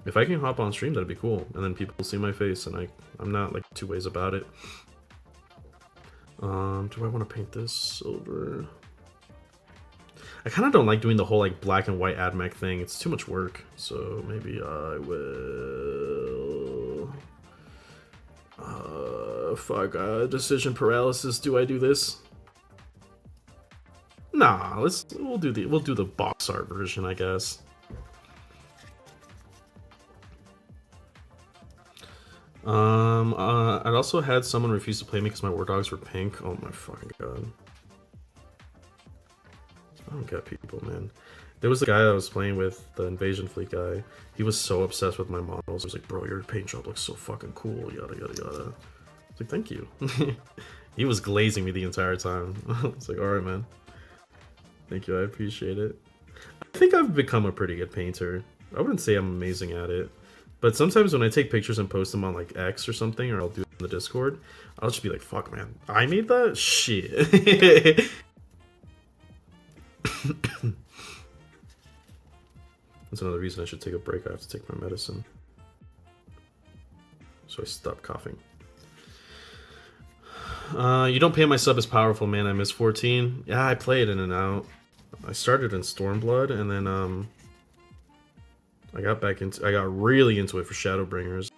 If I can hop on stream, that'd be cool. And then people will see my face, and I'm not like 2 ways about it. Do I want to paint this silver? I kind of don't like doing the whole like black and white AdMech thing. It's too much work. So maybe I will... fuck, decision paralysis. Do I do this? Nah, we'll do the box art version, I guess. I'd also had someone refuse to play me because my War Dogs were pink. Oh my fucking god. I don't get people, man. There was a guy I was playing with, the Invasion Fleet guy. He was so obsessed with my models. He was like, bro, your paint job looks so fucking cool, yada yada yada. I was like, thank you. He was glazing me the entire time. I was like, alright, man. Thank you, I appreciate it. think I've become a pretty good painter. I wouldn't say I'm amazing at it, but sometimes when I take pictures and post them on like X or something, or I'll do it in the Discord, I'll just be like, "Fuck, man, I made that shit." That's another reason I should take a break. I have to take my medicine, so I stop coughing. You don't pay my sub is powerful, man. I miss 14. Yeah, I play it in and out. I started in Stormblood, and then I got really into it for Shadowbringers.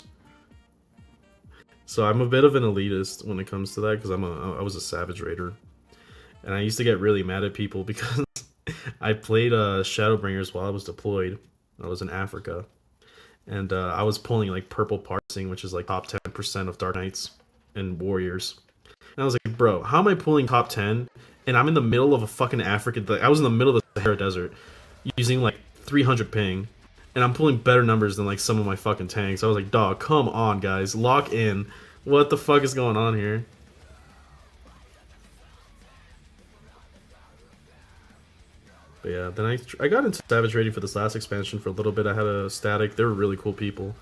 So I'm a bit of an elitist when it comes to that, because I was a Savage Raider, and I used to get really mad at people because I played Shadowbringers while I was deployed. I was in Africa, and I was pulling like purple parsing, which is like top 10% of Dark Knights and Warriors. And I was like, bro, how am I pulling top 10? And I'm in the middle of a fucking African. I was in the middle of the Sahara Desert, using like 300 ping, and I'm pulling better numbers than like some of my fucking tanks. I was like, dog, come on, guys, lock in. What the fuck is going on here? But yeah, then I got into Savage Raiding for this last expansion for a little bit. I had a static. They were really cool people.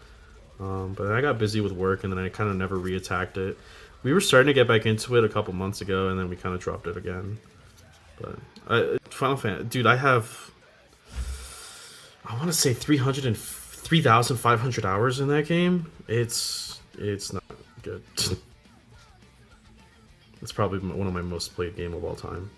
But I got busy with work, and then I kind of never re-attacked it. We were starting to get back into it a couple months ago, and then we kind of dropped it again. But Final Fantasy, dude, I want to say 3,500 hours in that game. It's not good. It's probably one of my most played game of all time.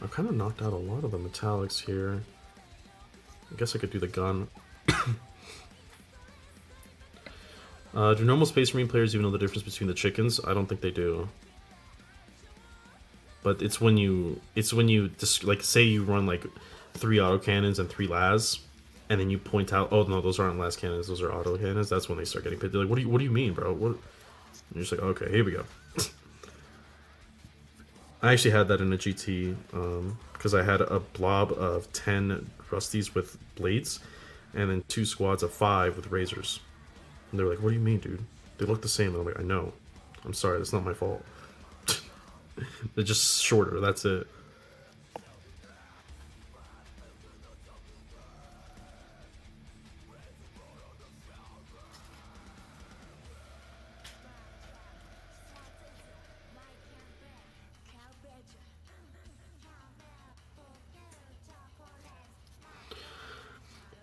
I've kind of knocked out a lot of the metallics here. I guess I could do the gun. Do normal Space Marine players even know the difference between the chickens? I don't think they do. But it's when you just like say you run like 3 autocannons and 3 las, and then you point out, oh no, those aren't las cannons, those are autocannons. That's when they start getting pissed. They're like, what do you mean, bro? What? And you're just like, okay, here we go. I actually had that in a GT, because I had a blob of 10 Rusties with blades, and then 2 squads of 5 with razors. And they're like, what do you mean, dude? They look the same. And I'm like, I know. I'm sorry, that's not my fault. They're just shorter, that's it.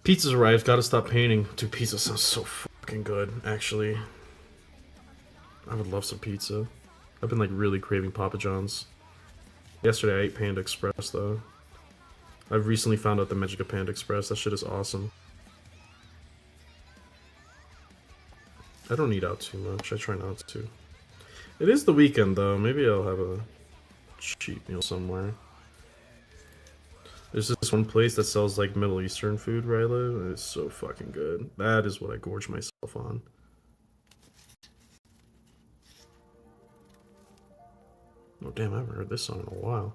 Pizza's arrived, gotta stop painting. Dude, pizza sounds so fucking good, actually. I would love some pizza. I've been like really craving Papa John's. Yesterday I ate Panda Express though. I've recently found out the magic of Panda Express. That shit is awesome. I don't eat out too much. I try not to. It is the weekend though. Maybe I'll have a cheap meal somewhere. There's this one place that sells like Middle Eastern food where I live, and it's so fucking good. That is what I gorge myself on. Oh damn, I haven't heard this song in a while.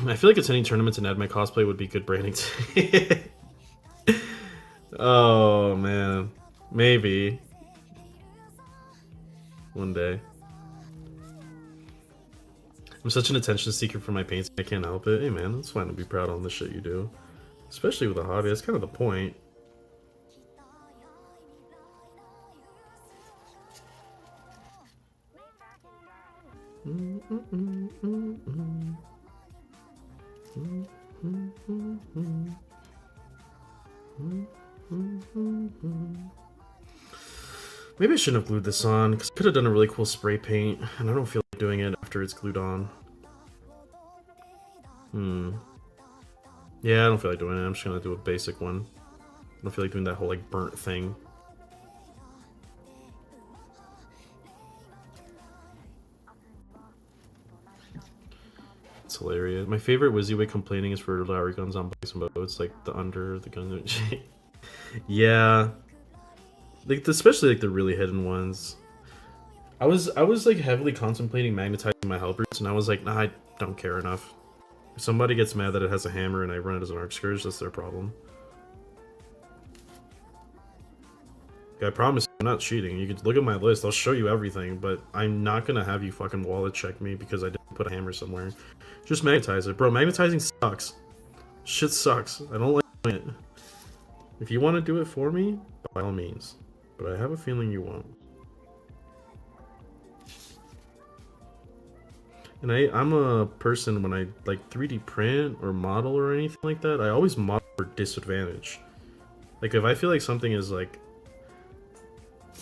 I feel like attending tournaments and add my cosplay would be good branding. Oh man, maybe one day. I'm such an attention seeker for my paints, I can't help it. Hey man, it's fine to be proud on the shit you do. Especially with a hobby, that's kind of the point. Maybe I shouldn't have glued this on, because I could have done a really cool spray paint, and I don't feel like doing it after it's glued on. Yeah, I don't feel like doing it. I'm just gonna do a basic one. I don't feel like doing that whole like burnt thing. It's hilarious. My favorite WYSIWYG complaining is for Lowry guns on bikes and boats, like the under the gun. Yeah, like especially like the really hidden ones. I was like heavily contemplating magnetizing my halberds, and I was like, nah, I don't care enough. If somebody gets mad that it has a hammer and I run it as an arc scourge, that's their problem. I promise I'm not cheating. You can look at my list. I'll show you everything, but I'm not gonna have you fucking wallet check me because I didn't put a hammer somewhere. Just magnetize it. Bro, magnetizing sucks. Shit sucks. I don't like it. If you want to do it for me, by all means. But I have a feeling you won't. And I'm a person, when I like 3D print or model or anything like that, I always model for disadvantage. Like if I feel like something is like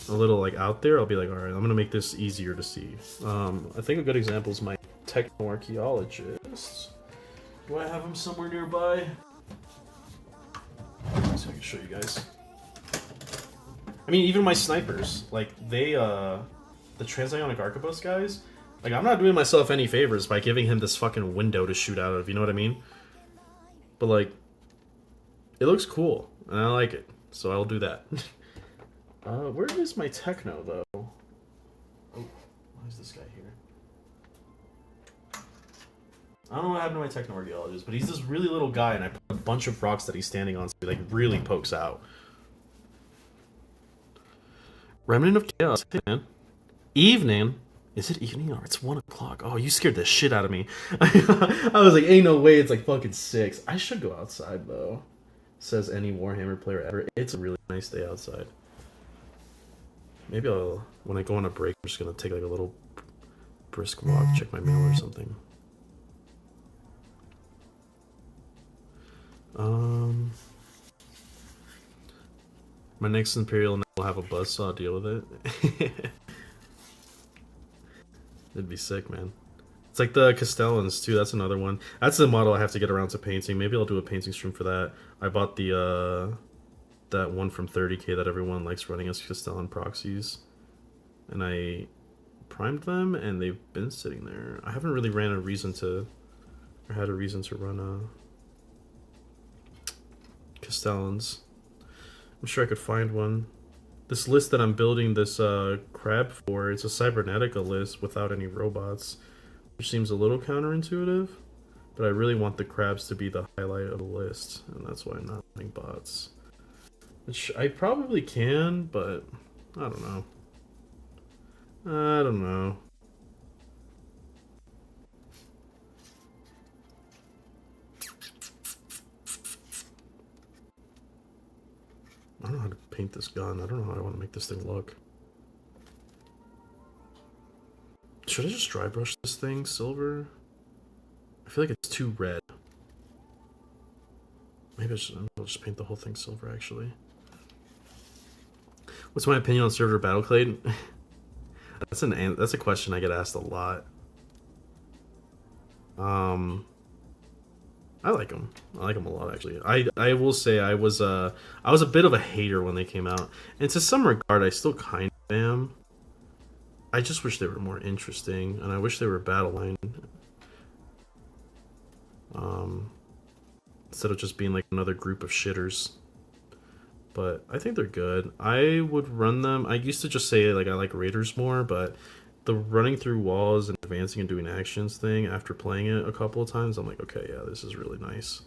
a little like out there, I'll be like, alright, I'm gonna make this easier to see. I think a good example is my techno-archaeologist. Do I have him somewhere nearby? So I can show you guys. I mean, even my snipers, like they, the transionic arquebus guys, like I'm not doing myself any favors by giving him this fucking window to shoot out of, you know what I mean? But like, it looks cool, and I like it, so I'll do that. Where is my techno, though? Oh, why is this guy here? I don't know what happened to my techno-archaeologist, but he's this really little guy, and I put a bunch of rocks that he's standing on so he, like, really pokes out. Remnant of Chaos, hey, man. Evening? Is it evening? Or it's 1 o'clock. Oh, you scared the shit out of me. I was like, ain't no way it's, like, fucking 6. I should go outside, though. Says any Warhammer player ever. It's a really nice day outside. Maybe when I go on a break, I'm just gonna take, like, a little brisk walk, check my mail or something. My next Imperial will have a buzzsaw, deal with it. It'd be sick, man. It's like the Castellans too, that's another one. That's the model I have to get around to painting. Maybe I'll do a painting stream for that. I bought the that one from 30k that everyone likes running as Castellan proxies. And I primed them and they've been sitting there. I haven't really had a reason to run Castellans. I'm sure I could find one. This list that I'm building this crab for, it's a Cybernetica list without any robots, which seems a little counterintuitive, but I really want the crabs to be the highlight of the list, and that's why I'm not running bots. Which I probably can, but I don't know. I don't know. I don't know how to paint this gun. I don't know how I want to make this thing look. Should I just dry brush this thing silver? I feel like it's too red. Maybe I'll just paint the whole thing silver, actually. What's my opinion on server Battleclade? That's a question I get asked a lot. I like them. I like them a lot, actually. I will say I was a bit of a hater when they came out, and to some regard, I still kind of am. I just wish they were more interesting, and I wish they were battle line. Instead of just being like another group of shitters. But I think they're good. I would run them. I used to just say like I like raiders more, but the running through walls and advancing and doing actions thing after playing it a couple of times, I'm like, okay, yeah, this is really nice.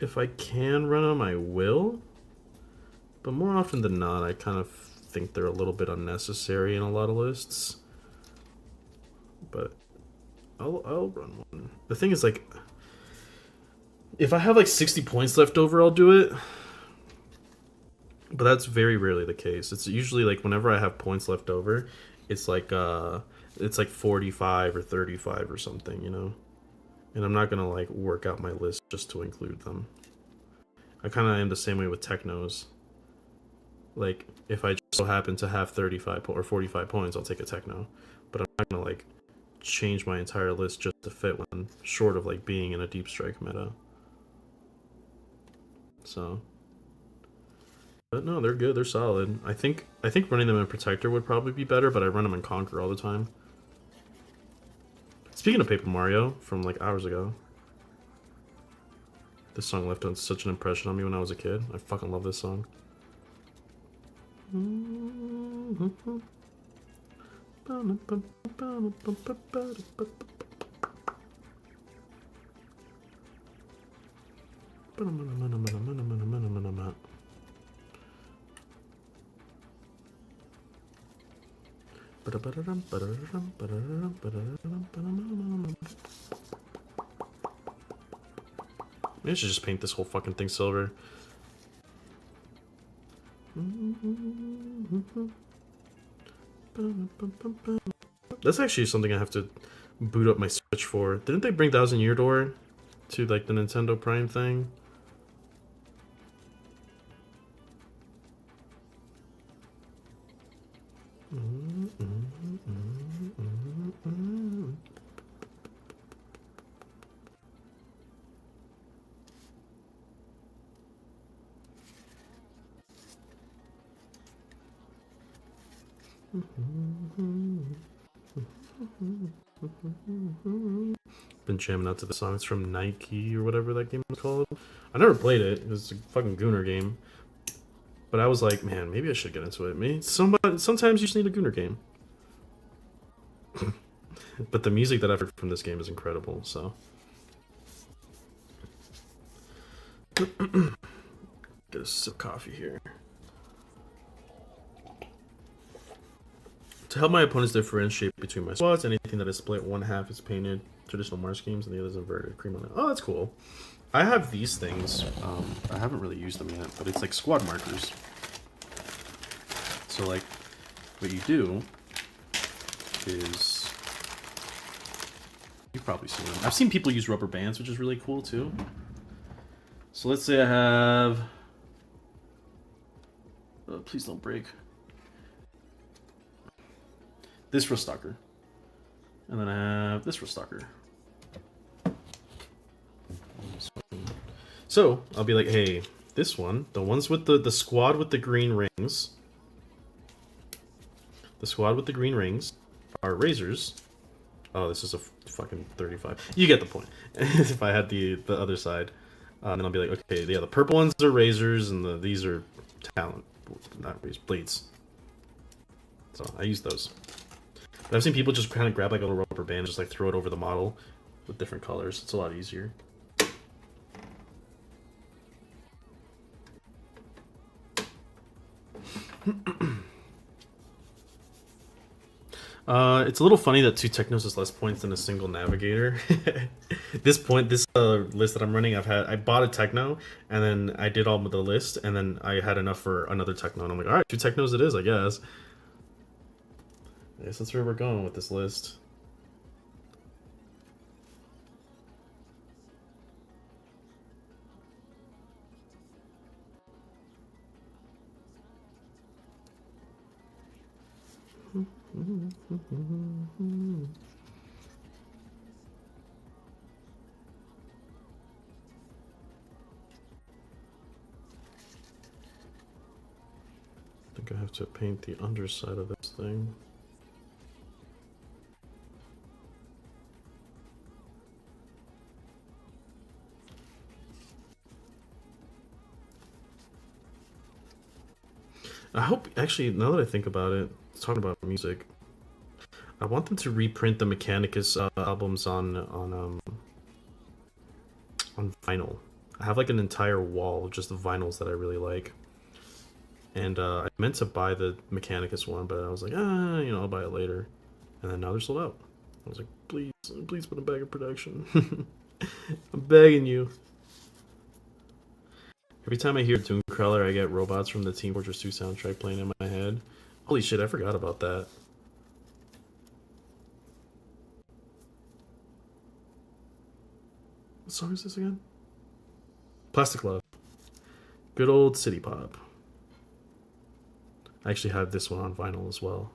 If I can run them, I will. But more often than not, I kind of think they're a little bit unnecessary in a lot of lists. But I'll run one. The thing is, like, if I have like 60 points left over, I'll do it. But that's very rarely the case. It's usually like whenever I have points left over, it's like 45 or 35 or something, you know? And I'm not gonna like work out my list just to include them. I kind of am the same way with technos. Like, if I just so happen to have 35 or 45 points, I'll take a techno. But I'm not gonna like change my entire list just to fit when short of like being in a deep strike meta. So, but no, they're good. They're solid. I think running them in Protector would probably be better, but I run them in Conquer all the time. Speaking of Paper Mario, from like hours ago, this song left on such an impression on me when I was a kid. I fucking love this song. Maybe I should just paint this whole fucking thing silver. That's actually something I have to boot up my Switch for. Didn't they bring Thousand Year Door to like the Nintendo Prime thing? Been jamming out to the songs from Nike or whatever that game was called. I never played it. It was a fucking Gooner game. But I was like, man, maybe I should get into it. Sometimes you just need a Gooner game. But the music that I've heard from this game is incredible, so. Get a sip of coffee here. To help my opponents differentiate between my squads, anything that is split, one half is painted traditional Mars schemes and the other is inverted. Cream on it. Oh, that's cool. I have these things. I haven't really used them yet, but it's like squad markers. So like, what you do is, you've probably seen them. I've seen people use rubber bands, which is really cool too. So let's say I have, please don't break, this Rostocker. And then I have this Rostocker. So I'll be like, hey, this one, the ones with the squad with the green rings, the squad with the green rings are razors. Oh, this is a fucking 35. You get the point. If I had the other side, then I'll be like, okay, yeah, the purple ones are razors, and these are talent, not razors, blades. So I use those. But I've seen people just kind of grab like a little rubber band and just like throw it over the model with different colors. It's a lot easier. It's a little funny that 2 Technos is less points than a single Navigator. This list that I'm running, I bought a Techno, and then I did all of the list, and then I had enough for another Techno, and I'm like, all right, 2 Technos it is, I guess. I guess that's where we're going with this list. I think I have to paint the underside of this thing. I hope, actually, now that I think about it, talking about music, I want them to reprint the Mechanicus albums on vinyl. I have like an entire wall of just the vinyls that I really like. And I meant to buy the Mechanicus one, but I was like, I'll buy it later. And then now they're sold out. I was like, please put them back in production. I'm begging you. Every time I hear Doomcrawler, I get robots from the Team Fortress 2 soundtrack playing in my head. Holy shit, I forgot about that. What song is this again? Plastic Love. Good old City Pop. I actually have this one on vinyl as well.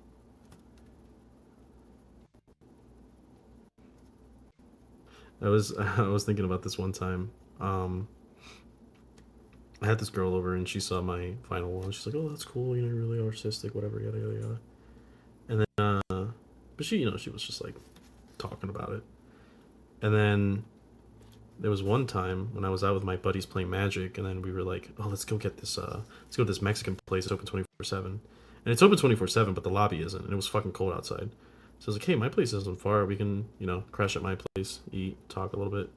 I was thinking about this one time. I had this girl over and she saw my vinyl one. She's like, "Oh, that's cool. You're really artistic, whatever, yada yada yada." And then, but she was just like talking about it. And then there was one time when I was out with my buddies playing Magic, and then we were like, "Oh, let's go get this. Let's go to this Mexican place. It's open 24/7." And it's open 24/7, but the lobby isn't, and it was fucking cold outside. So I was like, "Hey, my place isn't far. We can, crash at my place, eat, talk a little bit."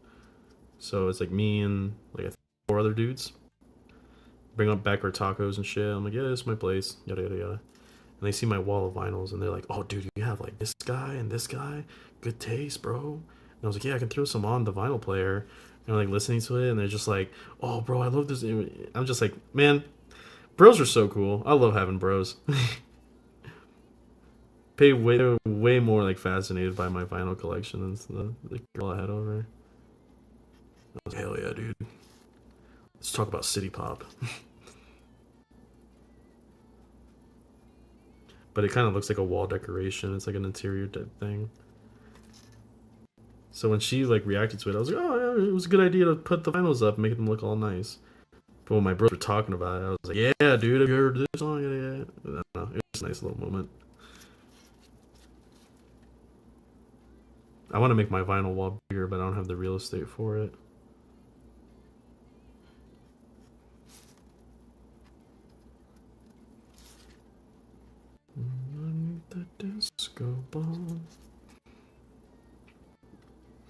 So it's like me and like I think 4 other dudes. Bring up back our tacos and shit. I'm like, "Yeah, this is my place." Yada yada yada. and they see my wall of vinyls, and they're like, "Oh, dude, you have like this guy and this guy, good taste, bro." And I was like, "Yeah, I can throw some on the vinyl player." And they're like listening to it, and they're just like, "Oh, bro, I love this." I'm just like, man, bros are so cool. I love having bros. Pay way more like fascinated by my vinyl collection than the girl I had over. I was like, hell yeah, dude. Let's talk about city pop. But it kind of looks like a wall decoration. It's like an interior type thing. So when she like reacted to it, I was like, oh yeah, it was a good idea to put the vinyls up and make them look all nice. But when my bros were talking about it, I was like, yeah, dude, have you heard this song? Yeah. I don't know. It was a nice little moment. I want to make my vinyl wall bigger, but I don't have the real estate for it. Underneath the disco ball.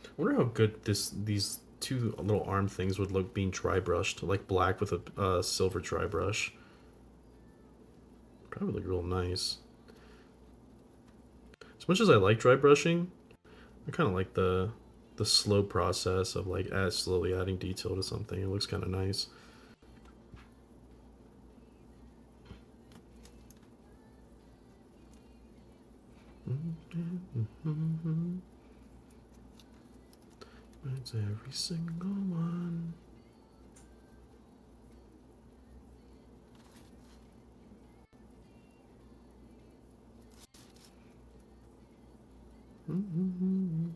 I wonder how good these two little arm things would look being dry brushed, like black with a silver dry brush. Probably look real nice. As much as I like dry brushing, I kind of like the slow process of like slowly adding detail to something. It looks kind of nice. It's every single one.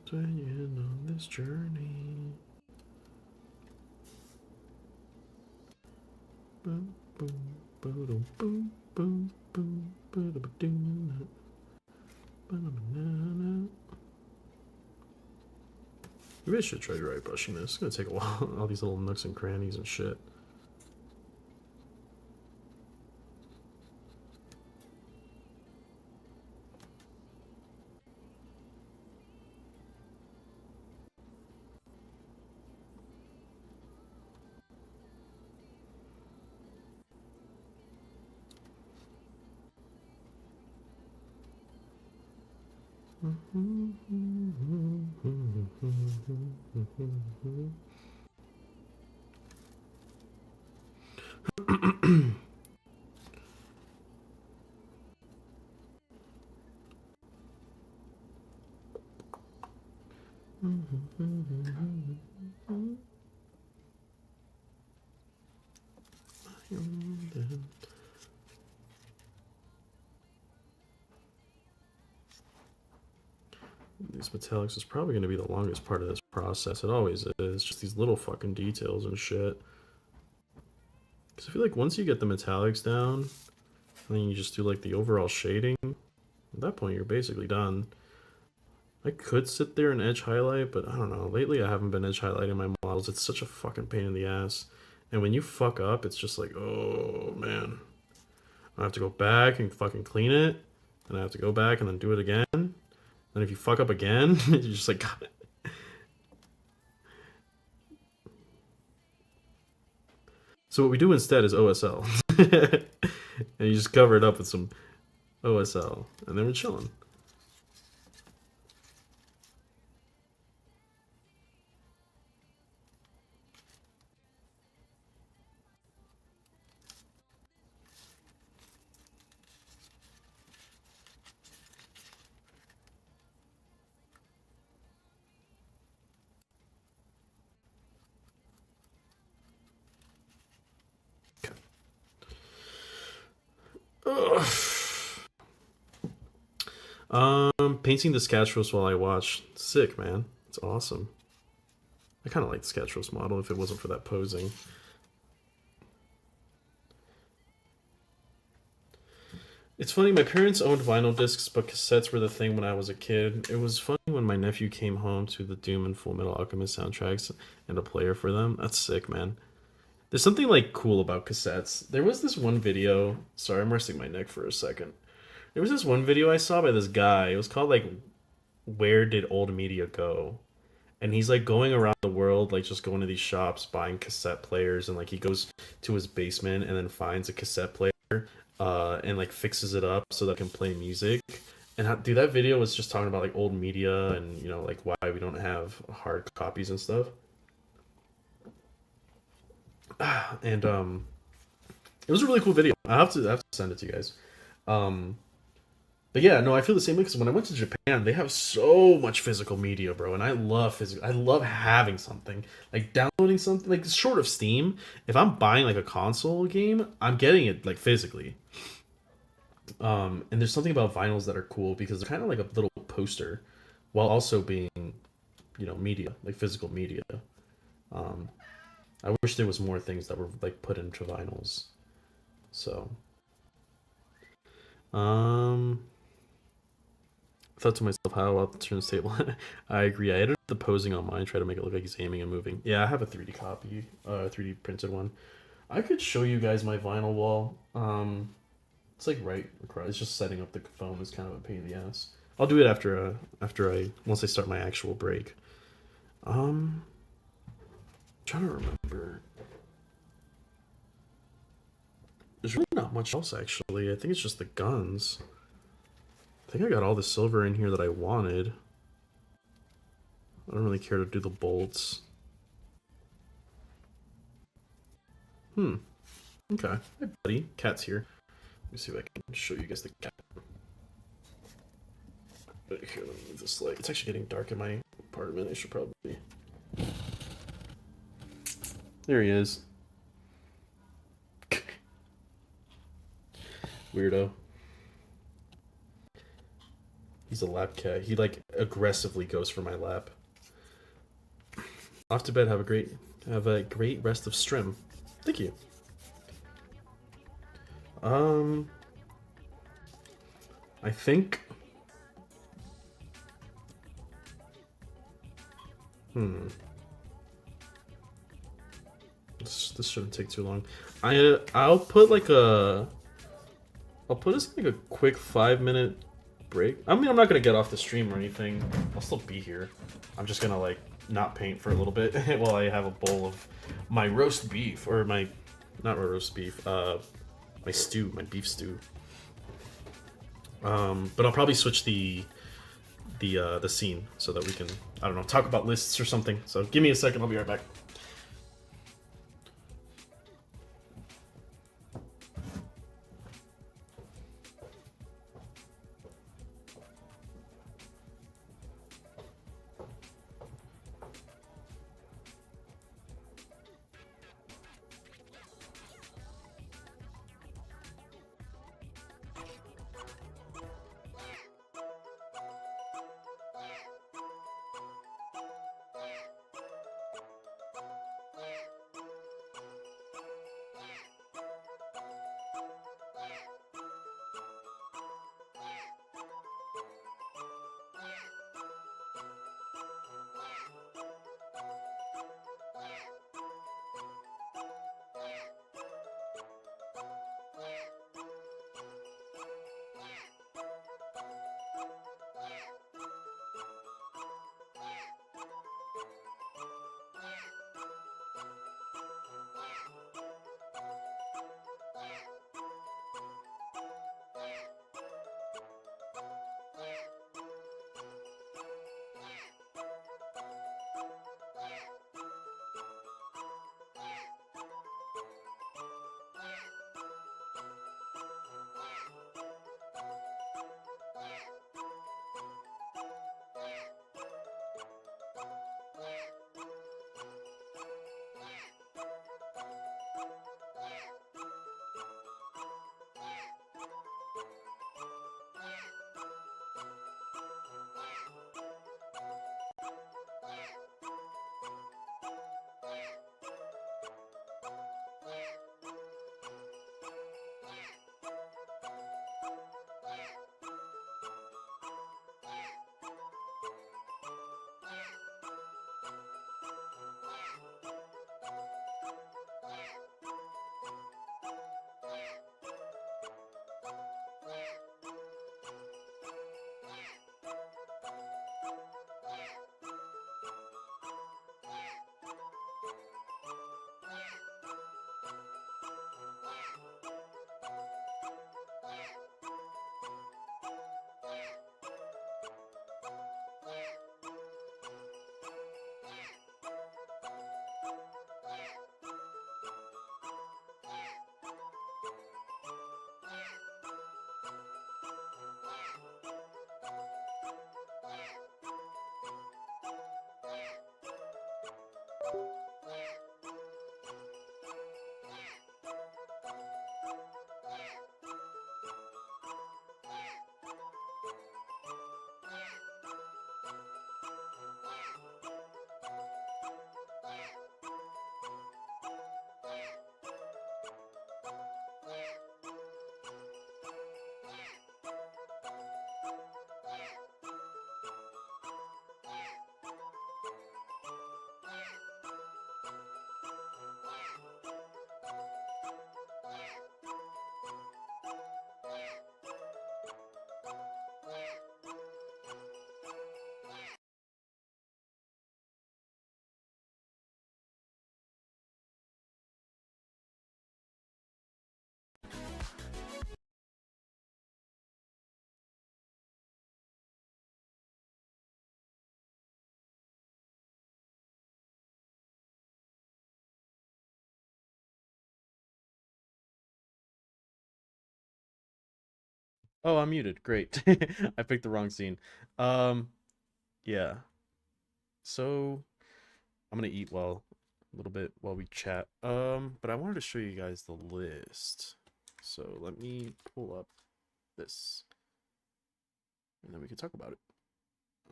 Taking on this journey. Boom, boom, boom, boom, boom, boom, boom, maybe I should try dry brushing this. It's gonna take a while. All these little nooks and crannies and shit. These metallics is probably going to be the longest part of this process. It always is. Just these little fucking details and shit. Because I feel like once you get the metallics down, and then you just do like the overall shading, at that point you're basically done. I could sit there and edge highlight, but I don't know. Lately I haven't been edge highlighting my models. It's such a fucking pain in the ass. And when you fuck up, it's just like, oh man. I have to go back and fucking clean it. And I have to go back and then do it again. And if you fuck up again, you're just like, God. So what we do instead is OSL. And you just cover it up with some OSL. And then we're chilling. Ugh. Painting the Scatchros while I watch. Sick, man. It's awesome. I kind of like the Scatchros model if it wasn't for that posing. It's funny, my parents owned vinyl discs, but cassettes were the thing when I was a kid. It was funny when my nephew came home to the Doom and Full Metal Alchemist soundtracks and a player for them. That's sick, man. There's something like cool about cassettes. There was this one video. Sorry, I'm resting my neck for a second. There was this one video I saw by this guy. It was called like "Where Did Old Media Go?" And he's like going around the world, like just going to these shops, buying cassette players, and like he goes to his basement and then finds a cassette player and like fixes it up so that it can play music. And dude, that video was just talking about like old media and like why we don't have hard copies and stuff. And it was a really cool video. I have to send it to you guys. But yeah, no, I feel the same way because when I went to Japan, they have so much physical media, bro, and I love physical. I love having something like downloading something like short of Steam. If I'm buying like a console game, I'm getting it like physically. And there's something about vinyls that are cool because they're kind of like a little poster, while also being, media, like physical media. I wish there was more things that were like put into vinyls. So, I thought to myself, how I'll turn this table. I agree. I edited the posing on mine, try to make it look like he's aiming and moving. Yeah, I have a 3D copy, 3D printed one. I could show you guys my vinyl wall. It's like right across. It's just setting up the phone is kind of a pain in the ass. I'll do it after once I start my actual break. I'm trying to remember. There's really not much else actually. I think it's just the guns. I think I got all the silver in here that I wanted. I don't really care to do the bolts. Okay. Hi, buddy. Cat's here. Let me see if I can show you guys the cat. Here, let me move this light. It's actually getting dark in my apartment. I should probably... There he is. Weirdo. He's a lap cat. He like aggressively goes for my lap. Off to bed. Have a great rest of stream. Thank you. I think. This shouldn't take too long. I'll put like a. I'll put this like a quick 5-minute break. I mean, I'm not gonna get off the stream or anything. I'll still be here. I'm just gonna like not paint for a little bit while I have a bowl of my roast beef or my not roast beef. My stew, my beef stew. But I'll probably switch the scene so that we can, I don't know, talk about lists or something. So give me a second. I'll be right back. Oh, I'm muted. Great. I picked the wrong scene. Yeah. So I'm gonna eat while a little bit while we chat. But I wanted to show you guys the list. So let me pull up this, and then we can talk about it.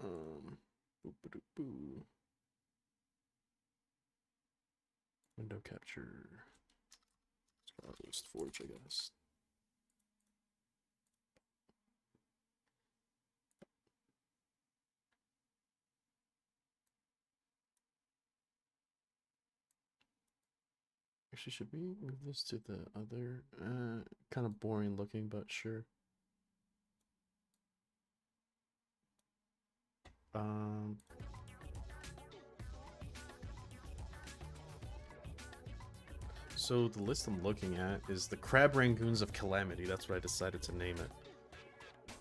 Boop, boop, boop. Window capture. List forge, I guess. Actually, should we move this to the other? Kind of boring looking, but sure. So the list I'm looking at is the Crab Rangoons of Calamity. That's what I decided to name it.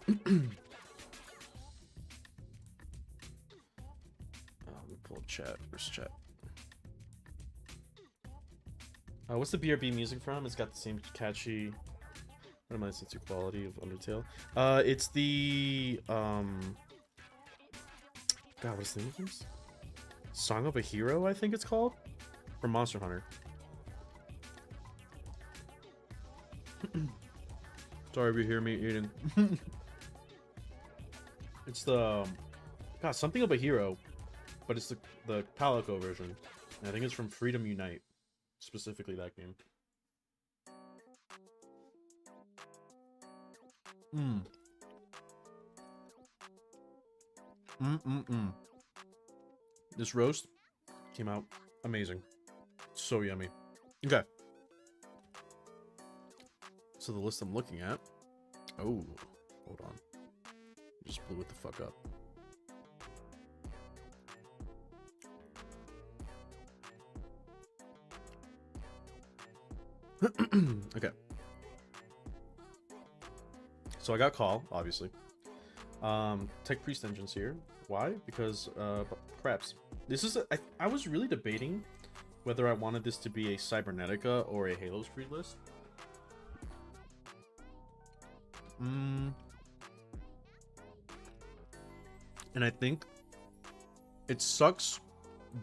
Let me pull up chat. Where's chat? What's the BRB music from? It's got the same catchy. What am I saying to quality of Undertale? It's the God, what's the name of this? Song of a Hero, I think it's called, from Monster Hunter. Sorry if you hear me eating. It's the God, something of a hero, but it's the Palico version. And I think it's from Freedom Unite, specifically that game. This roast came out amazing. So yummy. Okay. So the list I'm looking at. Oh, hold on. Just blew it the fuck up. Okay. So I got Call, obviously. Tech Priest Engine's here. Why? Because, perhaps. This is I was really debating whether I wanted this to be a Cybernetica or a Halo Street list. And I think it sucks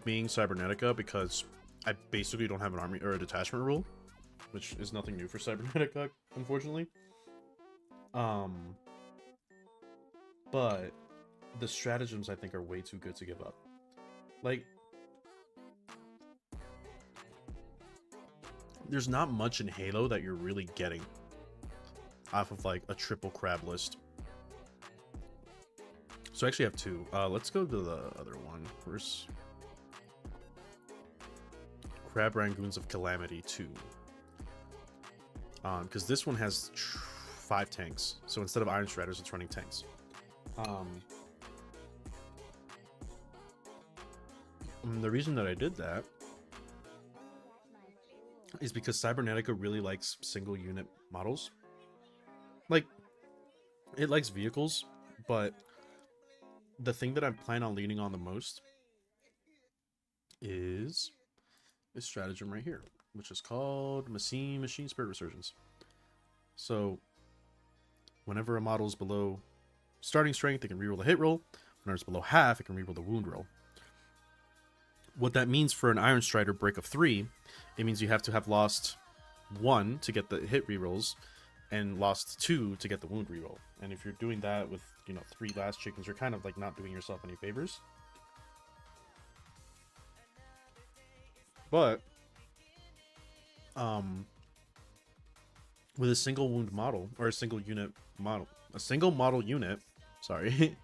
being Cybernetica because I basically don't have an army or a detachment rule, which is nothing new for Cybernetica, unfortunately. But the stratagems I think are way too good to give up. Like, there's not much in Halo that you're really getting off of like a triple crab list. So I actually have two. Let's go to the other one. Where's Crab Rangoons of Calamity 2? Because this one has 5 tanks. So instead of Iron Striders, it's running tanks. The reason that I did that is because Cybernetica really likes single unit models. Like, it likes vehicles, but the thing that I plan on leaning on the most is this stratagem right here, which is called Machine Spirit Resurgence. So whenever a model is below starting strength, it can reroll the hit roll. Whenever it's below half, it can reroll the wound roll. What that means for an Iron Strider break of 3, it means you have to have lost 1 to get the hit rerolls and lost 2 to get the wound reroll. And if you're doing that with, 3 last chickens, you're kind of like not doing yourself any favors. But with a single wound model or a single model unit, sorry,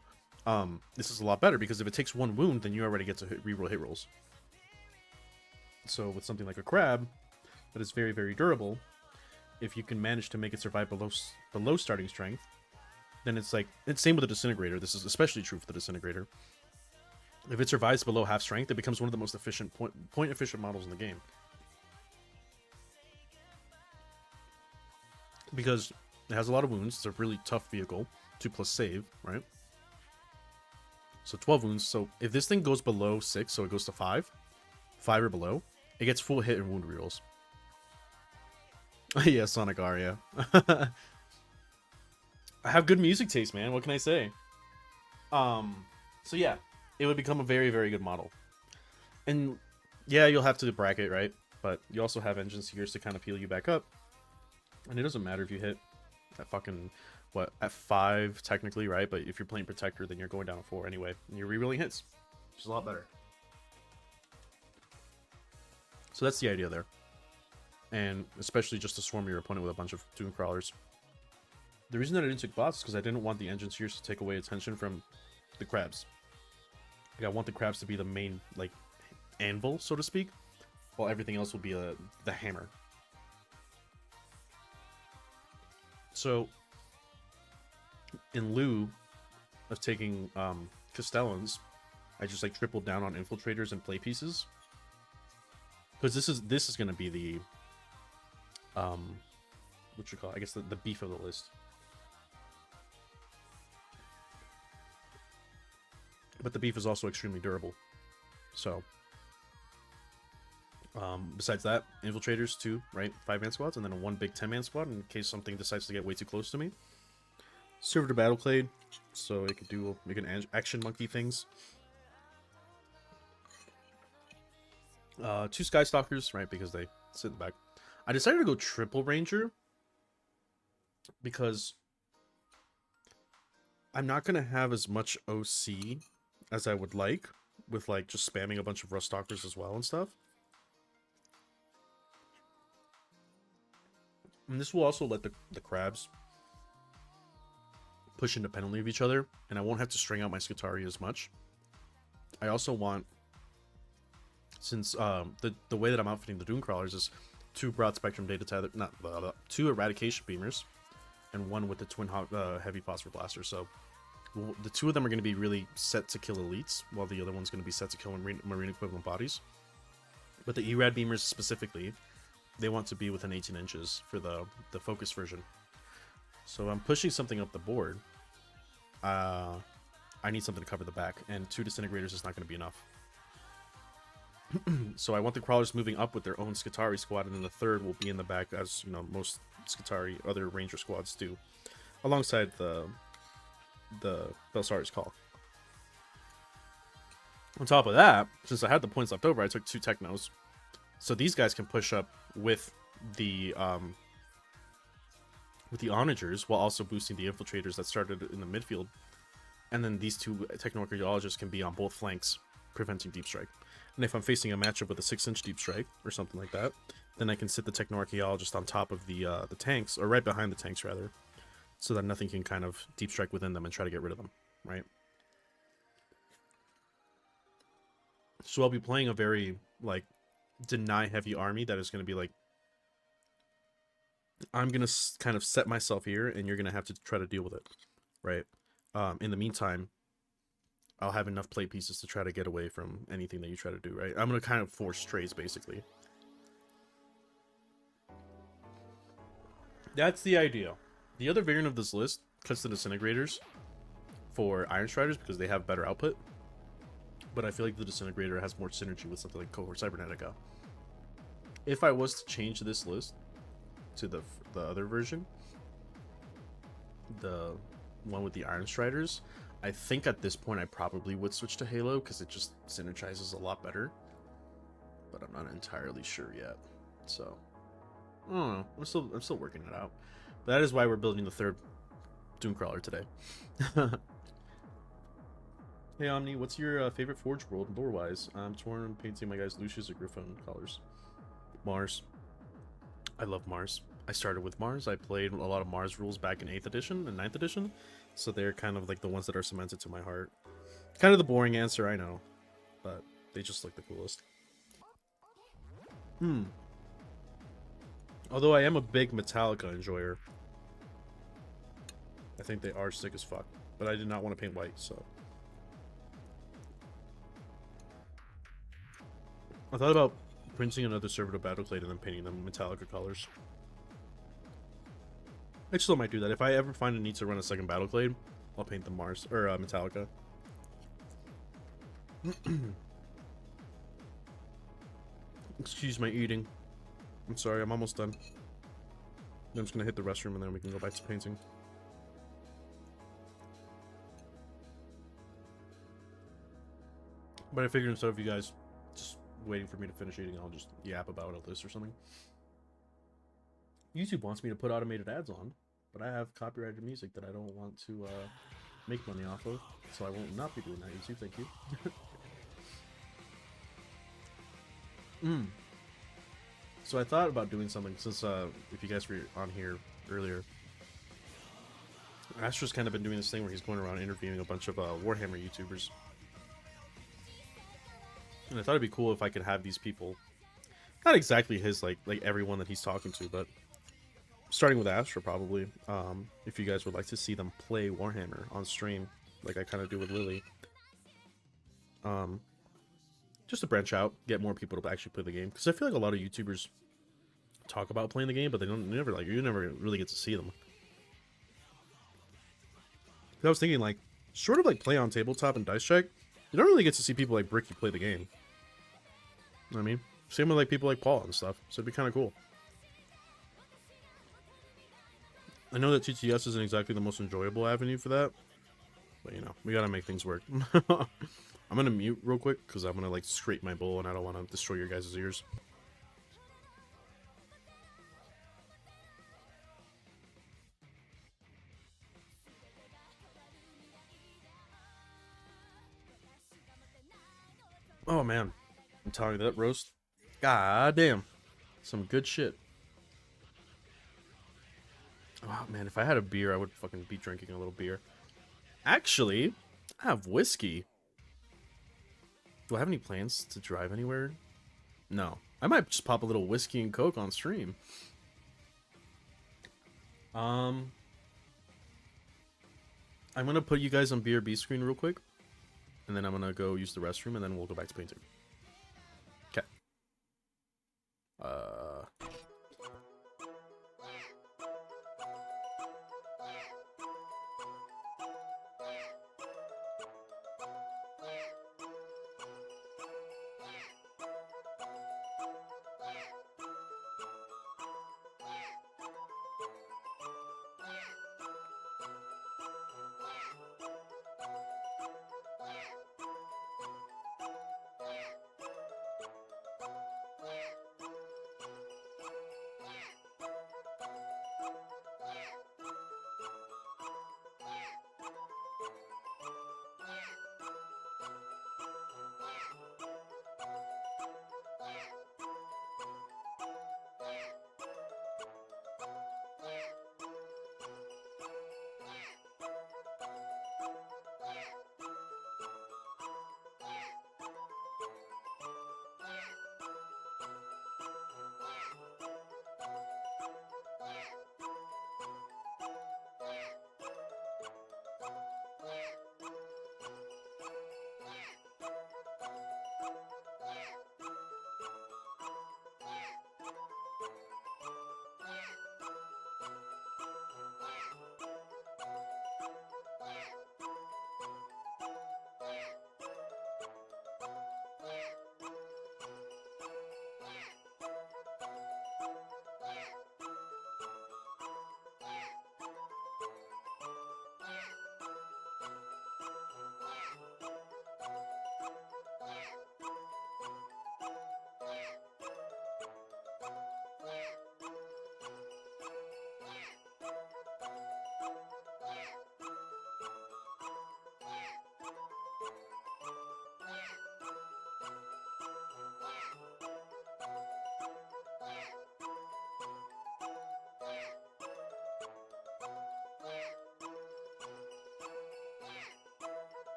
this is a lot better because if it takes 1 wound, then you already get to reroll hit rolls. So with something like a crab that is very, very durable, if you can manage to make it survive below starting strength, then it's like, it's same with the Disintegrator. This is especially true for the Disintegrator. If it survives below half strength, it becomes one of the most efficient point efficient models in the game. Because it has a lot of wounds. It's a really tough vehicle. 2+ save, right? So 12 wounds. So if this thing goes below 6, so it goes to 5 or below, it gets full hit and wound rerolls. Yeah, Sonic Aria. I have good music taste, man. What can I say? So yeah, it would become a very, very good model. And yeah, you'll have to bracket, right? But you also have engine seekers to kind of heal you back up. And it doesn't matter if you hit at fucking, what, at 5 technically, right? But if you're playing Protector, then you're going down to 4 anyway. And you're rerolling hits, which is a lot better. So that's the idea there. And especially just to swarm your opponent with a bunch of Doomcrawlers. The reason that I didn't take bots is because I didn't want the engine seekers to take away attention from the crabs. Like, I want the crabs to be the main, like, anvil, so to speak, while everything else will be the hammer. So, in lieu of taking Castellans, I just like tripled down on infiltrators and play pieces, because this is going to be the what you call it? I guess the beef of the list. But the beef is also extremely durable. So, besides that, infiltrators 2, right? 5-man squads, and then a 1 big 10-man squad in case something decides to get way too close to me. Servitor Battleclade, so it can action monkey things. 2 Skystalkers, right? Because they sit in the back. I decided to go triple Ranger because I'm not gonna have as much OC as I would like, with like just spamming a bunch of Rust Stalkers as well and stuff. And this will also let the crabs push independently of each other, and I won't have to string out my Skitarii as much. I also want, since the way that I'm outfitting the Doomcrawlers is 2 broad spectrum data tether, not 2 eradication beamers, and 1 with the twin heavy phosphor blaster. So the 2 of them are going to be really set to kill elites, while the other one's going to be set to kill marine equivalent bodies. But the ERAD beamers specifically, they want to be within 18 inches for the focus version. So I'm pushing something up the board. I need something to cover the back, and 2 disintegrators is not going to be enough. So I want the crawlers moving up with their own Skitarii squad, and then the 3rd will be in the back, as you know most Skitarii other Ranger squads do, alongside the Belsarius Call. On top of that, since I had the points left over, I took 2 Technos, so these guys can push up with the Onagers while also boosting the infiltrators that started in the midfield, and then these 2 Techno-Archaeologists can be on both flanks, preventing deep strike. And if I'm facing a matchup with a 6-inch deep strike or something like that, then I can sit the Techno-Archaeologist on top of the tanks, or right behind the tanks rather, so that nothing can kind of deep strike within them and try to get rid of them, right? So I'll be playing a very, like, deny heavy army that is going to be like, I'm going to kind of set myself here, and you're going to have to try to deal with it, right? In the meantime, I'll have enough play pieces to try to get away from anything that you try to do, right? I'm going to kind of force strays, basically. That's the idea. The other variant of this list cuts the Disintegrators for Iron Striders because they have better output. But I feel like the Disintegrator has more synergy with something like Cohort Cybernetica. If I was to change this list to the other version, the one with the Iron Striders, I think at this point I probably would switch to Halo because it just synergizes a lot better. But I'm not entirely sure yet. So, I don't know. I'm still working it out. But that is why we're building the 3rd Doomcrawler today. Hey Omni, what's your favorite Forge world lore-wise? I'm torn on painting my guys Lucius or Griffon colors. Mars. I love Mars. I started with Mars. I played a lot of Mars rules back in 8th edition and 9th edition. So they're kind of like the ones that are cemented to my heart. Kind of the boring answer, I know. But they just look the coolest. Although I am a big Metallica enjoyer. I think they are sick as fuck. But I did not want to paint white, so. I thought about printing another Servitor Battleclade and then painting them Metallica colors. I still might do that. If I ever find a need to run a second Battleclade, I'll paint them Mars or Metallica. Excuse my eating. I'm sorry, I'm almost done. I'm just gonna hit the restroom and then we can go back to painting. But I figured instead of you guys just waiting for me to finish eating, I'll just yap about a list or something. YouTube wants me to put automated ads on, but I have copyrighted music that I don't want to make money off of, so I will not be doing that, YouTube. Thank you. So I thought about doing something since if you guys were on here earlier, Astra's kind of been doing this thing where he's going around interviewing a bunch of Warhammer YouTubers. And I thought it'd be cool if I could have these people, not exactly his, like everyone that he's talking to, but starting with Astra probably, if you guys would like to see them play Warhammer on stream, like I kind of do with Lily. Just to branch out, get more people to actually play the game, because I feel like a lot of YouTubers talk about playing the game, but you never really get to see them. I was thinking, like, sort of like play on tabletop and dice check, you don't really get to see people like Bricky play the game. You know what I mean? Same with like people like Paul and stuff, so it'd be kind of cool. I know that TTS isn't exactly the most enjoyable avenue for that, but you know, we gotta make things work. I'm gonna mute real quick, because I'm gonna like scrape my bowl and I don't want to destroy your guys' ears. Oh man, I'm telling you, that roast, god damn, some good shit. Oh man, if I had a beer, I would fucking be drinking a little beer. Actually, I have whiskey. Do I have any plans to drive anywhere? No. I might just pop a little whiskey and coke on stream. I'm gonna put you guys on BRB screen real quick, and then I'm gonna go use the restroom, and then we'll go back to painting. Okay.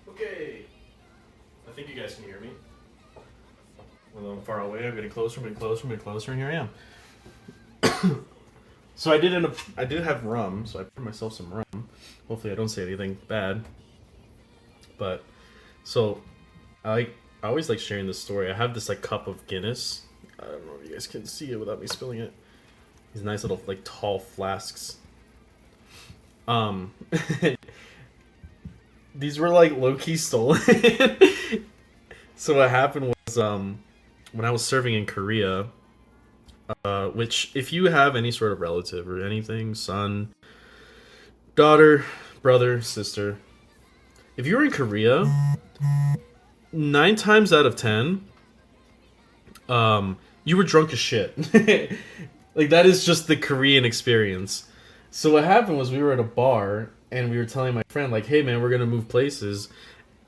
Okay. I think you guys can hear me. Although I'm far away, I'm getting closer, I'm getting closer, I'm getting closer, and here I am. So I did have rum, so I poured myself some rum. Hopefully I don't say anything bad. But so I always like sharing this story. I have this like cup of Guinness. I don't know if you guys can see it without me spilling it. These nice little like tall flasks. Um these were like low key stolen. So what happened was when I was serving in Korea, which if you have any sort of relative or anything, son, daughter, brother, sister, if you're in Korea, 9 times out of 10, you were drunk as shit. Like that is just the Korean experience. So what happened was we were at a bar and we were telling my friend like, "Hey man, we're gonna move places,"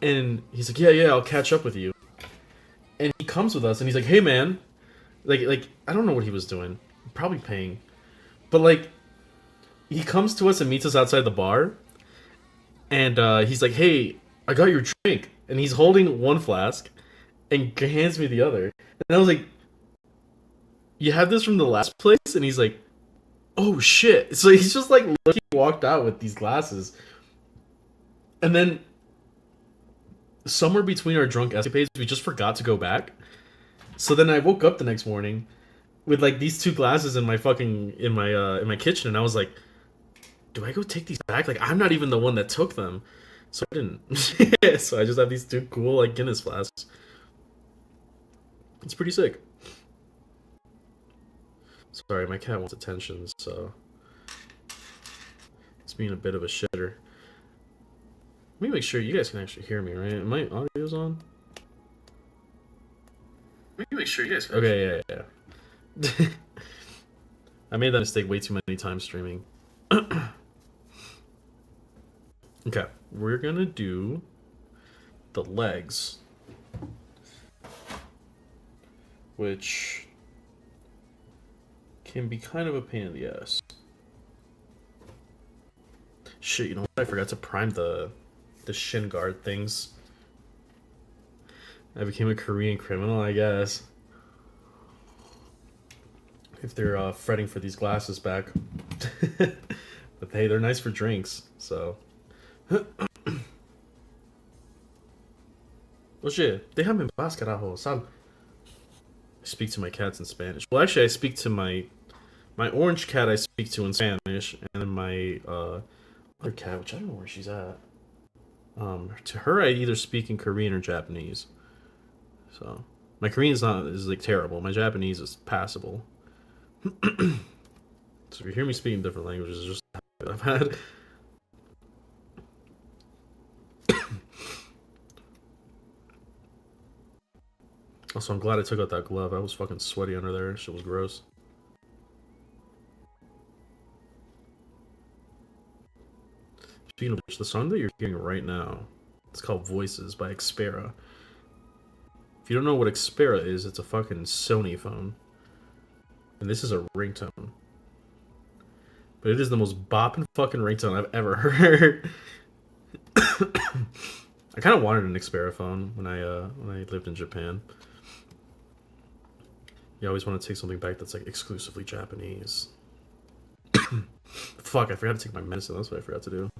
and he's like, "Yeah, I'll catch up with you." And he comes with us and he's like, "Hey man," like I don't know what he was doing, probably paying, but like he comes to us and meets us outside the bar, and he's like, "Hey, I got your drink," and he's holding one flask and hands me the other, and I was like, "You had this from the last place?" And he's like, "Oh shit!" So he's just like looking, walked out with these glasses, and then somewhere between our drunk escapades, we just forgot to go back. So then I woke up the next morning with like these two glasses in my fucking in my kitchen, and I was like, "Do I go take these back? Like I'm not even the one that took them." So I didn't. So I just have these two cool like Guinness flasks. It's pretty sick. Sorry, my cat wants attention, so it's being a bit of a shitter. Let me make sure you guys can actually hear me, right? My audio's on? Let me make sure you guys can. Okay, yeah. I made that mistake way too many times streaming. Okay, we're gonna do the legs, which can be kind of a pain in the ass. Shit, you know what? I forgot to prime the shin guard things. I became a Korean criminal, I guess. If they're fretting for these glasses back. But hey, they're nice for drinks, so. Oye, déjame en paz, carajo, sal. I speak to my cats in Spanish. Well, actually, I speak to my orange cat. I speak to in Spanish, and then my other cat, which I don't know where she's at. To her, I either speak in Korean or Japanese. So my Korean is like terrible. My Japanese is passable. So if you hear me speaking different languages, it's just I've had. Also, I'm glad I took out that glove. I was fucking sweaty under there. Shit was gross. Speaking of which, the song that you're hearing right now, it's called Voices by Xpera. If you don't know what Xpera is, it's a fucking Sony phone. And this is a ringtone. But it is the most bopping fucking ringtone I've ever heard. I kind of wanted an Xpera phone when I lived in Japan. You always want to take something back that's like exclusively Japanese. Fuck, I forgot to take my medicine. That's what I forgot to do.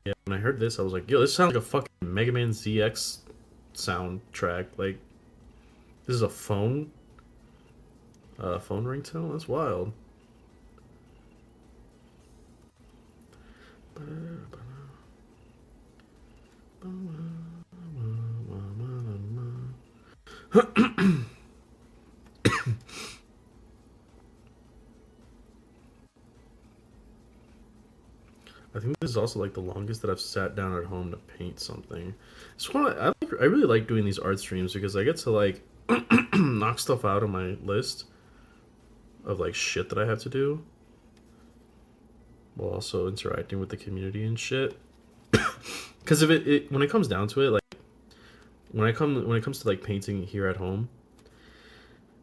Yeah, when I heard this, I was like, yo, this sounds like a fucking Mega Man ZX soundtrack. Like, this is a phone ringtone? That's wild. I think this is also like the longest that I've sat down at home to paint something. It's one I really like doing these art streams because I get to like knock stuff out of my list of like shit that I have to do while also interacting with the community and shit. Because if when it comes down to it, like when it comes to like painting here at home,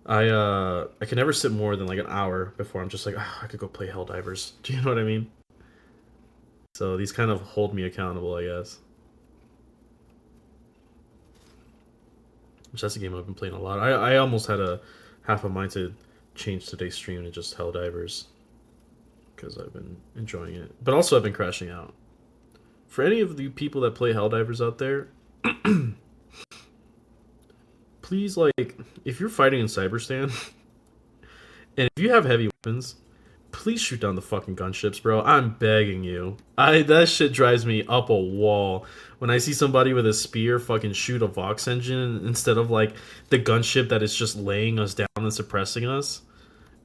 I can never sit more than like an hour before I'm just like, I could go play Helldivers. Do you know what I mean? So these kind of hold me accountable, I guess. Which that's a game I've been playing a lot. I almost had a half a mind to change today's stream to just Helldivers because I've been enjoying it. But also I've been crashing out. For any of the people that play Helldivers out there, please, like, if you're fighting in Cyberstan, and if you have heavy weapons, please shoot down the fucking gunships, bro. I'm begging you. That shit drives me up a wall. When I see somebody with a spear fucking shoot a Vox engine instead of, like, the gunship that is just laying us down and suppressing us,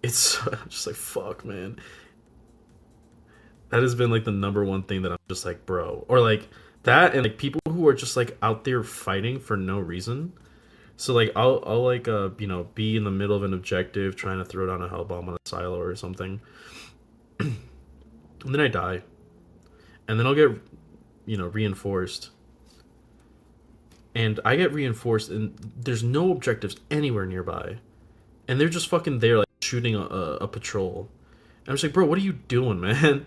it's just like, fuck, man. That has been, like, the number one thing that I'm just like, bro. Or, like, that and, like, people who are just, like, out there fighting for no reason. So, like, I'll like, you know, be in the middle of an objective trying to throw down a hell bomb on a silo or something. And then I die. And then I'll get, you know, reinforced. And I get reinforced and there's no objectives anywhere nearby. And they're just fucking there, like, shooting a patrol. And I'm just like, bro, what are you doing, man?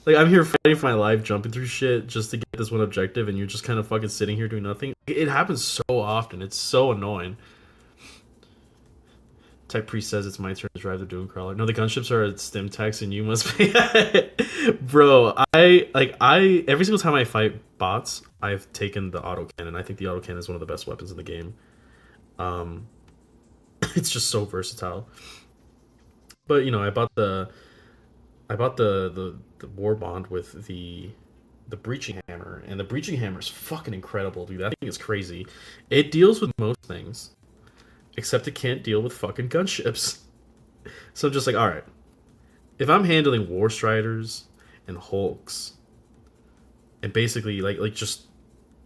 Like, I'm here fighting for my life, jumping through shit just to get this one objective, and you're just kind of fucking sitting here doing nothing. It happens so often. It's so annoying. Type Priest says it's my turn to drive the Doomcrawler. No, the gunships are at stim tax, and you must pay. Bro, every single time I fight bots, I've taken the autocannon. I think the autocannon is one of the best weapons in the game. It's just so versatile. But, you know, I bought the war bond with the breaching hammer, and the breaching hammer is fucking incredible, dude. That thing is crazy. It deals with most things, except it can't deal with fucking gunships. So I'm just like, all right, if I'm handling war striders and hulks, and basically like just,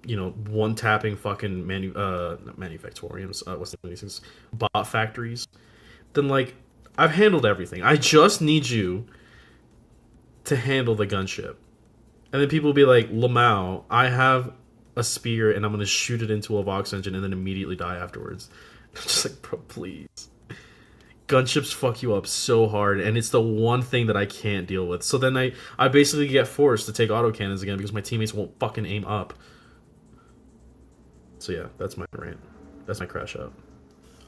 you know, one tapping fucking manufactoriums, what's the name of these things, bot factories, then like I've handled everything. I just need you to handle the gunship. And then people will be like, Lamau, I have a spear and I'm going to shoot it into a Vox engine and then immediately die afterwards. I'm just like, bro, please. Gunships fuck you up so hard, and it's the one thing that I can't deal with. So then I basically get forced to take autocannons again because my teammates won't fucking aim up. So yeah, that's my rant. That's my crash out.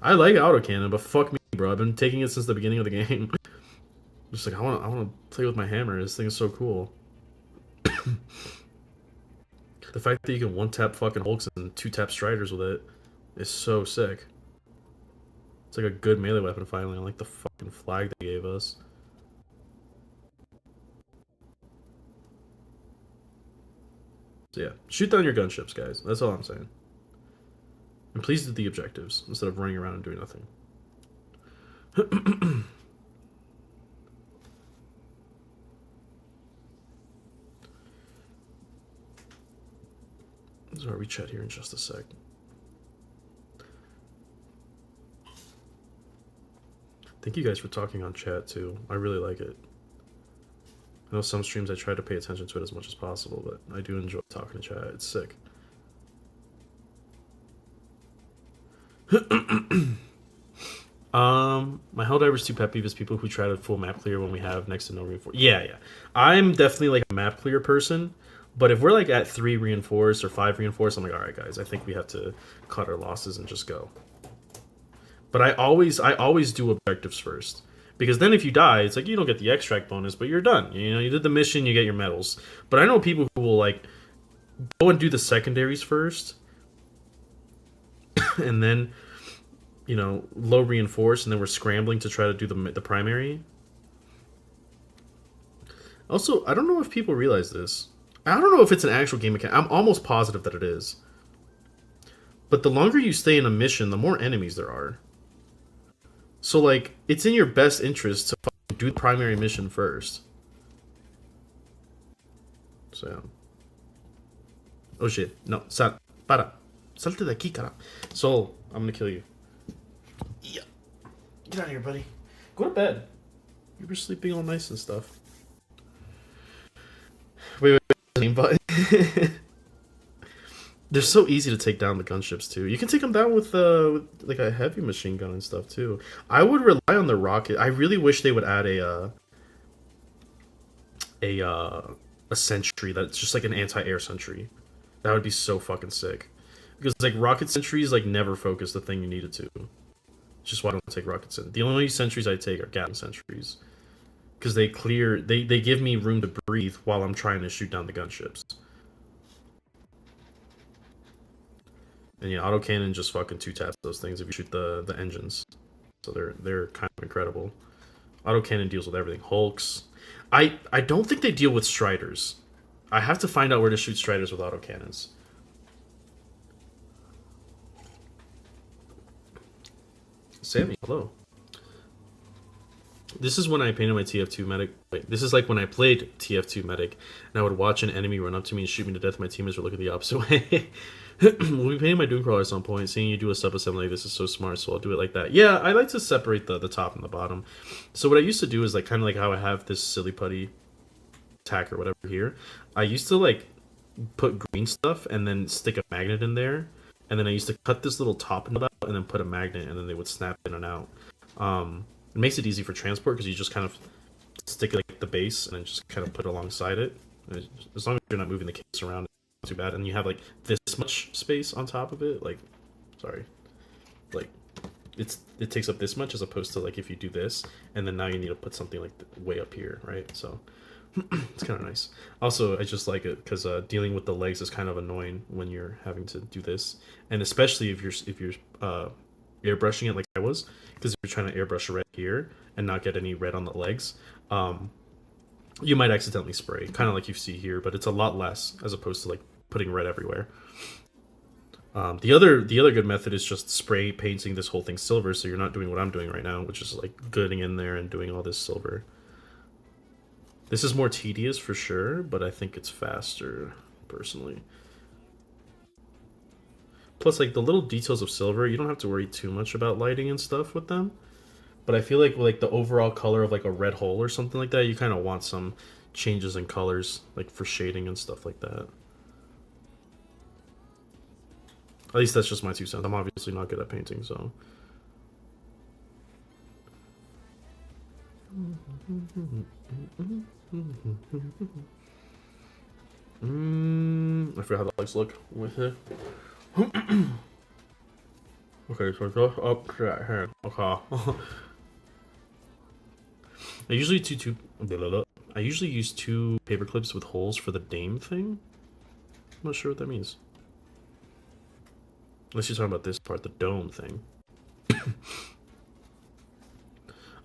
I like autocannon, but fuck me, bro. I've been taking it since the beginning of the game. Just like, I want to play with my hammer. This thing is so cool. The fact that you can one-tap fucking hulks and two-tap striders with it is so sick. It's like a good melee weapon finally. I like the fucking flag they gave us. So yeah, shoot down your gunships, guys. That's all I'm saying. And please do the objectives instead of running around and doing nothing. So we chat here in just a sec. Thank you guys for talking on chat too. I really like it. I know some streams I try to pay attention to it as much as possible, but I do enjoy talking to chat. It's sick. My Helldivers 2 pet peeve is people who try to full map clear when we have next to no reinforce. Yeah. I'm definitely like a map clear person, but if we're like at 3 reinforced or 5 reinforced, I'm like, all right, guys, I think we have to cut our losses and just go. But I always do objectives first, because then if you die, it's like you don't get the extract bonus, but you're done. You know, you did the mission, you get your medals. But I know people who will like go and do the secondaries first, and then, you know, low reinforce, and then we're scrambling to try to do the primary. Also, I don't know if people realize this. I don't know if it's an actual game mechanic. I'm almost positive that it is. But the longer you stay in a mission, the more enemies there are. So, like, it's in your best interest to do the primary mission first. So, yeah. Oh, shit. No, para. Salte de aquí, cara. Soul, I'm gonna kill you. Yeah. Get out of here, buddy. Go to bed. You were sleeping all nice and stuff. Wait. Button. They're so easy to take down, the gunships too. You can take them down with like a heavy machine gun and stuff too. I would rely on the rocket. I really wish they would add a a sentry that's just like an anti-air sentry. That would be so fucking sick. Because like rocket sentries like never focus the thing you need it to. It's just why I don't take rocket sentries. The only sentries I take are Gatling sentries. Because they give me room to breathe while I'm trying to shoot down the gunships. And yeah, autocannon just fucking two taps those things if you shoot the engines. So they're kind of incredible. Autocannon deals with everything. Hulks. I don't think they deal with Striders. I have to find out where to shoot Striders with autocannons. Sammy, hello. This is when I painted my TF2 medic. Wait, this is like when I played TF2 medic, and I would watch an enemy run up to me and shoot me to death. My teammates would look at the opposite way. We'll be painting my Doomcrawler at some point. Seeing you do a sub-assembly like this is so smart, so I'll do it like that. Yeah, I like to separate the top and the bottom. So what I used to do is like kind of like how I have this silly putty tack or whatever here. I used to like put green stuff and then stick a magnet in there, and then I used to cut this little top nub out and then put a magnet, and then they would snap in and out. It makes it easy for transport because you just kind of stick like the base and then just kind of put it alongside it. As long as you're not moving the case around, it's not too bad. And you have like this much space on top of it. Like, sorry, like it takes up this much as opposed to like if you do this and then now you need to put something like way up here, right? So it's kind of nice. Also, I just like it because dealing with the legs is kind of annoying when you're having to do this, and especially if you're airbrushing it like I was, because if you're trying to airbrush red here and not get any red on the legs, you might accidentally spray, kind of like you see here, but it's a lot less as opposed to like putting red everywhere. The other good method is just spray painting this whole thing silver, so you're not doing what I'm doing right now, which is like getting in there and doing all this silver. This is more tedious for sure, but I think it's faster, personally. Plus, like, the little details of silver, you don't have to worry too much about lighting and stuff with them. But I feel like the overall color of, like, a red hole or something like that, you kind of want some changes in colors, like, for shading and stuff like that. At least that's just my 2 cents. I'm obviously not good at painting, so... I forgot how the legs look with it. Okay, so it goes up to that hand. Okay. I usually use 2 paper clips with holes for the dame thing. I'm not sure what that means. Unless you're talking about this part, the dome thing.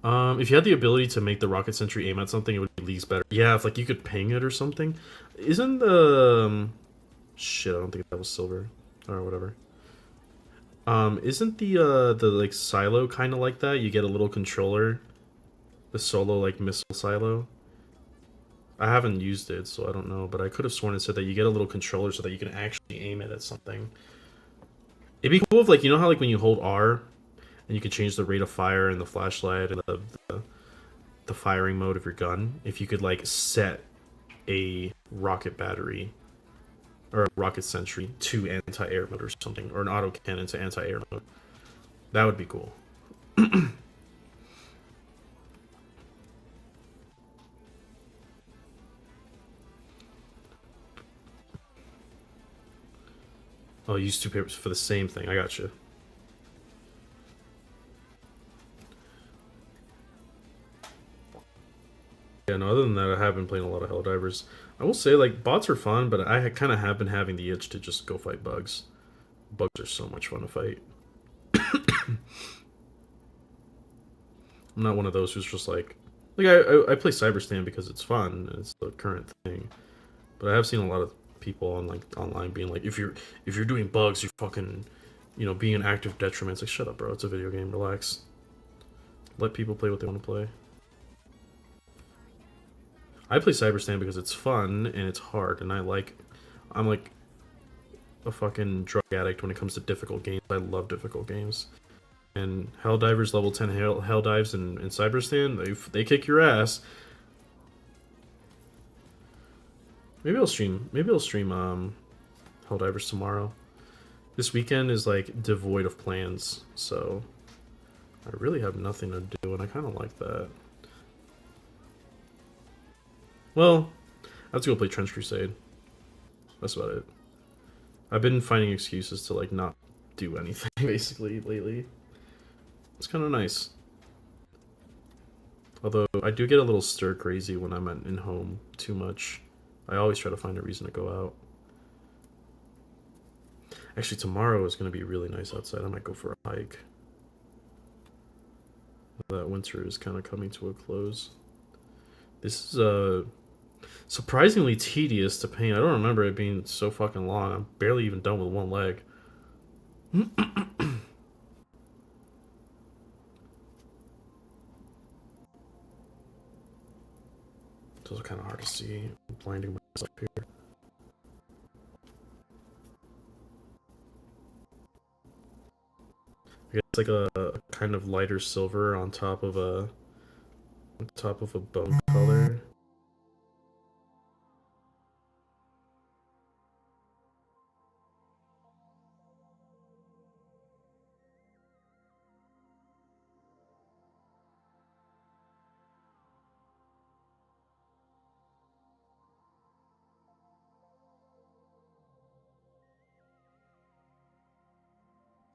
If you had the ability to make the rocket sentry aim at something, it would be leagues better. Yeah, if like you could ping it or something. Isn't the shit? I don't think that was silver or whatever. Isn't the like silo kind of like that? You get a little controller, the solo like missile silo. I haven't used it, so I don't know, but I could have sworn it said that you get a little controller so that you can actually aim it at something. It'd be cool if, like, you know how like when you hold R and you can change the rate of fire and the flashlight and the firing mode of your gun, if you could like set a rocket battery or a rocket sentry to anti-air mode or something, or an autocannon to anti-air mode, that would be cool. Oh, use 2 papers for the same thing. I gotcha. Yeah, no, other than that, I have been playing a lot of Helldivers. I will say, like, bots are fun, but I kind of have been having the itch to just go fight bugs. Bugs are so much fun to fight. I'm not one of those who's just like I play Cyberstand because it's fun and it's the current thing. But I have seen a lot of people on like online being like, if you're doing bugs, you're fucking, you know, being an active detriment. It's like, shut up, bro. It's a video game. Relax. Let people play what they want to play. I play Cyberstand because it's fun and it's hard, and I'm like a fucking drug addict when it comes to difficult games. I love difficult games. And Helldivers level 10 Helldives in Cyberstand, they kick your ass. Maybe I'll stream Helldivers tomorrow. This weekend is like devoid of plans, so I really have nothing to do, and I kind of like that. Well, have to go play Trench Crusade. That's about it. I've been finding excuses to like not do anything basically lately. It's kind of nice. Although I do get a little stir crazy when I'm in home too much. I always try to find a reason to go out. Actually, tomorrow is going to be really nice outside. I might go for a hike. That winter is kind of coming to a close. This is surprisingly tedious to paint. I don't remember it being so fucking long. I'm barely even done with one leg. It's also kind of hard to see. I'm blinding myself here. It's like a kind of lighter silver on top of a bone color.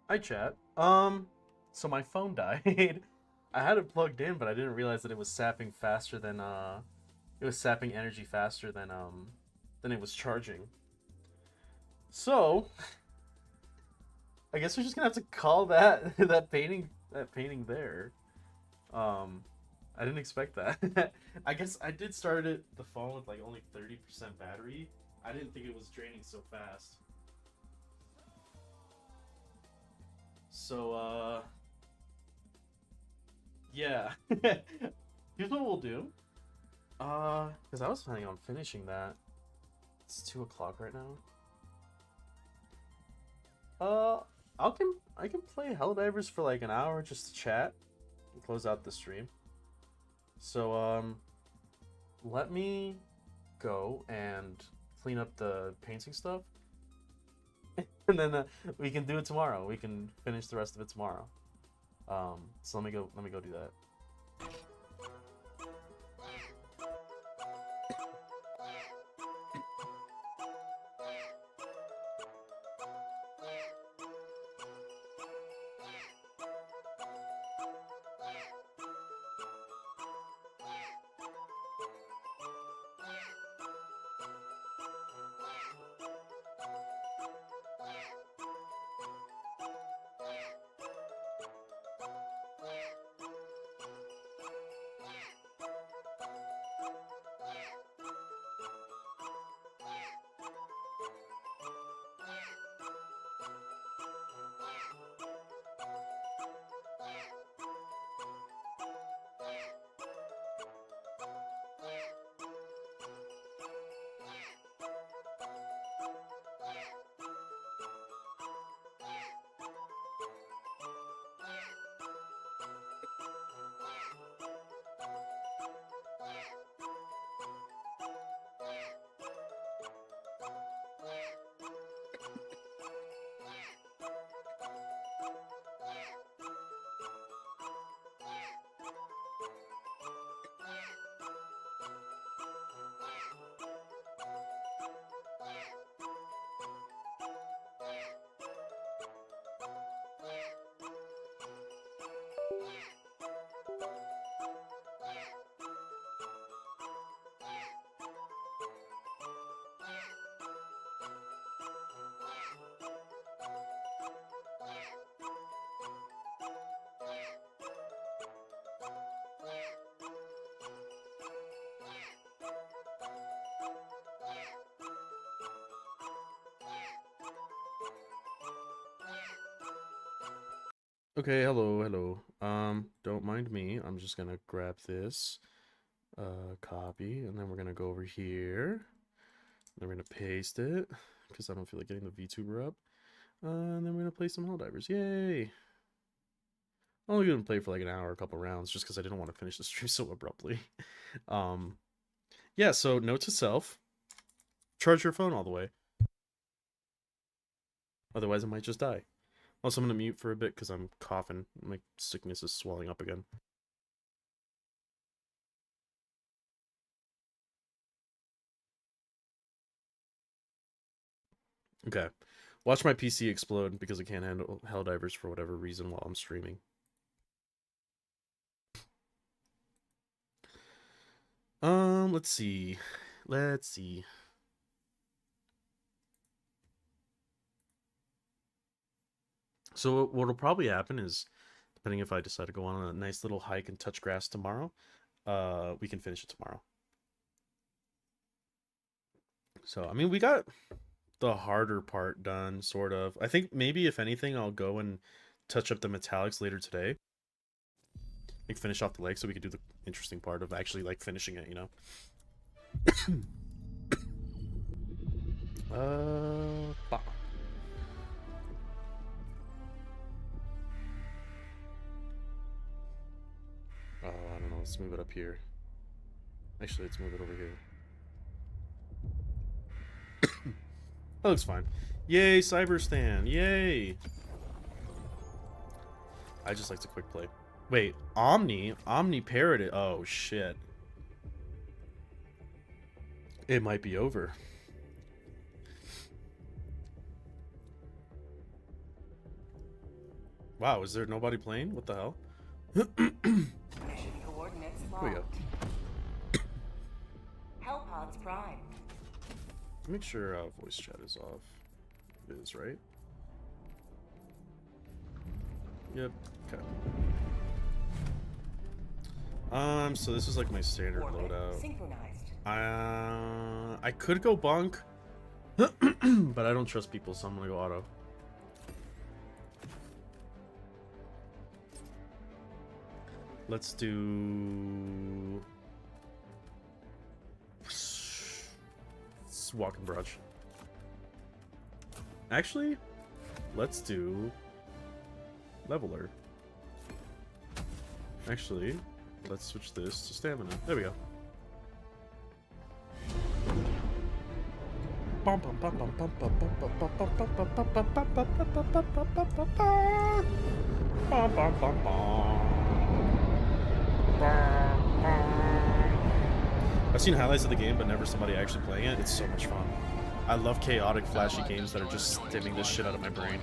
Hi, chat. So my phone died. I had it plugged in, but I didn't realize that it was sapping faster than it was sapping energy faster than it was charging. So, I guess we're just gonna have to call that that painting there. I didn't expect that. I guess I did start the phone with like only 30% battery. I didn't think it was draining so fast. So, yeah. Here's what we'll do. Because I was planning on finishing that. It's 2 o'clock right now. I can play Helldivers for like an hour just to chat and close out the stream. So, let me go and clean up the painting stuff. And then we can do it tomorrow. We can finish the rest of it tomorrow. So let me go do that. Okay, hello. Don't mind me. I'm just gonna grab this copy, and then we're gonna go over here. Then we're gonna paste it because I don't feel like getting the VTuber up. And then we're gonna play some Helldivers. Yay! I'm only gonna play for like an hour, a couple rounds, just because I didn't want to finish the stream so abruptly. Yeah. So note to self: charge your phone all the way. Otherwise, it might just die. Also, I'm gonna mute for a bit because I'm coughing. My sickness is swelling up again. Okay. Watch my PC explode because I can't handle Helldivers for whatever reason while I'm streaming. Let's see. Let's see. So what'll probably happen is, depending if I decide to go on a nice little hike and touch grass tomorrow, we can finish it tomorrow. So, I mean, we got the harder part done, sort of. I think maybe, if anything, I'll go and touch up the metallics later today. Like, finish off the leg so we can do the interesting part of actually, like, finishing it, you know? Bah. Oh, I don't know. Let's move it up here. Actually, let's move it over here. That looks fine. Yay, Cyberstan! Yay! I just like to quick play. Wait, Omni parroted. Oh shit! It might be over. Wow, is there nobody playing? What the hell? Mission coordinates locked. Here we go. Hellpods prime. Make sure voice chat is off. It is, right? Yep. Okay. So this is like my standard Orbit loadout. synchronized. I could go bunk, but I don't trust people, so I'm gonna go auto. Let's do walk and brush. Actually, let's do leveler. Actually, let's switch this to stamina. There we go. I've seen highlights of the game, but never somebody actually playing it. It's so much fun. I love chaotic, flashy games that are just stimming this shit out of my brain.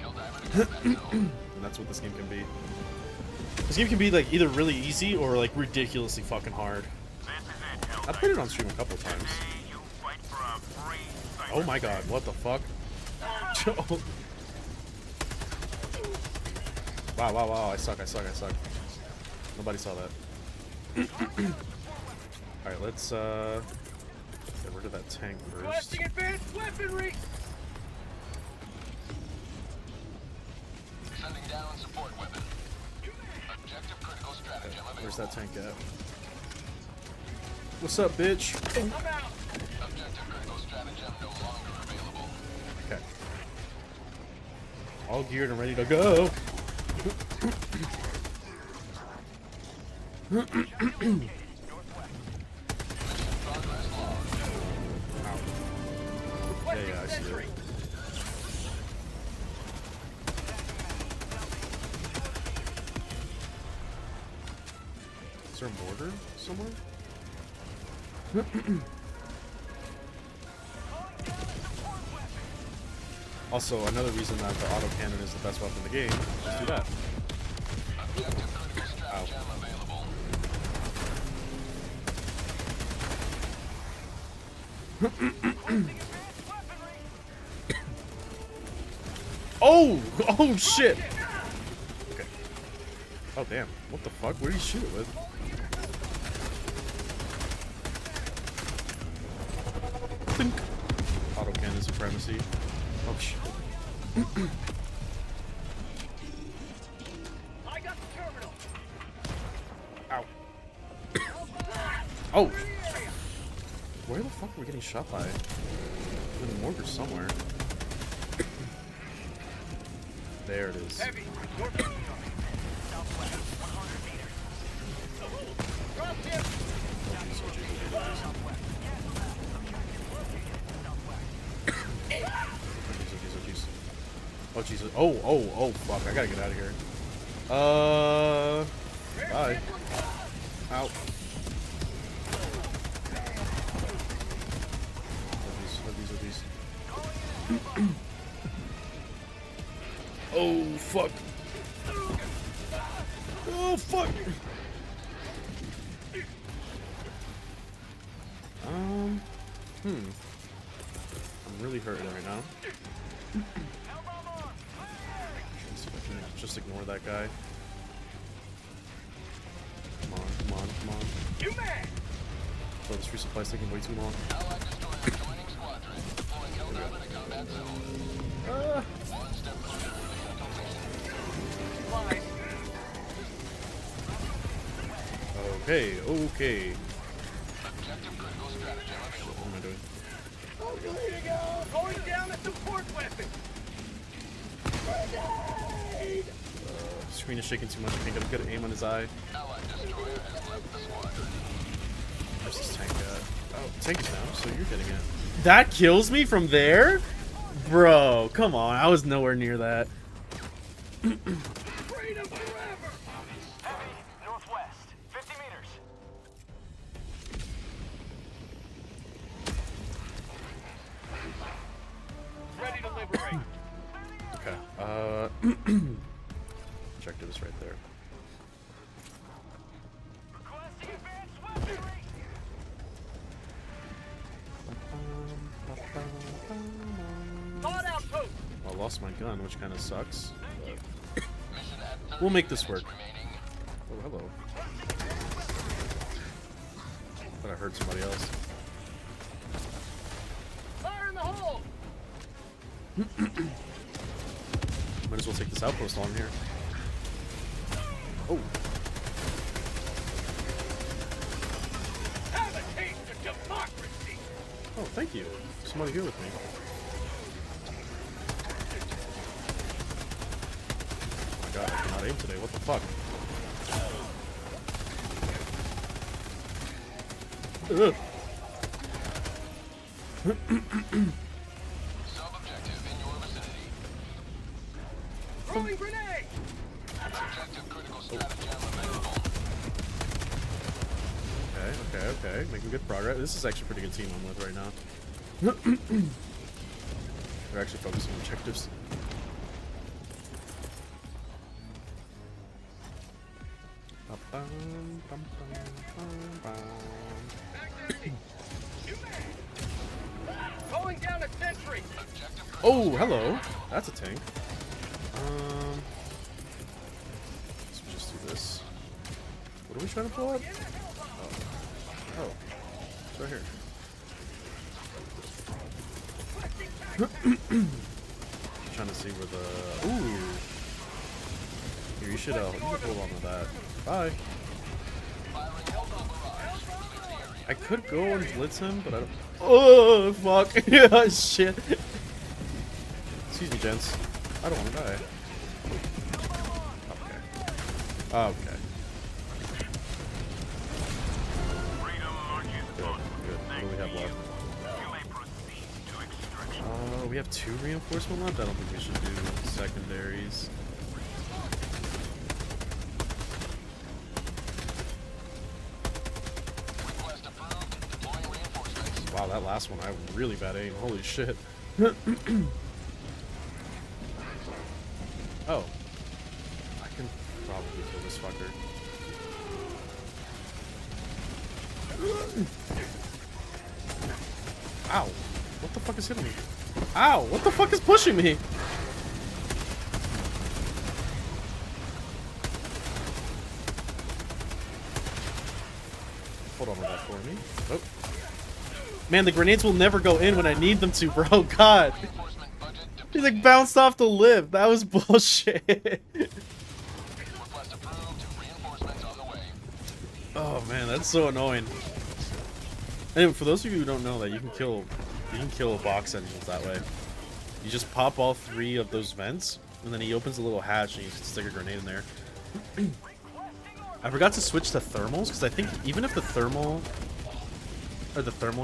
And that's what this game can be. This game can be like either really easy or like ridiculously fucking hard. I played it on stream a couple times. Oh my god, what the fuck? Wow, wow, wow, I suck. Nobody saw that. Alright, let's get rid of that tank first. Advanced weaponry! Sending down support weapon. Objective critical stratagem available. Where's that tank at? What's up, bitch? I'm out! Objective critical stratagem no longer available. Okay. All geared and ready to go. Yeah, I see it. Is there a mortar somewhere? Also, another reason that the autocannon is the best weapon in the game. Let's do that. Objective critical stratagem available. Oh! Oh shit! Okay. Oh damn. What the fuck? Where do you shoot it with? Think. Autocannon supremacy. Oh shit. I got the terminal! Ow. Oh! Where the fuck are we getting shot by? There's a mortar somewhere. There it is. Heavy! Southwest, 100 meters. Drop him! Oh Jesus! Oh fuck! I gotta get out of here. Bye. Ow. What are these? Oh, fuck. Oh, fuck. I'm really hurting right now. Let's see if I can just ignore that guy. Come on, come on, come on. You mad? Oh, this resupply's taking way too long. Allied destroyer joining squadron. Deploying Helldiver to combat zone. One step closer to mission completion. Fine. Okay, okay. Objective critical stratagem available. What am I doing? Going down a support weapon. Screen is shaking too much. I can't get a good aim on his eye. Allied destroyer has left the squadron. Where's this tank at? Oh, tank is down, so you're getting it. That kills me from there? Bro, come on. I was nowhere near that. Freedom forever. Heavy, northwest, 50 meters. Ready to liberate. Okay. Objective is right there. Requesting advanced weaponry. Thought outpost. Well, I lost my gun, which kind of sucks. Mission at 30 We'll make this work. remaining. Oh, hello. Thought I heard somebody else. Fire in the hole. Might as well take this outpost on here. Oh, Have a taste of democracy. oh, thank you. Somebody here with me. Oh my god, I cannot aim today. What the fuck? Ugh. Sub-objective in your vicinity. Throwing grenade. Objective critical stratagem available. Okay. Making good progress. This is actually a pretty good team I'm with right now. They're actually focusing on objectives. Going down a sentry. Oh, hello. That's a tank. Let's just do this. What are we trying to blow up? Oh, it's right here. Trying to see where the ooh. Here, you should hold on to that. Bye. I could go and blitz him, but I don't. Oh fuck! Yeah, shit. Excuse me, gents. I don't want to die. Okay. Okay. Good. Good. What do we have left? We have 2 reinforcement left. I don't think we should do secondaries. Request approved. Deploying reinforcements. Wow, that last one, I have really bad aim. Holy shit. Oh. I can probably kill this fucker. Ow. What the fuck is hitting me? Ow. What the fuck is pushing me? Hold on to that for me. Oh. Man, the grenades will never go in when I need them to, bro. God. Reinforcement budget He's like bounced off the lip. That was bullshit. request approved. Reinforcements on the way. Oh man, that's so annoying. And for those of you who don't know that, you can kill box engines that way. You just pop all 3 of those vents, and then he opens a little hatch, and you can stick a grenade in there. I forgot to switch to thermals because I think even if the thermal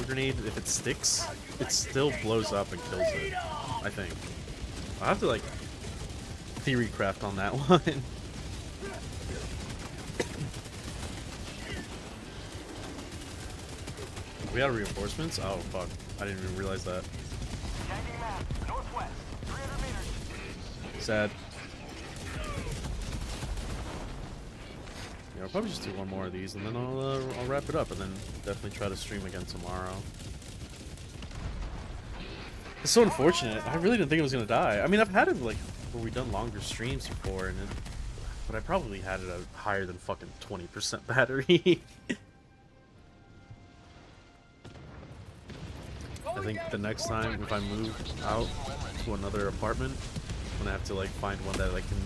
grenade, if it sticks, it still blows up and kills it. I think. I'll have to like theory craft on that one. We got reinforcements? Oh fuck. I didn't even realize that. Tagging map, northwest, 300 meters. Sad. I'll probably just do one more of these, and then I'll wrap it up, and then definitely try to stream again tomorrow. It's so unfortunate. I really didn't think it was gonna die. I mean, I've had it like where we've done longer streams before, but I probably had it at higher than fucking 20% battery. I think the next time, if I move out to another apartment, I'm gonna have to like find one that I can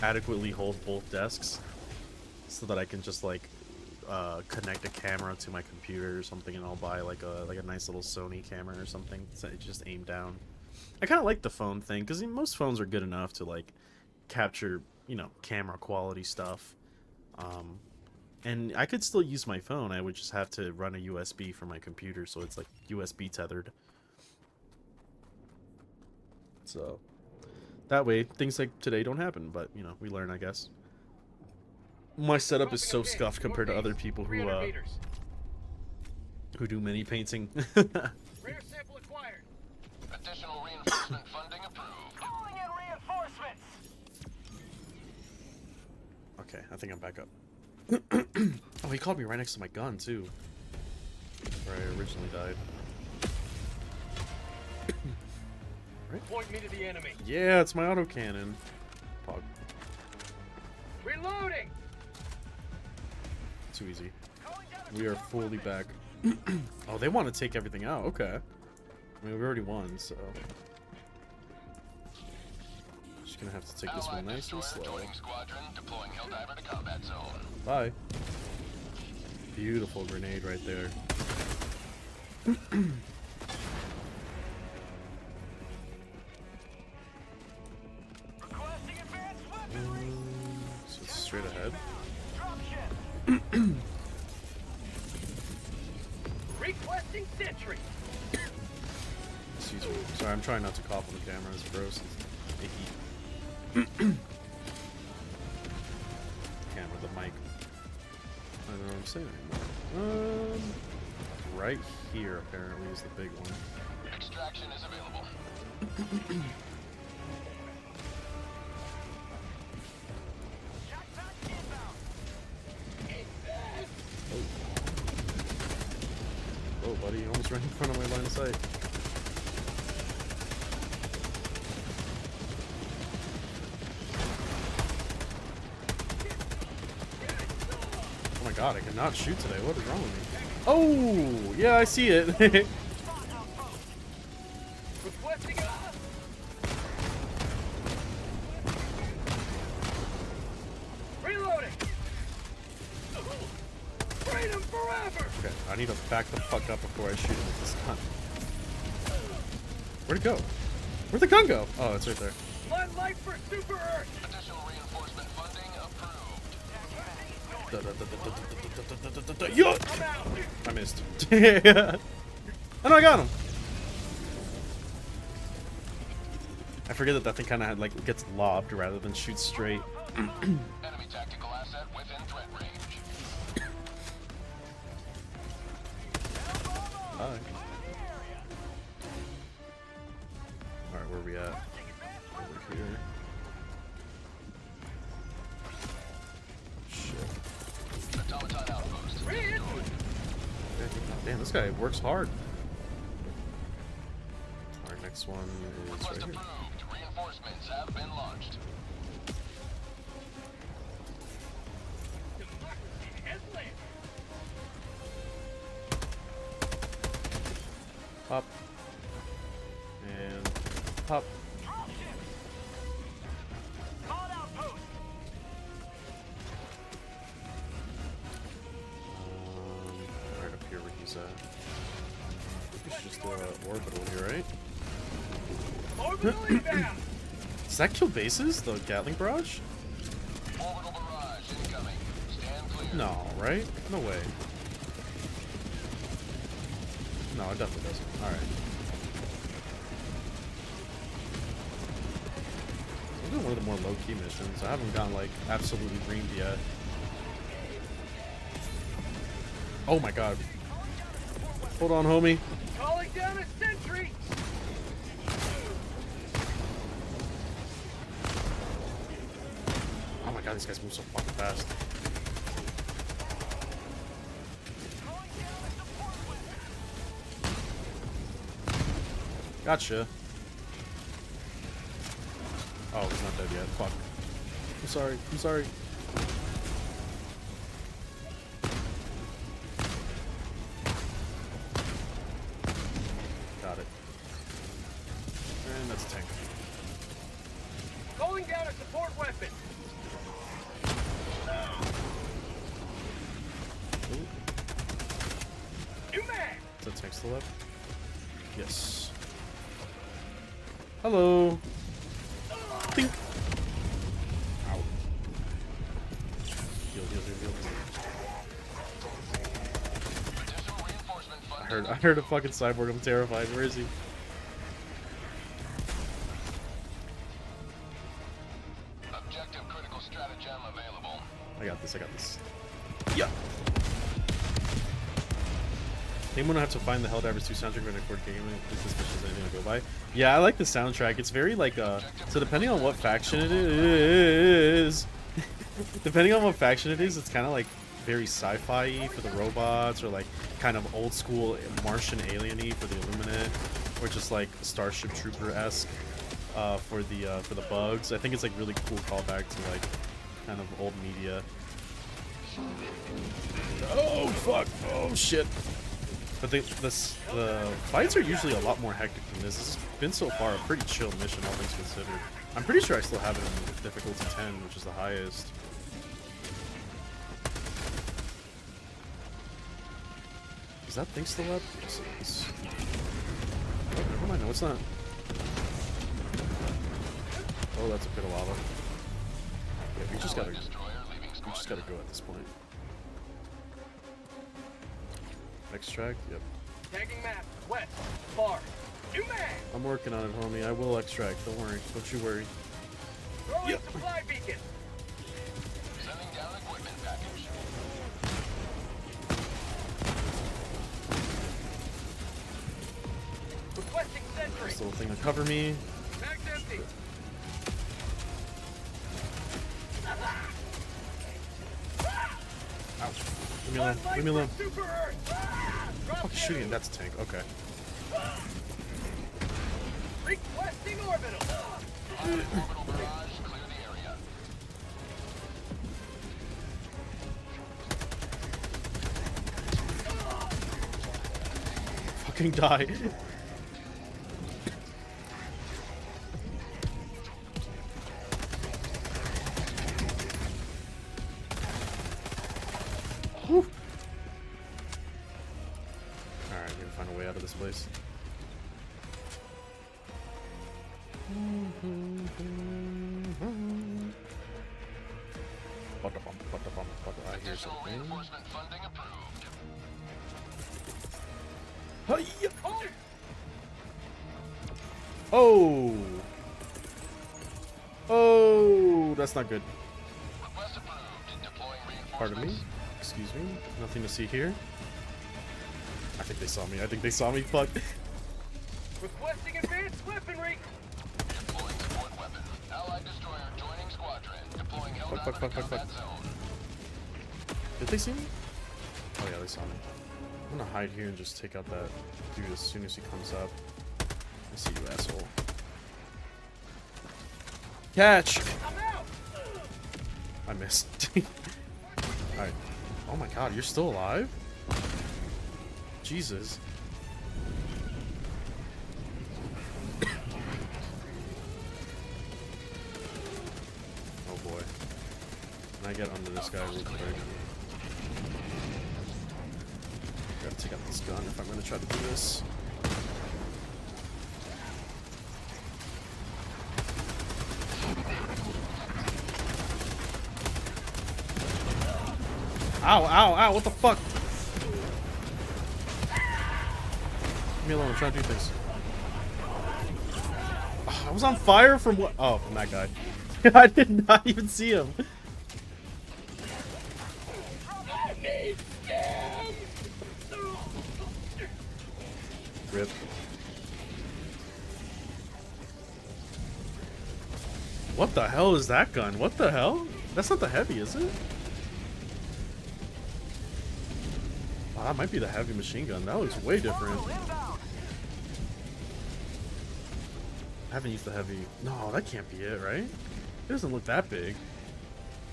adequately hold both desks, so that I can just like connect a camera to my computer or something, and I'll buy like a nice little Sony camera or something, so it just aim down. I kind of like the phone thing because most phones are good enough to like capture, you know, camera quality stuff. And I could still use my phone. I would just have to run a USB from my computer, so it's like USB tethered. So that way things like today don't happen, but you know, we learn, I guess. My setup is so scuffed compared to other people who do mini painting. Rare sample acquired. Additional reinforcement funding approved. Calling in reinforcements. Okay, I think I'm back up. Oh, he called me right next to my gun too, where I originally died. Point me to the enemy. Yeah, it's my autocannon. Pog. Reloading. Too easy. We are fully back. Oh, they want to take everything out. Okay. I mean, we already won, so just gonna have to take this one nice and slow. Joining squadron, deploying Helldiver to combat zone. Bye. Beautiful grenade right there. Requesting advanced weaponry. So it's straight ahead. Dropship. Requesting sentry. Excuse me. Sorry, I'm trying not to cough on the camera. It's gross. It's icky. Camera, the mic. I don't know what I'm saying anymore. Right here apparently is the big one. Extraction is available. Jackpack inbound. Oh, buddy, you almost ran in front of my line of sight. Oh my god, I cannot shoot today. What is wrong with me? Oh, yeah, I see it. Requesting a reloading. Freedom forever. Okay, I need to back the fuck up before I shoot him with this gun. Where'd it go? Where'd the gun go? Oh, it's right there. One life for Super Earth. Additional reinforcement funding approved. Yo! I'm out. I missed. Oh no, I got him. I forget that thing kind of like gets lobbed rather than shoots straight. Enemy tactical asset within threat range. Alright, where are we at? Over here. Shit. Automaton outpost. Damn, this guy works hard. Our next one is Request right here. approved. Reinforcements have been launched. Democracy has landed. Pop. And pop. Call outpost. Right up here where he's at. It's just orbital here, right? Orbital inbound. Does that kill bases? The Gatling barrage? Orbital barrage incoming. Stand clear. No, right? No way. No, it definitely doesn't. Alright. I'm doing one of the more low-key missions. I haven't gotten, like, absolutely reamed yet. Oh my god. Hold on, homie. Calling down a sentry. Oh my god, these guys move so fucking fast. Gotcha. Oh, he's not dead yet. Fuck. I'm sorry. I'm sorry. Got it. And that's a tank. Calling down a support weapon. Ooh, New mag. is that tank still left? Yes. Hello. Think. Ow. Heal, heal, heal, heal. Additional reinforcement funding. I heard a fucking cyborg. I'm terrified. Where is he? Objective critical stratagem available. I got this. I got this. Yeah. I think I'm gonna have to find the Helldivers 2 soundtrack when I record game. If this mission is anything to go by. Yeah, I like the soundtrack. It's very like so depending on what faction it is, depending on what faction it is, it's kind of like very sci-fi for the robots, or like kind of old school Martian alien-y for the Illuminate, or just like Starship Trooper-esque for the bugs. I think it's like really cool callback to like kind of old media. Oh fuck! Oh shit! But the fights are usually a lot more hectic than this. This has been so far a pretty chill mission, all things considered. I'm pretty sure I still have it in difficulty 10, which is the highest. Is that thing still up? Yes, it is. Oh, never mind. No, it's not. Oh, that's a pit of lava. Yeah, we just gotta go at this point. Extract? Yep. Tagging map. West. Far. New mag. I'm working on it, homie. I will extract. Don't worry. Don't you worry. Throwing Yep. supply beacon. Sending down equipment package. Requesting sentry. This little thing to cover me. Mag's empty. Ow. Leave me alone. Leave me alone. Super Earth. Drop Fuck, shooting heavy. it. That's a tank. Okay. Requesting orbital. Orbital barrage, clear the area. Fucking die. Whew. Alright, I'm gonna find a way out of this place. I hear Additional something. reinforcement funding approved. Hi-ya! Oh! Oh! That's not good. Request approved. Deploying reinforcements. Pardon me? Excuse me? Nothing to see here? I think they saw me. I think they saw me. Fuck. Requesting advanced weaponry. Deploying support weapon. Allied destroyer joining squadron. Deploying Fuck, Helldiver fuck, fuck, combat fuck. zone. Did they see me? Oh yeah, they saw me. I'm gonna hide here and just take out that dude as soon as he comes up. I see you, asshole. Catch! I'm out. I missed. Alright. Oh my god, you're still alive? Jesus. Oh boy. Can I get under this guy real quick? Gotta take out this gun if I'm gonna try to do this. Ow, ow, ow, what the fuck? Leave me alone, I'm trying to do things. I was on fire from what? Oh, from that guy. I did not even see him. Rip. What the hell is that gun? What the hell? That's not the heavy, is it? Oh, that might be the heavy machine gun. That looks way different. I haven't used the heavy. No, that can't be it, right? It doesn't look that big.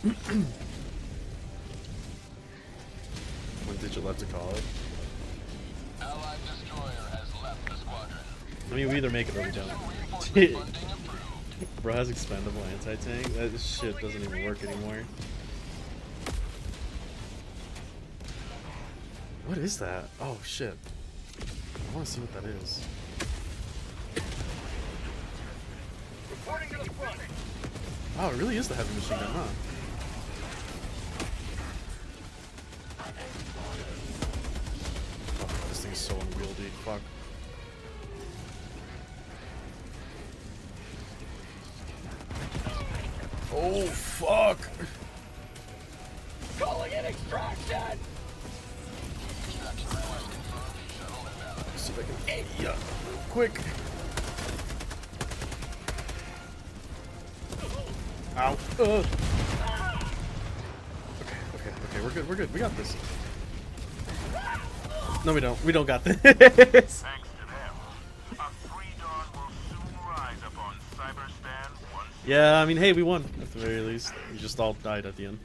When did you left to call it? Allied destroyer has left the squadron. I mean, we either make it or we don't. Reinforcement funding approved. Bro has expendable anti-tank? That shit doesn't even work anymore. What is that? Oh shit. I want to see what that is. Reporting to the front. Oh, it really is the heavy machine gun, huh? Oh, this thing's so unwieldy. Fuck. Oh, fuck! Calling in extraction! Let's see if I can. Yeah, quick! Ow! Okay, we're good. We're good. We got this. No, we don't. We don't got this. Thanks to them, a free dawn will soon rise upon cyberspan once. Yeah, I mean, hey, we won at the very least. We just all died at the end.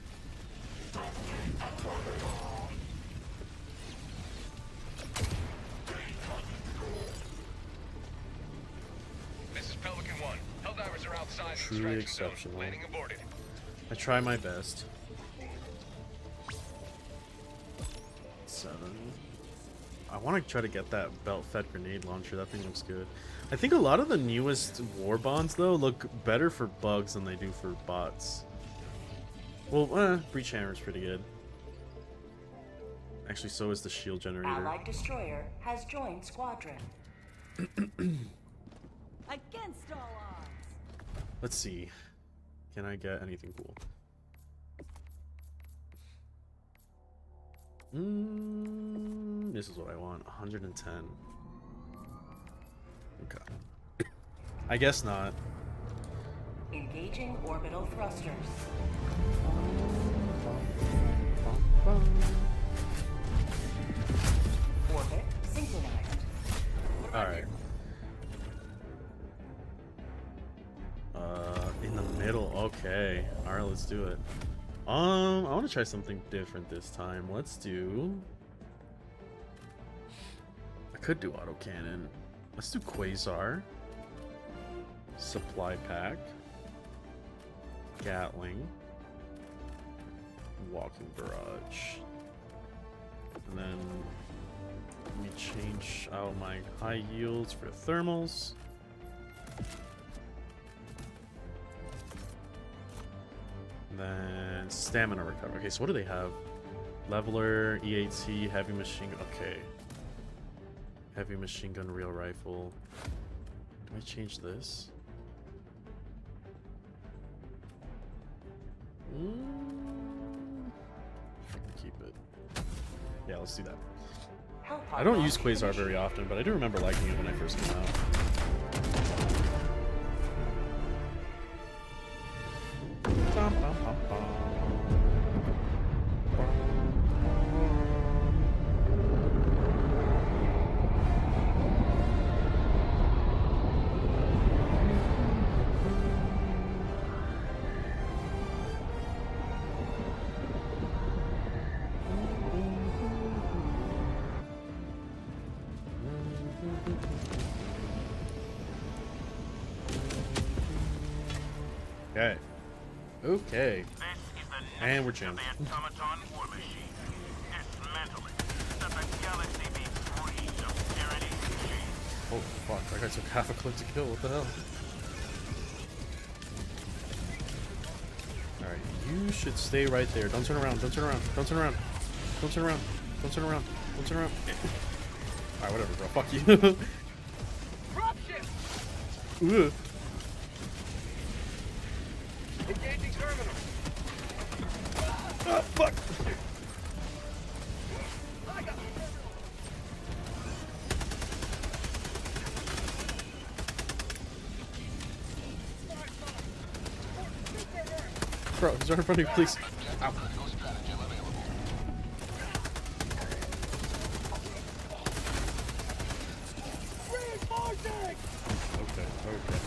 This is Pelican 1. Helldivers are outside. Truly the exceptional. Landing aborted. I try my best. 7. I want to try to get that belt-fed grenade launcher. That thing looks good. I think a lot of the newest war bonds, though, look better for bugs than they do for bots. Well, Breach Hammer's pretty good. Actually, so is the shield generator. Allied destroyer has joined squadron. Against all odds. Let's see. Can I get anything cool? This is what I want. 110. Okay. I guess not. Engaging orbital thrusters. Orbit synchronized. Alright. In the middle. Okay. Alright, let's do it. I want to try something different this time. Let's do... I could do autocannon. Let's do Quasar. Supply pack. Gatling. Walking barrage. And then we change out my high yields for thermals. And then stamina recovery. Okay, so what do they have? Leveler, EAT, heavy machine gun. Okay. Heavy machine gun, real rifle. Do I change this? Keep it. Yeah, let's do that. I don't use Quasar very often, but I do remember liking it when I first came out. Okay. Okay. This is the And we're next of jammed. the automaton war machine. Dismantle it, so the galaxy be free of tyranny and shame. Oh fuck, that guy took half a clip to kill, what the hell? Alright, you should stay right there. Don't turn around, don't turn around, don't turn around. Don't turn around, don't turn around, don't turn around. Alright, whatever, bro. Fuck you. Dropship! Ugh. Engaging terminal. Oh, fuck! Bro, he's right in front of you, please. Ow. Okay, okay.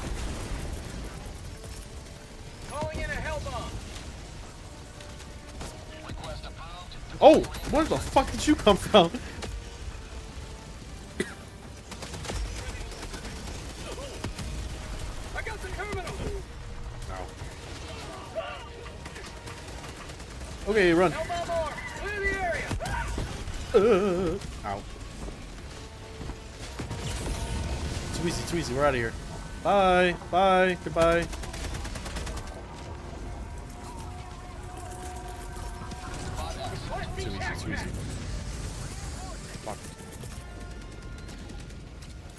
Oh, where the fuck did you come from? I got the terminal. Ow. Okay, run. Elbow more. Clear the area. Ow. Too easy, we're out of here. Bye, bye, goodbye. Too easy. Fuck.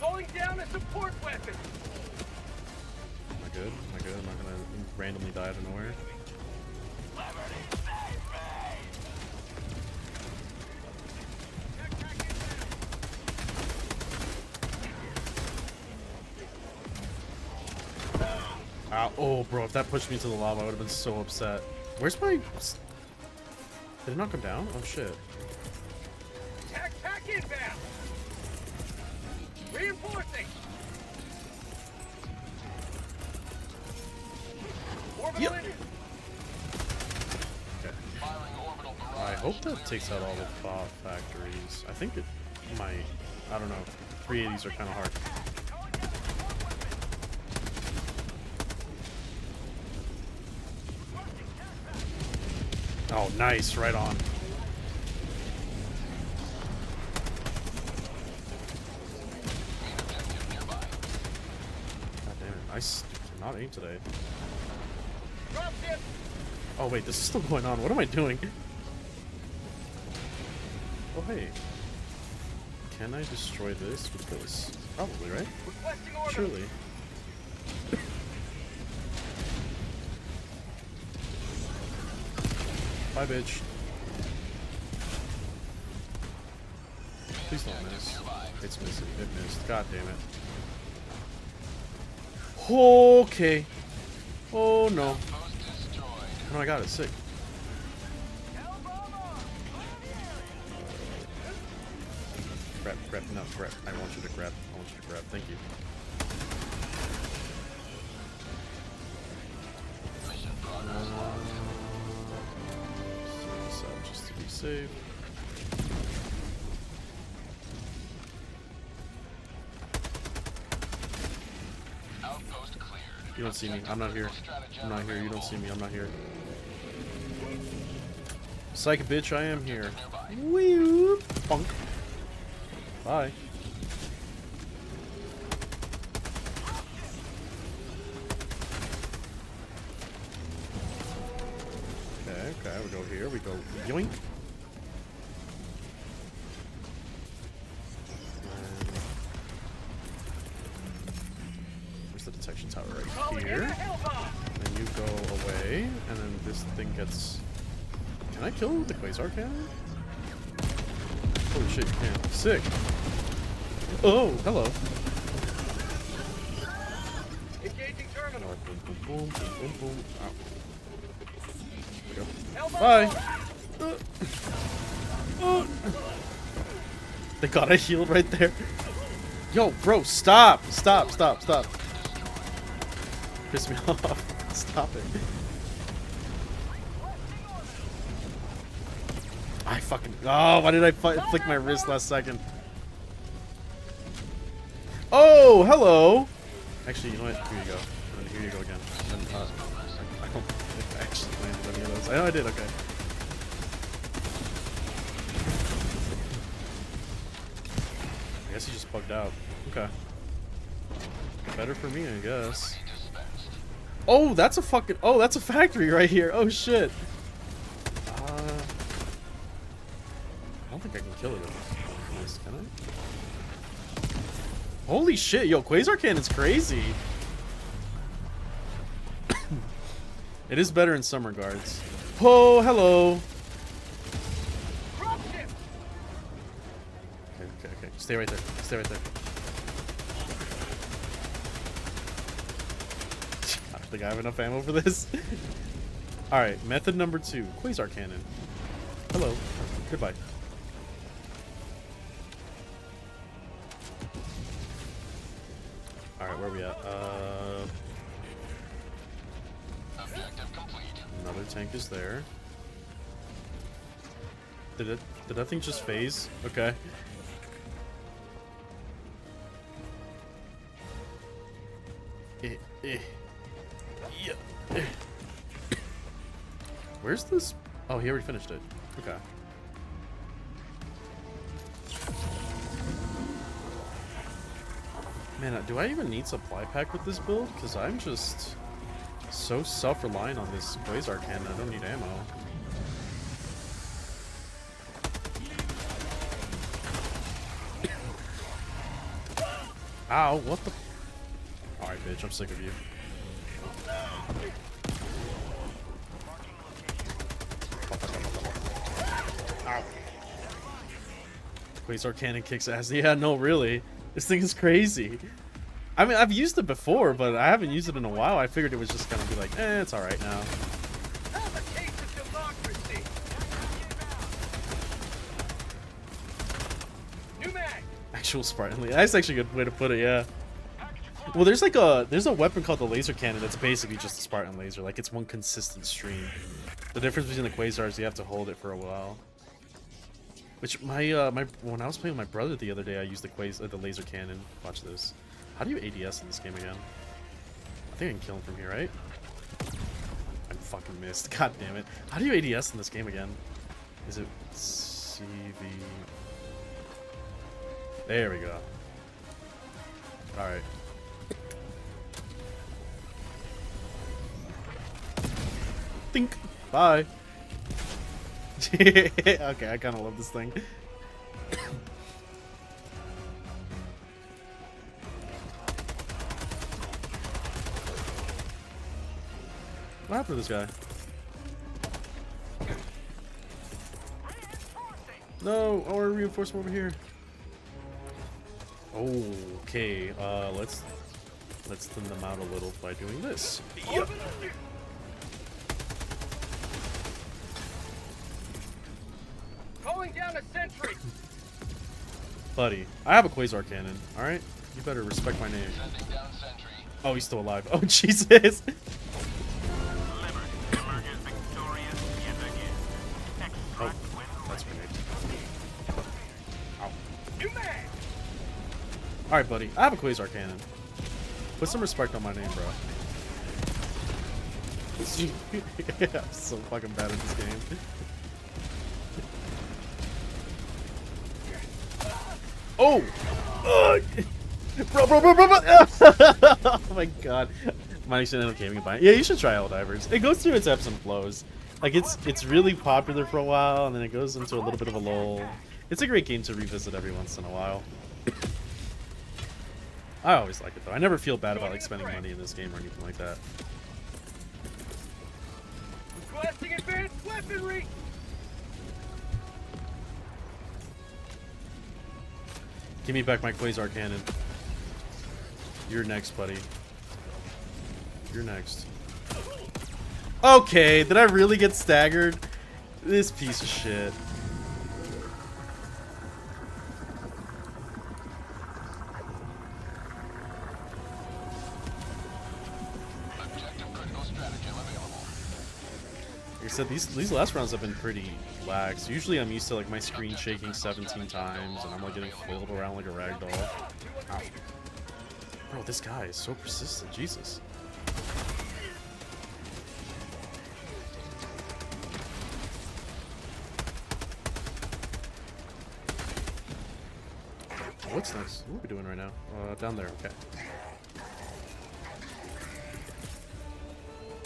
Calling down a support weapon. Am I good? I'm not gonna randomly die out of nowhere. Ow. Oh, bro, if that pushed me to the lava, I would have been so upset. Where's my... Did it not come down? Oh, shit. Pack inbound. Reinforcing. Orbital Yep. engine. Okay. Firing orbital I barrage. hope that takes out all the bot factories. I think it might. I don't know. 380s are kind of hard. Oh, nice. Right on. God damn it. I cannot aim today. Dropship. Oh, wait. This is still going on. What am I doing? Oh, hey. Can I destroy this with this? Probably, right? Requesting order. Surely. Bye, bitch. Please don't miss. It's missing. It missed. God damn it. Okay. Oh no. No, I got it. Sick. Grab. No, grab. I want you to grab. Thank you. So just to be safe. Outpost cleared. You don't see me. I'm not here. I'm not here. You don't see me. I'm not here. Psych bitch, I am here. Wee Punk. Bye. Okay, we go here. We go yoink. Where's the detection tower? Right here. Then you go away, and then this thing gets... Can I kill the quasar cannon? Holy shit, you can. Sick. Oh, hello. Engaging terminal. Boom, boom, boom, boom, boom. Ow. There we go. Elbow Bye. more. Thank God I healed right there. Yo, bro, stop. Stop. Piss me off. Stop it. I fucking... Oh, why did I flick my wrist last second? Oh, hello. Actually, you know what? Here you go. And then here you go again. And then, I don't think I actually landed any of those. I know I did, okay. I guess he just bugged out. Okay. Better for me, I guess. Oh, that's a fucking... Oh, that's a factory right here. Oh, shit. I don't think I can kill it with this, can I? Holy shit, yo, Quasar Cannon's crazy. It is better in some regards. Oh, hello. Okay. Stay right there. I don't think I have enough ammo for this. Alright, method number 2. Quasar Cannon. Hello. Goodbye. Alright, where are we at? Objective complete. Another tank is there. Did that thing just phase? Okay. Yeah. Where's this? Oh, he already finished it. Okay. Man, do I even need supply pack with this build? Because I'm just so self-reliant on this Quasar cannon. I don't need ammo. Ow, what the? Alright, bitch, I'm sick of you. Ow. Quasar cannon kicks ass. Yeah, no, really. This thing is crazy. I mean, I've used it before, but I haven't used it in a while. I figured it was just gonna be like, eh, it's alright now. Have a taste of democracy. New mag. Actual Spartanly. That's actually a good way to put it, yeah. Well, there's a weapon called the laser cannon that's basically just a Spartan laser. Like, it's one consistent stream. The difference between the Quasars is you have to hold it for a while. Which when I was playing with my brother the other day, I used the laser cannon. Watch this. How do you ADS in this game again? I think I can kill him from here, right? I fucking missed. God damn it. How do you ADS in this game again? Is it CV? There we go. Alright. Think. Bye. Okay, I kind of love this thing. What happened to this guy? No, I want to reinforce him over here. Okay, let's thin them out a little by doing this. Yep. Calling down a sentry. Buddy, I have a Quasar cannon, alright? You better respect my name. Sending down sentry. Oh, he's still alive. Oh, Jesus! Liberty emerges victorious yet again. Oh, Extract when that's ready. grenade. Ow. New mag. Alright, buddy, I have a Quasar cannon. Put some respect on my name, bro. Yeah, I'm so fucking bad at this game. Oh! Bro. Oh my god. My accidental gaming bind. Yeah, you should try Helldivers. It goes through its ebbs and flows. Like, it's really popular for a while, and then it goes into a little bit of a lull. It's a great game to revisit every once in a while. I always like it, though. I never feel bad about, like, spending money in this game or anything like that. Requesting advanced weaponry. Give me back my Quasar cannon. You're next, buddy. You're next. Okay, did I really get staggered? This piece of shit. Objective critical stratagem available. Like I said, these last rounds have been pretty lax. Usually I'm used to like my screen shaking 17 times and I'm like getting flailed around like a rag doll. Ow. Bro, this guy is so persistent. Jesus. What's next? What are we doing right now? Down there. Okay.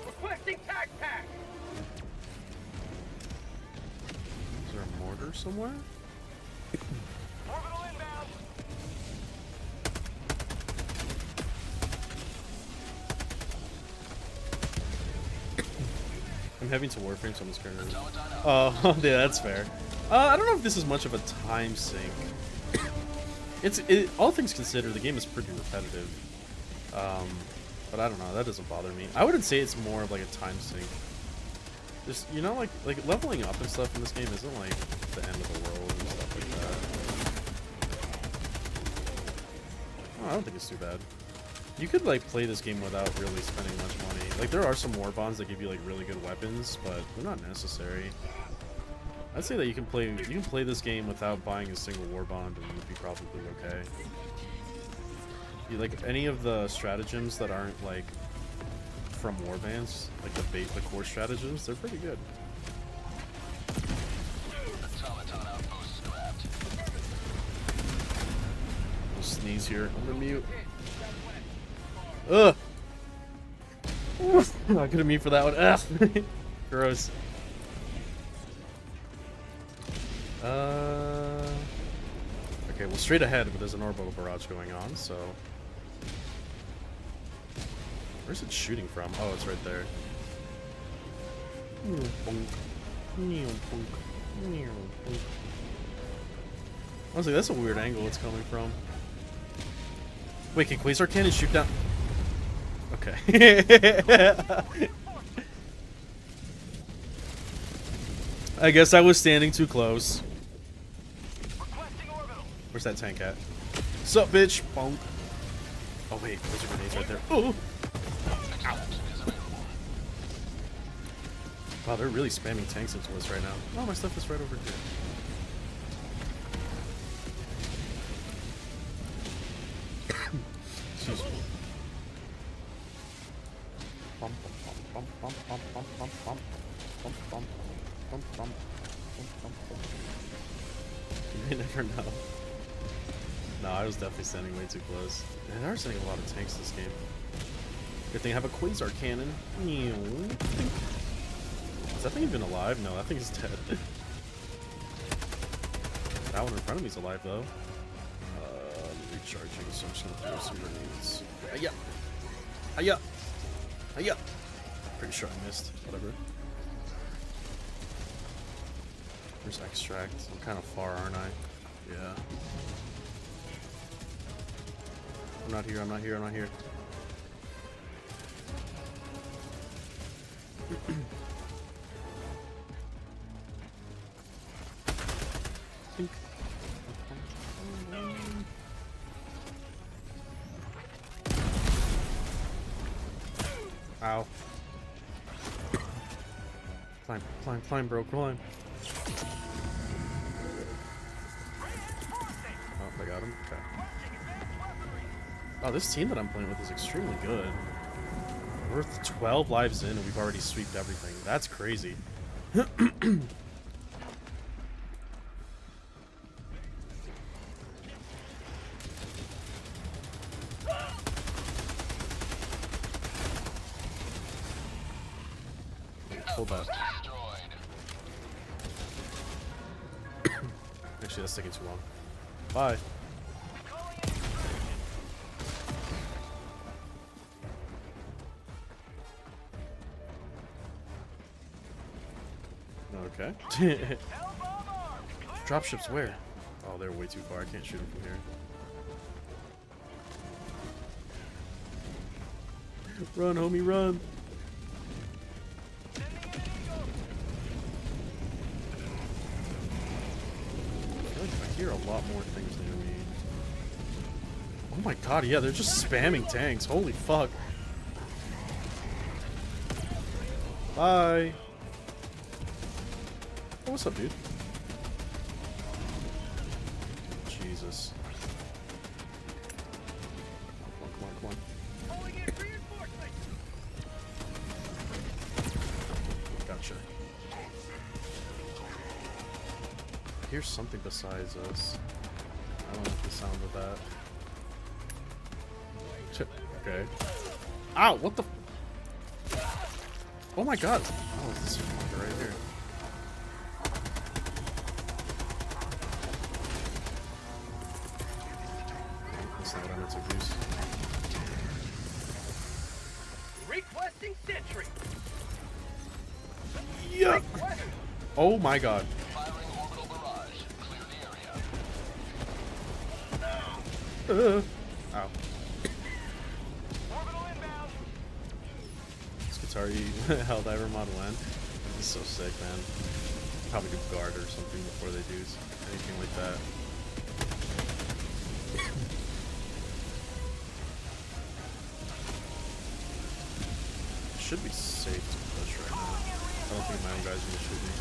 Requesting tac pack. Is there a mortar somewhere? Orbital inbound. I'm heavy to Warframe, so I'm just gonna. Oh, yeah, that's fair. I don't know if this is much of a time sink. All things considered, the game is pretty repetitive. But I don't know, that doesn't bother me. I wouldn't say it's more of like a time sink. Just, you know, like leveling up and stuff in this game isn't like the end of the world and stuff like that. Oh, I don't think it's too bad. You could like play this game without really spending much money. Like there are some war bonds that give you like really good weapons, but they're not necessary. I'd say that you can play this game without buying a single war bond and you'd be probably okay. You, like any of the stratagems that aren't like from warbands, like the core stratagems, they're pretty good. Automaton outpost scrapped. I'll sneeze here. Under mute. Ugh. Not good at me for that one. Ugh. Gross. Okay, well, straight ahead, but there's an orbital barrage going on, so. Where's it shooting from? Oh, it's right there. Honestly, that's a weird angle it's coming from. Wait, can Quasar Cannon shoot down? Okay. I guess I was standing too close. Where's that tank at? Sup, bitch? Bonk. Oh, wait. Those are grenades right there. Oh! Ow. Wow, they're really spamming tanks into us right now. Oh, my stuff is right over here. Excuse me. Bump, bump, bump, bump, bump, bump, bump, bump, bump, bump, bump, bump, bump, bump. You may never know. No, I was definitely standing way too close. Man, they are sending a lot of tanks this game. Good thing I have a Quasar Cannon. Is that thing even alive? No, that thing is dead. That one in front of me is alive, though. Recharging, so I'm just gonna throw some grenades. Hiya! Hiya! Hiya! Pretty sure I missed. Whatever. Where's extract? I'm kind of far, aren't I? Yeah. I'm not here, I'm not here, I'm not here. Ow. Climb, climb, climb, bro, climb. Oh, I got him? Okay. Oh, this team that I'm playing with is extremely good. We're 12 lives in and we've already sweeped everything. That's crazy. Hold that. Actually, that's taking too long. Bye. Okay. Dropships where? Oh, they're way too far. I can't shoot them from here. Run, homie, run! I feel like I hear a lot more things near me. Oh my god, yeah, they're just spamming tanks. Holy fuck. Bye! Oh, what's up, dude? Jesus. Come on, come on, come on. Gotcha. Here's something besides us. I don't like the sound of that. Okay. Ow! What the? Oh my god! Oh, this fucker right here. That's not what I meant to use. Requesting sentry. Yeah. Oh my god. Firing orbital barrage. Clear the area. Ow. Orbital inbound. This Qatari Helldiver Model N. This is so sick, man. Probably do guard or something before they do anything like that. Should be safe to push right now. I don't think my own guys are gonna shoot me.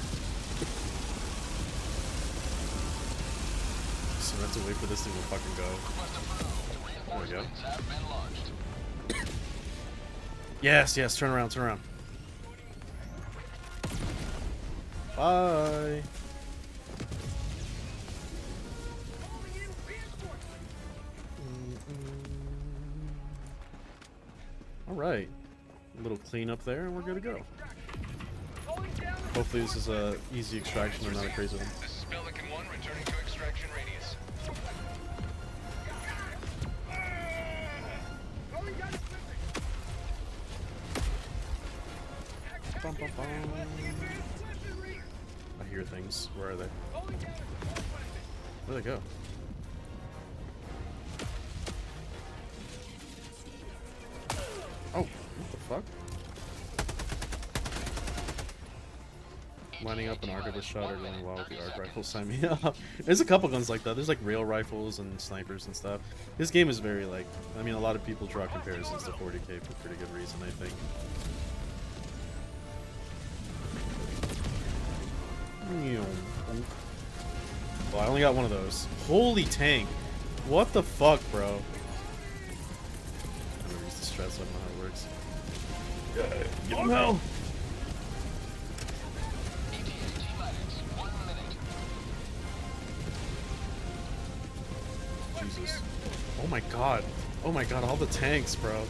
I have to wait for this thing to fucking go. There we go. Have been launched. Yes, yes, turn around, turn around. Bye. Alright. A little cleanup there and we're good to go. Hopefully this is a easy extraction and not a crazy one. This is Pelican 1 returning to extraction radius. Bum, bum, bum. I hear things. Where are they? Where'd they go? Oh, what the fuck? Lining up an arquebus shot or going wild with the arc rifle, sign me up. There's a couple guns like that. There's like rail rifles and snipers and stuff. This game is very like, I mean, a lot of people draw comparisons to 40k for pretty good reason, I think. Well, I only got one of those. Holy tank. What the fuck, bro? I'm gonna use the stress, I don't know how it works. Give him hell! Jesus. Oh my god. Oh my god, all the tanks, bro.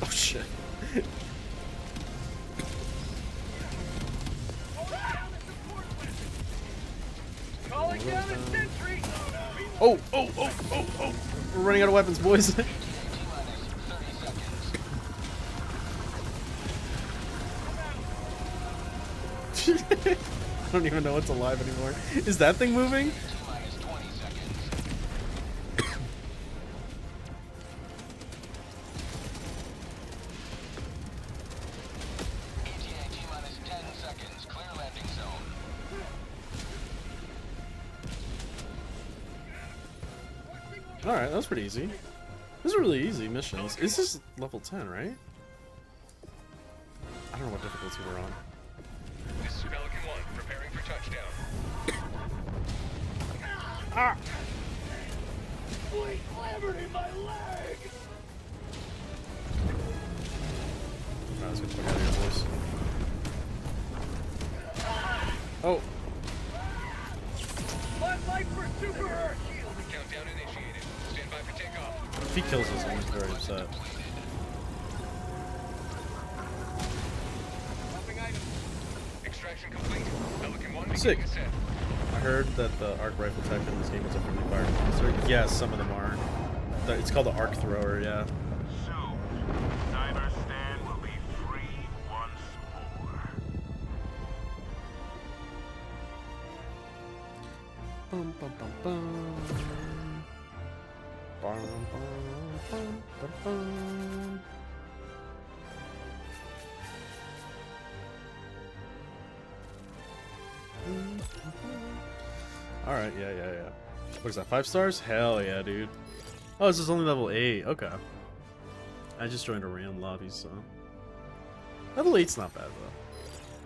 Oh shit. Calling down a sentry. Oh, oh, oh, oh, oh! We're running out of weapons, boys. I don't even know what's alive anymore. Is that thing moving? Alright, that was pretty easy. These are really easy missions. This is level 10, right? I don't know what difficulty we're on. This is Pelican 1 preparing for touchdown. Ah! Boy, clambered in my leg. Alright, let's get the fuck out of here, boys. Oh! My life for Super Earth. Countdown initiated. Stand by for takeoff. If he kills us, I'm very upset. Dropping item. Extraction complete. Pelican 1 Sick. beginning ascent. I heard that the arc rifle type in this game is a friendly fire monster. Yes, some of them are. It's called the arc thrower, yeah. Soon, Cyberstan will be free once more. Bum, bum, bum, bum. Bum, bum, bum, bum, bum. Alright, yeah. What is that, 5 stars? Hell yeah, dude. Oh, this is only level 8. Okay. I just joined a random lobby, so... Level 8's not bad, though.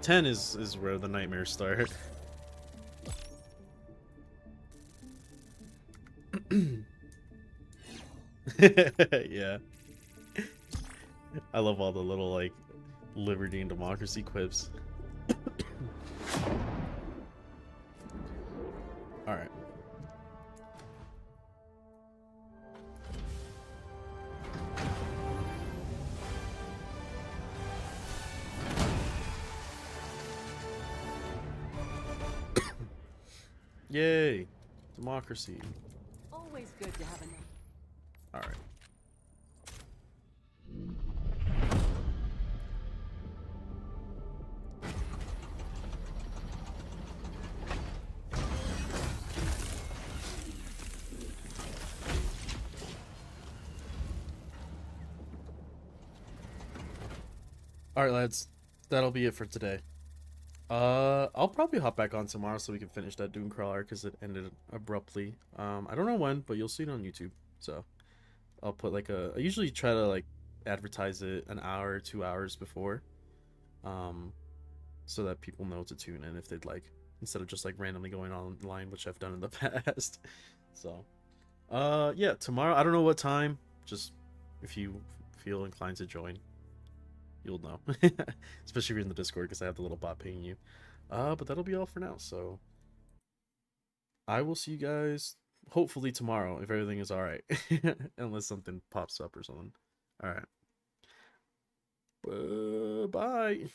10 is where the nightmares start. Yeah. I love all the little, like, liberty and democracy quips. Alright. Yay! Democracy. Always good to have a name. Alright. Alright, lads. That'll be it for today. I'll probably hop back on tomorrow so we can finish that Doomcrawler because it ended abruptly. I don't know when, but you'll see it on YouTube. So I'll put like I usually try to like advertise it an hour, 2 hours before. so that people know to tune in if they'd like, instead of just like randomly going online, which I've done in the past. So, yeah, tomorrow, I don't know what time, just if you feel inclined to join, you'll know. Especially if you're in the Discord, because I have the little bot pinging you. But that'll be all for now, so I will see you guys hopefully tomorrow if everything is alright. Unless something pops up or something. Alright. Bye.